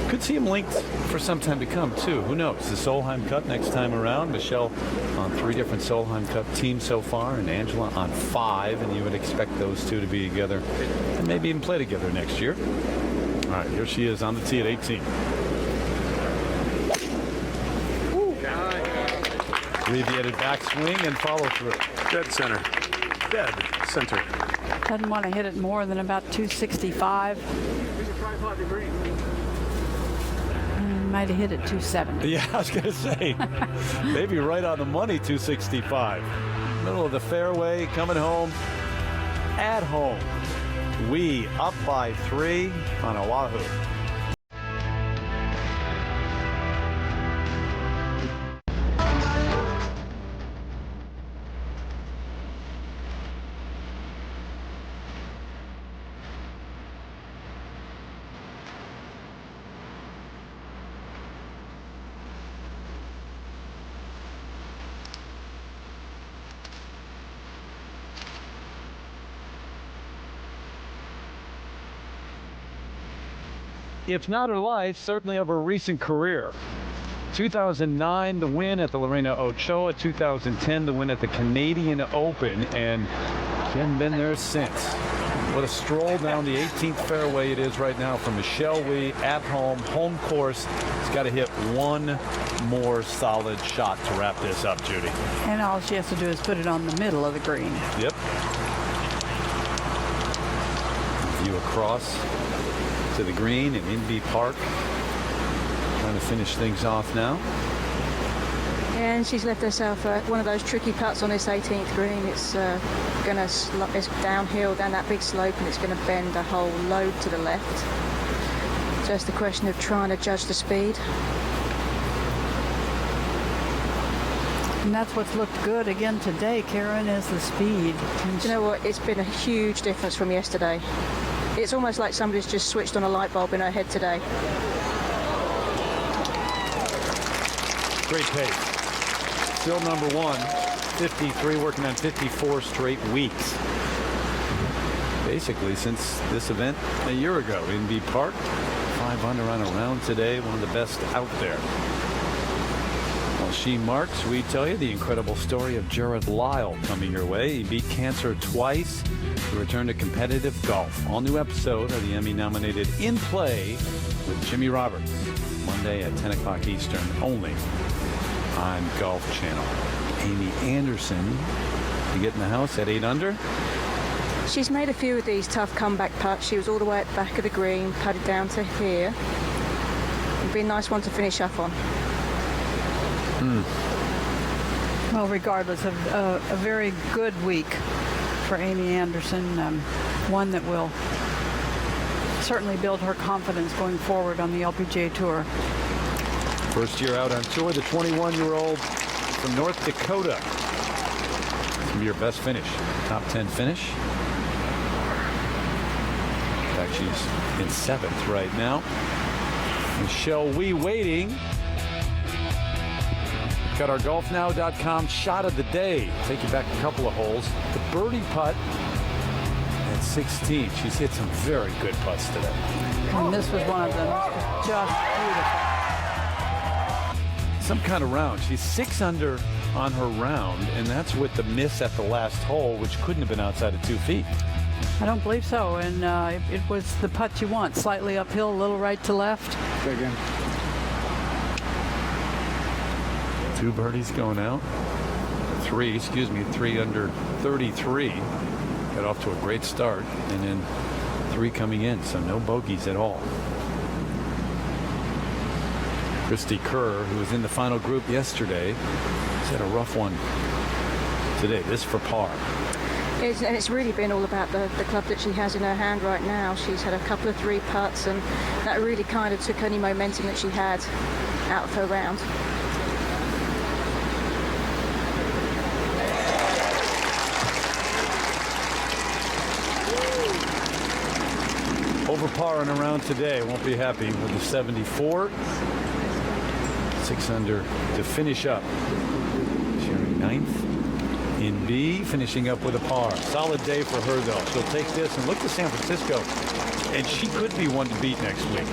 could see them linked for some time to come, too. Who knows? The Solheim Cup next time around. Michelle on 3 different Solheim Cup teams so far, and Angela on 5, and you would expect those two to be together and maybe even play together next year. All right, here she is on the tee at 18. Abbreviated backswing and follow through.
Dead center. Dead center.
Doesn't want to hit it more than about 265. Might have hit it 270.
Yeah, I was going to say, maybe right on the money, 265. Middle of the fairway, coming home, at home. Wee up by 3 on Oahu. If not her life, certainly of her recent career. 2009, the win at the Lorena Ochoa. 2010, the win at the Canadian Open, and she hasn't been there since. What a stroll down the 18th fairway it is right now for Michelle Wee at home course. She's got to hit one more solid shot to wrap this up, Judy.
And all she has to do is put it on the middle of the green.
Yep. View across to the green in Inbee Park. Trying to finish things off now.
And she's left herself one of those tricky putts on this 18th green. It's it's downhill down that big slope, and it's going to bend a whole load to the left. Just a question of trying to judge the speed.
And that's what's looked good again today, Karen, is the speed.
Do you know what? It's been a huge difference from yesterday. It's almost like somebody's just switched on a light bulb in her head today.
Great pace. Still number one, 53, working on 54 straight weeks. Basically since this event a year ago in B Park. 5 under on a round today, one of the best out there. Well, she marks, we tell you, the incredible story of Jared Lyle coming your way. He beat cancer twice to return to competitive golf. All new episode of the Emmy-nominated In Play with Jimmy Roberts. Monday at 10 o'clock Eastern, only on Golf Channel. Amy Anderson, you get in the house at 8 under.
She's made a few of these tough comeback putts. She was all the way at the back of the green, putted down to here. It'd be a nice one to finish up on.
Well, regardless of a very good week for Amy Anderson, one that will certainly build her confidence going forward on the LPGA Tour.
First year out on tour, the 21-year-old from North Dakota. It's going to be your best finish. Top 10 finish. In fact, she's in 7th right now. Michelle Wee waiting. Got our golfnow.com shot of the day. Take you back a couple of holes. The birdie putt at 16. She's hit some very good putts today.
And this was one of them. Just beautiful.
Some kind of round. She's 6 under on her round, and that's with the miss at the last hole, which couldn't have been outside of 2 feet.
I don't believe so. And it was the putt you want. Slightly uphill, a little right to left.
Big in.
2 birdies going out. 3 under 33. Got off to a great start, and then 3 coming in, so no bogeys at all. Christy Kerr, who was in the final group yesterday, has had a rough one today. This for par.
And it's really been all about the club that she has in her hand right now. She's had a couple of 3 putts, and that really kind of took any momentum that she had out of her round.
Over par and around today. Won't be happy with the 74. 6 under to finish up. Sharing 9th in B, finishing up with a par. Solid day for her, though. She'll take this and look to San Francisco, and she could be one to beat next week.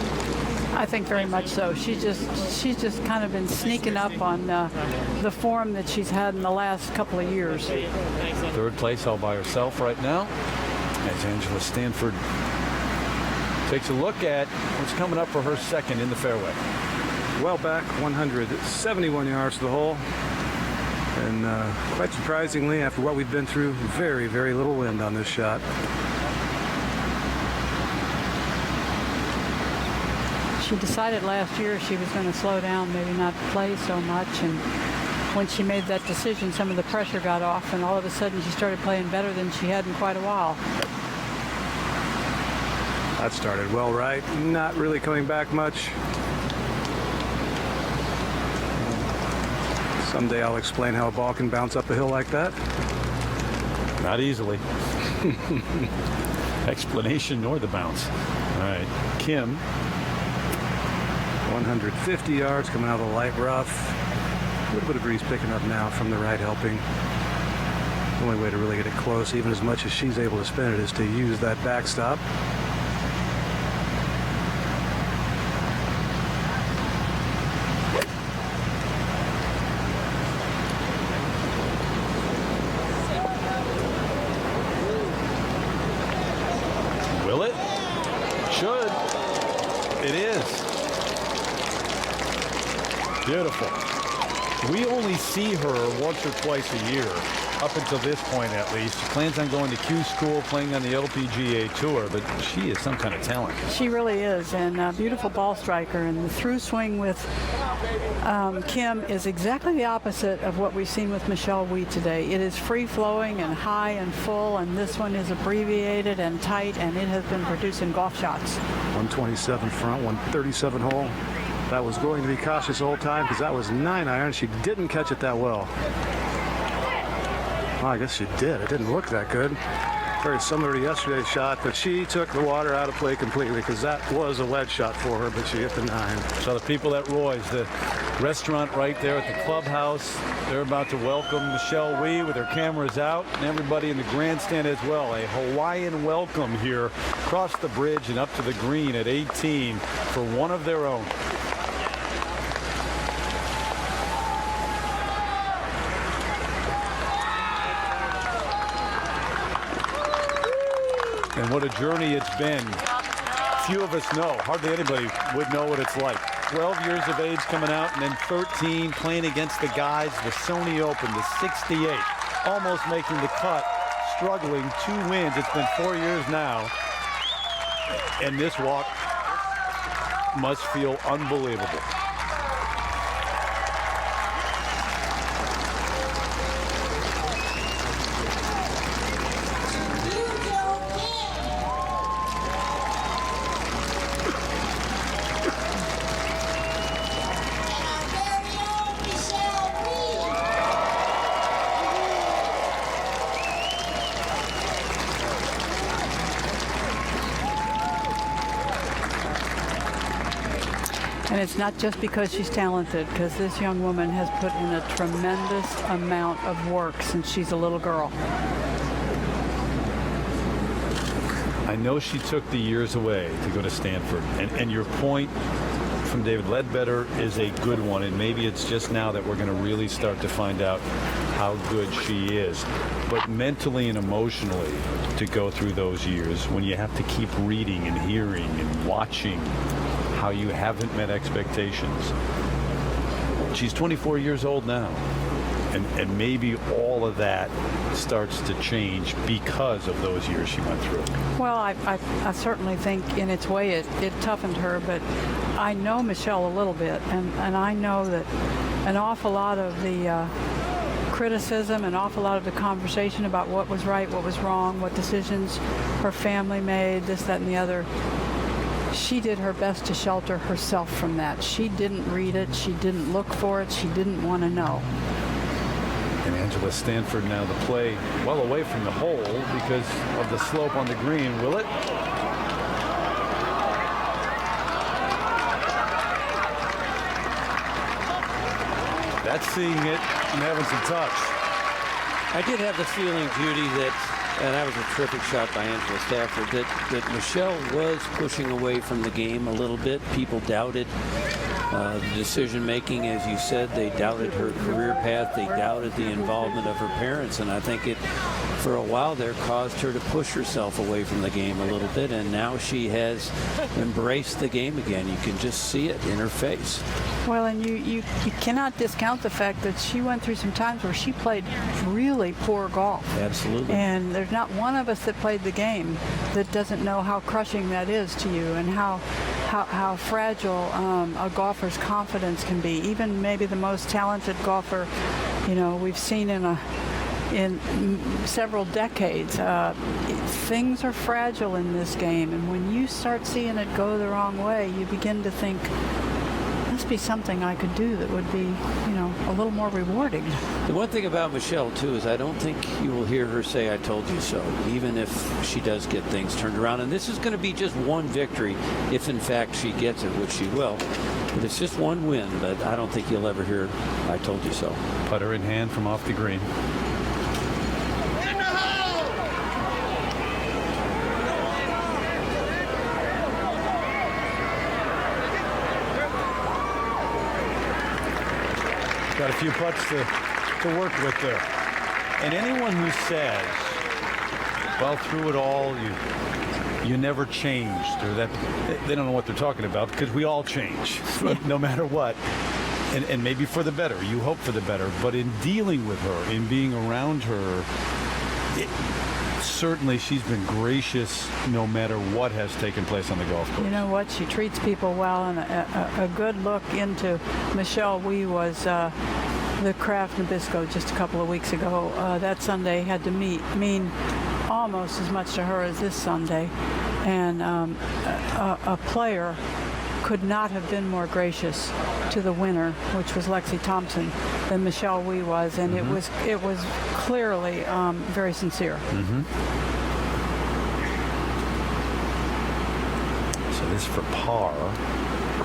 I think very much so. She's just kind of been sneaking up on the form that she's had in the last couple of years.
3rd place all by herself right now, as Angela Stanford takes a look at what's coming up for her 2nd in the fairway.
Well back, 171 yards to the hole. And quite surprisingly, after what we've been through, very, very little wind on this shot.
She decided last year she was going to slow down, maybe not play so much. And when she made that decision, some of the pressure got off, and all of a sudden she started playing better than she had in quite a while.
That started well right. Not really coming back much. Someday I'll explain how a ball can bounce up a hill like that.
Not easily. Explanation nor the bounce. All right, Kim.
150 yards coming out of the light rough. A little bit of breeze picking up now from the right helping. The only way to really get it close, even as much as she's able to spin it, is to use that backstop.
Will it? Should. It is. Beautiful. We only see her once or twice a year, up until this point at least. She plans on going to Q School, playing on the LPGA Tour, but she is some kind of talent.
She really is, and a beautiful ball striker. And the through swing with Kim is exactly the opposite of what we've seen with Michelle Wee today. It is free-flowing and high and full, and this one is abbreviated and tight, and it has been producing golf shots.
127 front, 137 hole. That was going to be cautious the whole time because that was 9-iron. She didn't catch it that well. Well, I guess she did. It didn't look that good. Very similar to yesterday's shot, but she took the water out of play completely because that was a wedge shot for her, but she hit the 9.
So the people at Roy's, the restaurant right there at the clubhouse, they're about to welcome Michelle Wie with her cameras out, and everybody in the grandstand as well. A Hawaiian welcome here across the bridge and up to the green at 18 for one of their own. And what a journey it's been. Few of us know, hardly anybody would know what it's like. 12 years of age coming out, and then 13 playing against the guys, the Sony Open, the 68, almost making the cut, struggling, 2 wins. It's been 4 years now, and this walk must feel unbelievable.
And it's not just because she's talented, because this young woman has put in a tremendous amount of work since she's a little girl.
I know she took the years away to go to Stanford, and your point from David Ledbetter is a good one, and maybe it's just now that we're going to really start to find out how good she is. But mentally and emotionally, to go through those years when you have to keep reading and hearing and watching how you haven't met expectations. She's 24 years old now, and maybe all of that starts to change because of those years she went through.
Well, I certainly think in its way it toughened her, but I know Michelle a little bit, and I know that an awful lot of the criticism, an awful lot of the conversation about what was right, what was wrong, what decisions her family made, this, that, and the other, she did her best to shelter herself from that. She didn't read it. She didn't look for it. She didn't want to know.
And Angela Stanford now the play well away from the hole because of the slope on the green. Will it? That's seeing it and having some touch.
I did have the feeling, Judy, and that was a terrific shot by Angela Stafford, that Michelle was pushing away from the game a little bit. People doubted the decision-making, as you said. They doubted her career path. They doubted the involvement of her parents, and I think it, for a while there, caused her to push herself away from the game a little bit, and now she has embraced the game again. You can just see it in her face.
Well, and you cannot discount the fact that she went through some times where she played really poor golf.
Absolutely.
And there's not one of us that played the game that doesn't know how crushing that is to you and how fragile a golfer's confidence can be. Even maybe the most talented golfer, you know, we've seen in several decades. Things are fragile in this game, and when you start seeing it go the wrong way, you begin to think, must be something I could do that would be, you know, a little more rewarding.
The one thing about Michelle, too, is I don't think you will hear her say, "I told you so," even if she does get things turned around. And this is going to be just one victory, if in fact she gets it, which she will. But it's just one win, but I don't think you'll ever hear, "I told you so."
Putter in hand from off the green. Got a few putts to work with there. And anyone who says, well, through it all, you never changed, or that they don't know what they're talking about, because we all change, no matter what. And maybe for the better. You hope for the better. But in dealing with her, in being around her, certainly she's been gracious no matter what has taken place on the golf course.
You know what? She treats people well, and a good look into Michelle Wie was the Kraft Nabisco just a couple of weeks ago. That Sunday had to mean almost as much to her as this Sunday. And a player could not have been more gracious to the winner, which was Lexi Thompson, than Michelle Wie was, and it was clearly very sincere.
So this for par.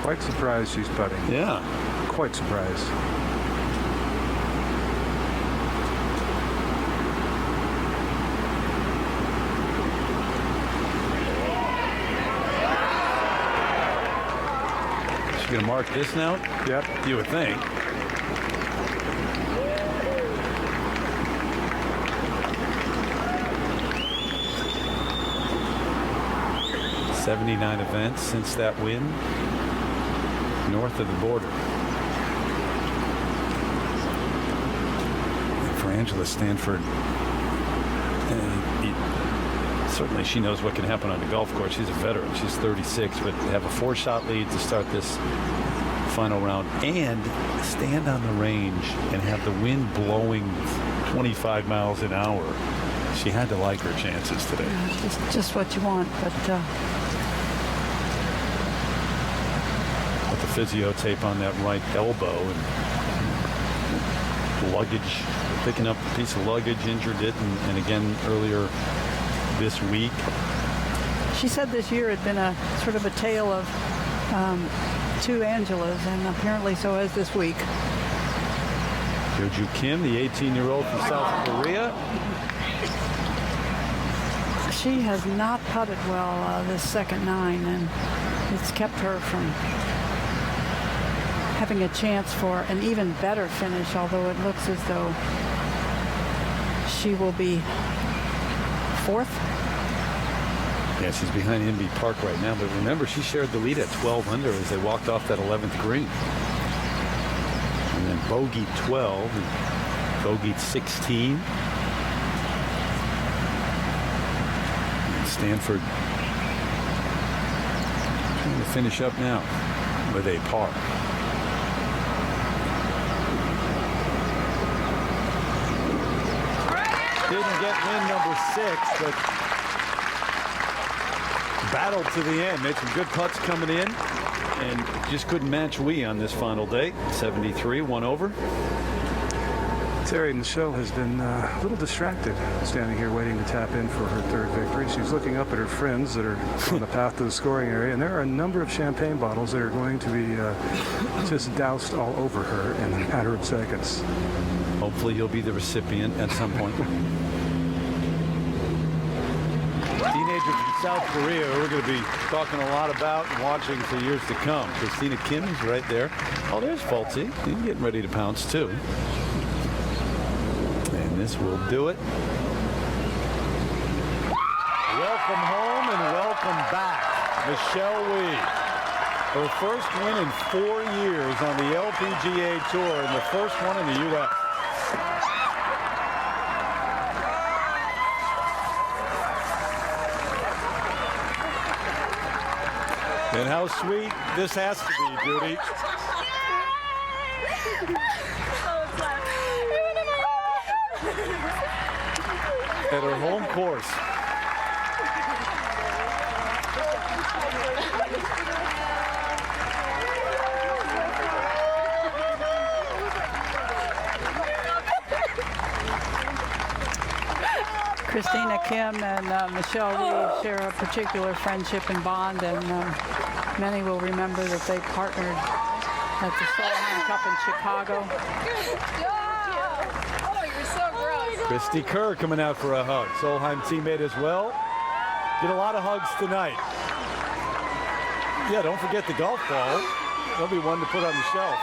Quite surprised she's putting.
Yeah.
Quite surprised.
She's going to mark this now?
Yep.
You would think. '79 events since that win north of the border. And for Angela Stanford, certainly she knows what can happen on the golf course. She's a veteran. She's 36, but to have a 4-shot lead to start this final round and stand on the range and have the wind blowing 25 miles an hour. She had to like her chances today.
Just what you want, but
Put the physio tape on that right elbow and luggage, picking up a piece of luggage, injured it, and again earlier this week.
she said this year had been a sort of a tale of two Angelas, and apparently so has this week.
Joju Kim, the 18-year-old from South Korea.
She has not putted well this second 9, and it's kept her from having a chance for an even better finish, although it looks as though she will be 4th.
Yeah, she's behind Inbee Park right now, but remember, she shared the lead at 12 under as they walked off that 11th green. And then bogeyed 12 and bogeyed 16. And Stanford trying to finish up now with a par. Didn't get win number 6, but battled to the end. Made some good putts coming in and just couldn't match Wie on this final day. 73, 1 over.
Terry, Michelle has been a little distracted standing here waiting to tap in for her 3rd victory. She's looking up at her friends that are on the path to the scoring area, and there are a number of champagne bottles that are going to be just doused all over her in a matter of seconds.
Hopefully you'll be the recipient at some point. Teenager from South Korea who we're going to be talking a lot about and watching for years to come. Christina Kim is right there. Oh, there's Fultzy. He's getting ready to pounce too. And this will do it. Welcome home and welcome back, Michelle Wie. Her first win in 4 years on the LPGA Tour and the first one in the U.S. And how sweet this has to be, Judy. At her home course.
Christina Kim and Michelle Wie share a particular friendship and bond, and many will remember that they partnered at the Solheim Cup in Chicago.
Oh, you're so gross.
Christy Kerr coming out for a hug. Solheim teammate as well. Get a lot of hugs tonight. Yeah, don't forget the golf ball. There'll be one to put on the shelf.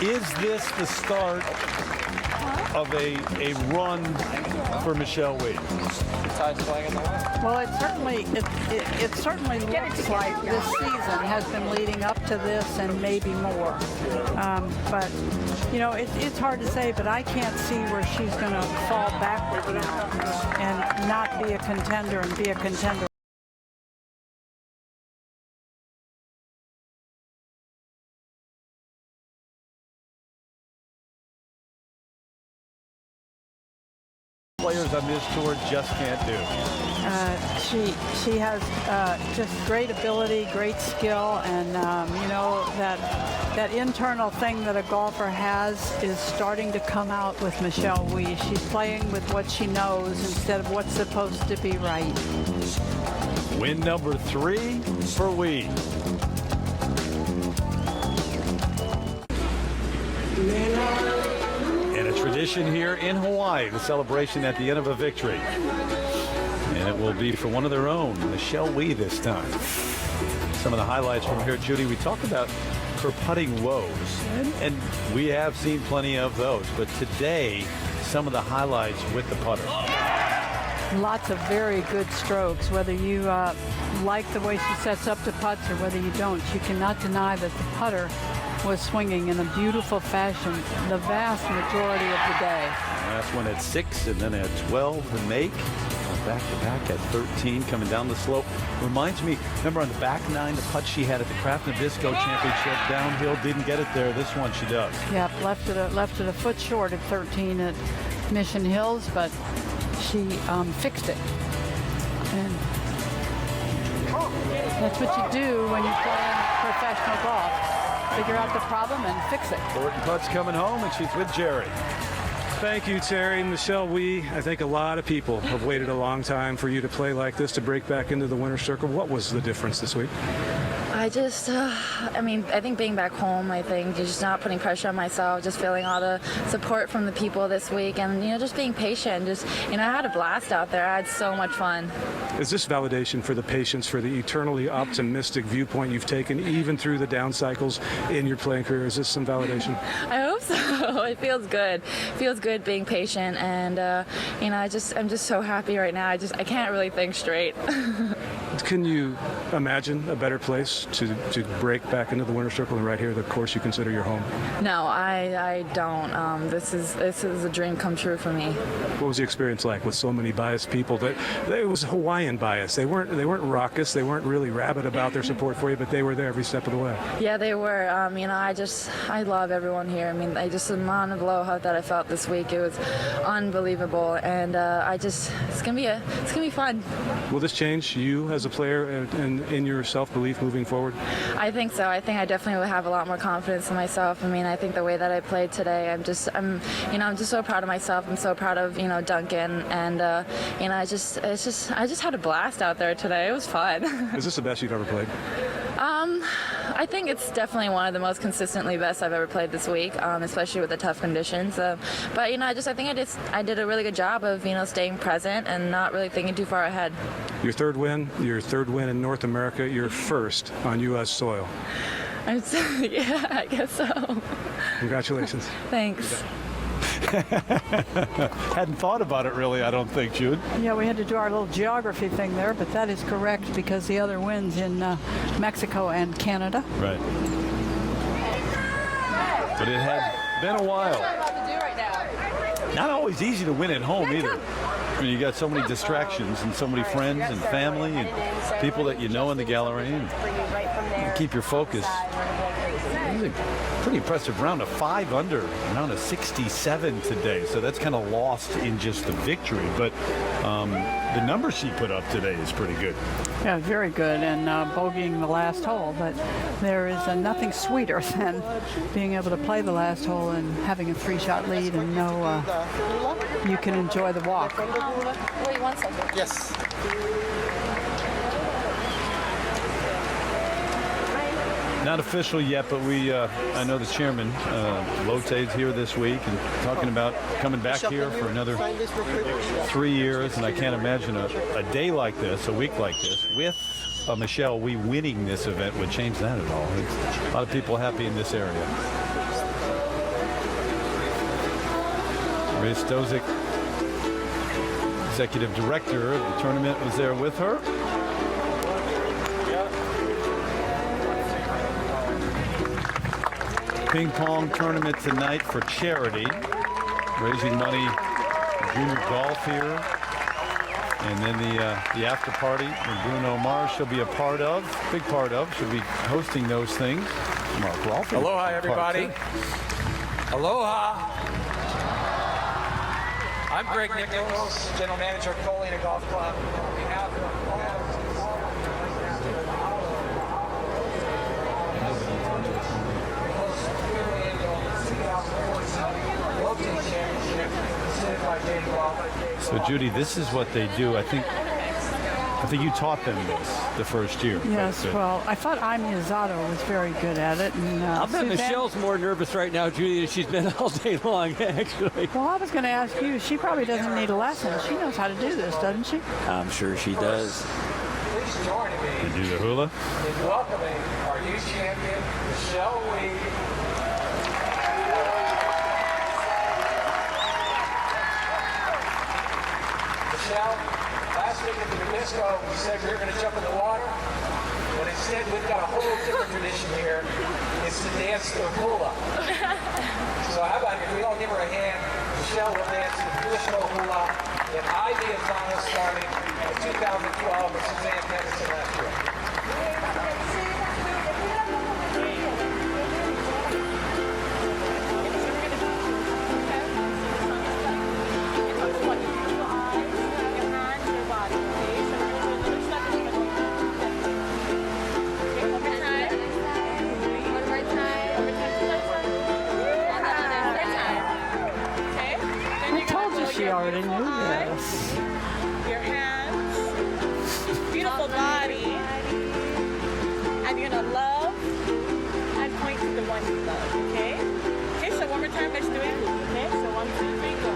Is this the start of a run for Michelle Wie?
Well, it certainly looks like this season has been leading up to this and maybe more. But you know, it's hard to say, but I can't see where she's going to fall backward now and not be a contender and be a contender.
players on this tour just can't do.
She has just great ability, great skill, and you know that internal thing that a golfer has is starting to come out with Michelle Wie. She's playing with what she knows instead of what's supposed to be right.
Win number 3 for Wie. And a tradition here in Hawaii, the celebration at the end of a victory. And it will be for one of their own, Michelle Wie this time. Some of the highlights from here, Judy, we talked about her putting woes, and we have seen plenty of those. But today, some of the highlights with the putter.
Lots of very good strokes, whether you like the way she sets up the putts or whether you don't. You cannot deny that the putter was swinging in a beautiful fashion the vast majority of the day.
Last one at 6 and then at 12 to make. Back-to-back at 13 coming down the slope. Reminds me, remember on the back 9, the putt she had at the Kraft Nabisco Championship downhill, didn't get it there. This one she does.
Yep, left it a foot short at 13 at Mission Hills, but she fixed it. And that's what you do when you play professional golf. Figure out the problem and fix it.
Thornton Putt's coming home, and she's with Jerry.
Thank you, Terry. Michelle Wie, I think a lot of people have waited a long time for you to play like this, to break back into the winner's circle. What was the difference this week?
I just, I think being back home, just not putting pressure on myself, just feeling all the support from the people this week, and, just being patient. I had a blast out there. I had so much fun.
Is this validation for the patience, for the eternally optimistic viewpoint you've taken, even through the down cycles in your playing career? Is this some validation?
I hope so. It feels good. It feels good being patient, and, I'm just so happy right now. I can't really think straight.
Can you imagine a better place to break back into the winner's circle than right here, the course you consider your home?
No, I don't. This is a dream come true for me.
What was the experience like with so many biased people? It was Hawaiian bias. They weren't raucous. They weren't really rabid about their support for you, but they were there every step of the way.
Yeah, they were. I love everyone here. The amount of aloha that I felt this week, it was unbelievable, and it's gonna be fun.
Will this change you as a player and in your self-belief moving forward?
I think so. I think I definitely will have a lot more confidence in myself. I think the way that I played today, I'm just so proud of myself. I'm so proud of Duncan, and I just had a blast out there today. It was fun.
Is this the best you've ever played?
I think it's definitely one of the most consistently best I've ever played this week, especially with the tough conditions. But I think I did a really good job of staying present and not really thinking too far ahead.
Your third win in North America, your first on U.S. soil.
Yeah, I guess so.
Congratulations.
Thanks.
Hadn't thought about it really, I don't think, Jude.
Yeah, we had to do our little geography thing there, but that is correct because the other wins in Mexico and Canada.
Right. But it had been a while. Not always easy to win at home either. You got so many distractions and so many friends and family and people that you know in the gallery, and you keep your focus. It was a pretty impressive round of 5 under, round of 67 today. So that's kind of lost in just the victory. But the number she put up today is pretty good.
Yeah, very good, and bogeying the last hole. But there is nothing sweeter than being able to play the last hole and having a 3-shot lead and know you can enjoy the walk.
Wait 1 second.
Yes.
Not official yet, but I know the chairman, Lotte's here this week and talking about coming back here for another 3 years. And I can't imagine a day like this, a week like this, with Michelle Wie winning this event would change that at all. It's a lot of people happy in this area. Ray Stozic, executive director of the tournament, was there with her. Ping pong tournament tonight for charity, raising money for junior golf here, and then the after party that Bruno Mars shall be a part of, big part of, should be hosting those things. Mark Rolfe.
Aloha, everybody. Aloha. I'm Greg Nichols, General Manager of Colina Golf Club. On behalf of
So, Judy, this is what they do. I think you taught them this the first year.
Yes, well, I thought Amy Azado was very good at it. And,
I'll bet
Suzanne,
Michelle's more nervous right now, Judy, than she's been all day long, actually.
well, I was going to ask you, she probably doesn't need a lesson. She knows how to do this, doesn't she?
I'm sure she does.
please join me
You do the hula?
in welcoming our youth champion, Michelle Lee. Michelle, last week at the disco, we said we were going to jump in the water, but instead we've got a whole different tradition here. It's to dance the hula. So how about if we all give her a hand, Michelle will dance the traditional hula that Ivy Azano started in 2012 with Suzanne Henderson last year.
She already knew this.
Your hands, beautiful body, and you're gonna love and point to the one you love, okay? Okay, so one more time, let's do it. Okay, so 1, 2, 3, go.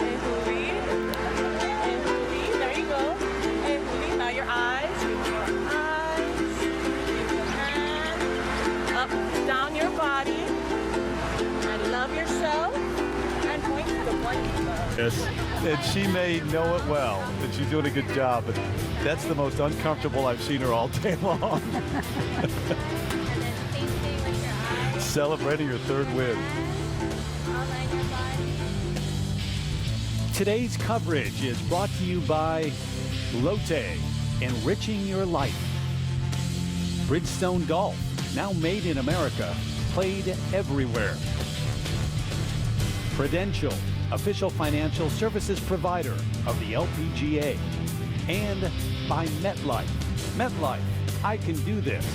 And huli. And huli, there you go. And huli, now your eyes, your hand, up, down your body, and love yourself.
Yes, and she may know it well, and she's doing a good job, but that's the most uncomfortable I've seen her all day long. Celebrating her third win. Today's coverage is brought to you by LOTTE, enriching your life. Bridgestone Golf, now made in America, played everywhere. Prudential, official financial services provider of the LPGA. And by MetLife. MetLife, I can do this.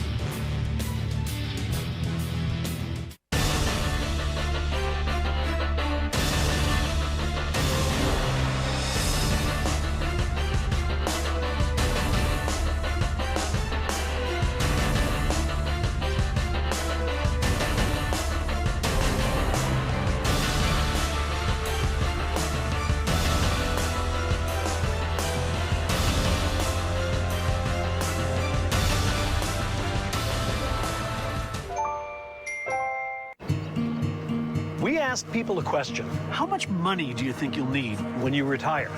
We asked people a question. How much money do you think you'll need when you retire?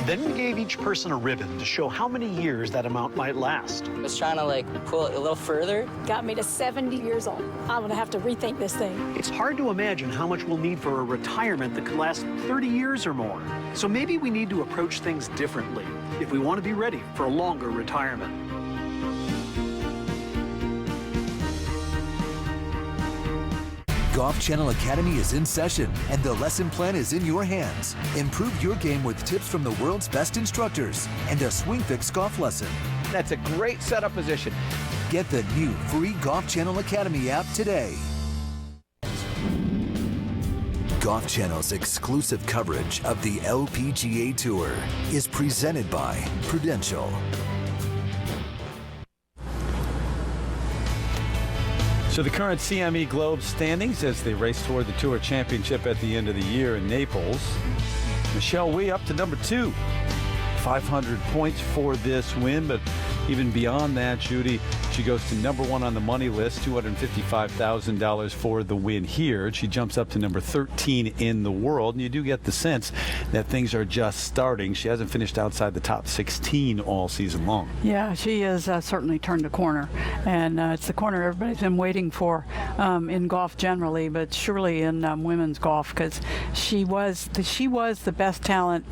Then we gave each person a ribbon to show how many years that amount might last.
I was trying to pull it a little further.
Got me to 70 years old. I'm gonna have to rethink this thing.
It's hard to imagine how much we'll need for a retirement that could last 30 years or more. So maybe we need to approach things differently if we want to be ready for a longer retirement.
Golf Channel Academy is in session, and the lesson plan is in your hands. Improve your game with tips from the world's best instructors and a swing fix golf lesson.
That's a great setup position.
Get the new free Golf Channel Academy app today. Golf Channel's exclusive coverage of the LPGA Tour is presented by Prudential.
So the current CME Globe standings as they race toward the Tour Championship at the end of the year in Naples. Michelle Wie up to number 2. 500 points for this win, but even beyond that, Judy, she goes to number 1 on the money list, $255,000 for the win here. She jumps up to number 13 in the world, and you do get the sense that things are just starting. She hasn't finished outside the top 16 all season long.
Yeah, she has certainly turned a corner, and it's the corner everybody's been waiting for in golf generally, but surely in women's golf, because she was the best talent,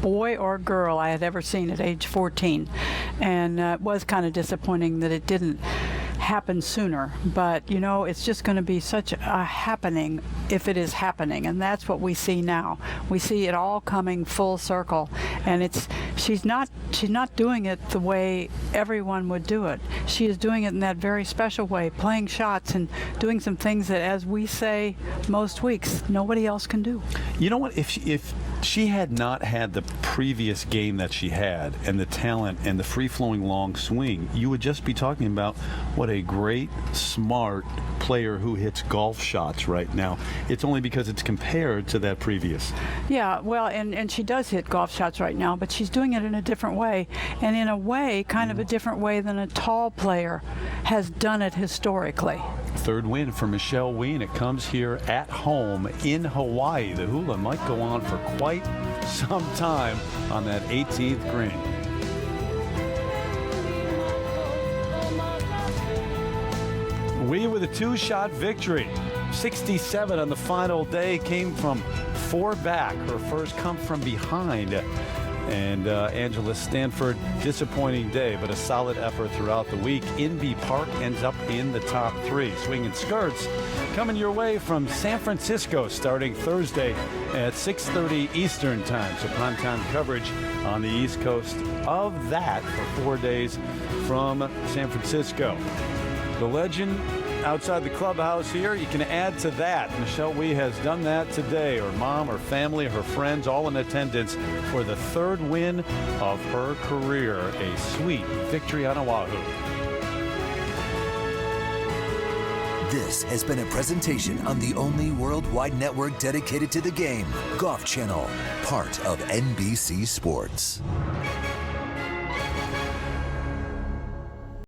boy or girl, I had ever seen at age 14, and it was kind of disappointing that it didn't happened sooner. But, you know, it's just going to be such a happening if it is happening. And that's what we see now. We see it all coming full circle. And she's not doing it the way everyone would do it. She is doing it in that very special way, playing shots and doing some things that, as we say most weeks, nobody else can do.
You know what? If she had not had the previous game that she had and the talent and the free-flowing long swing, you would just be talking about what a great, smart player who hits golf shots right now. It's only because it's compared to that previous.
Yeah, well, and she does hit golf shots right now, but she's doing it in a different way, and in a way, kind of a different way than a tall player has done it historically.
Third win for Michelle Wien. It comes here at home in Hawaii. The hula might go on for quite some time on that 18th green. Wien with a two-shot victory. 67 on the final day, came from 4 back. Her first come from behind. And Angela Stanford, disappointing day, but a solid effort throughout the week. Inbee Park ends up in the top 3. Swinging Skirts coming your way from San Francisco starting Thursday at 6:30 Eastern time. So primetime coverage on the East Coast of that for 4 days from San Francisco. The legend outside the clubhouse here, you can add to that. Michelle Wien has done that today. Her mom, her family, her friends, all in attendance for the 3rd win of her career. A sweet victory on Oahu.
This has been a presentation on the only worldwide network dedicated to the game, Golf Channel, part of NBC Sports.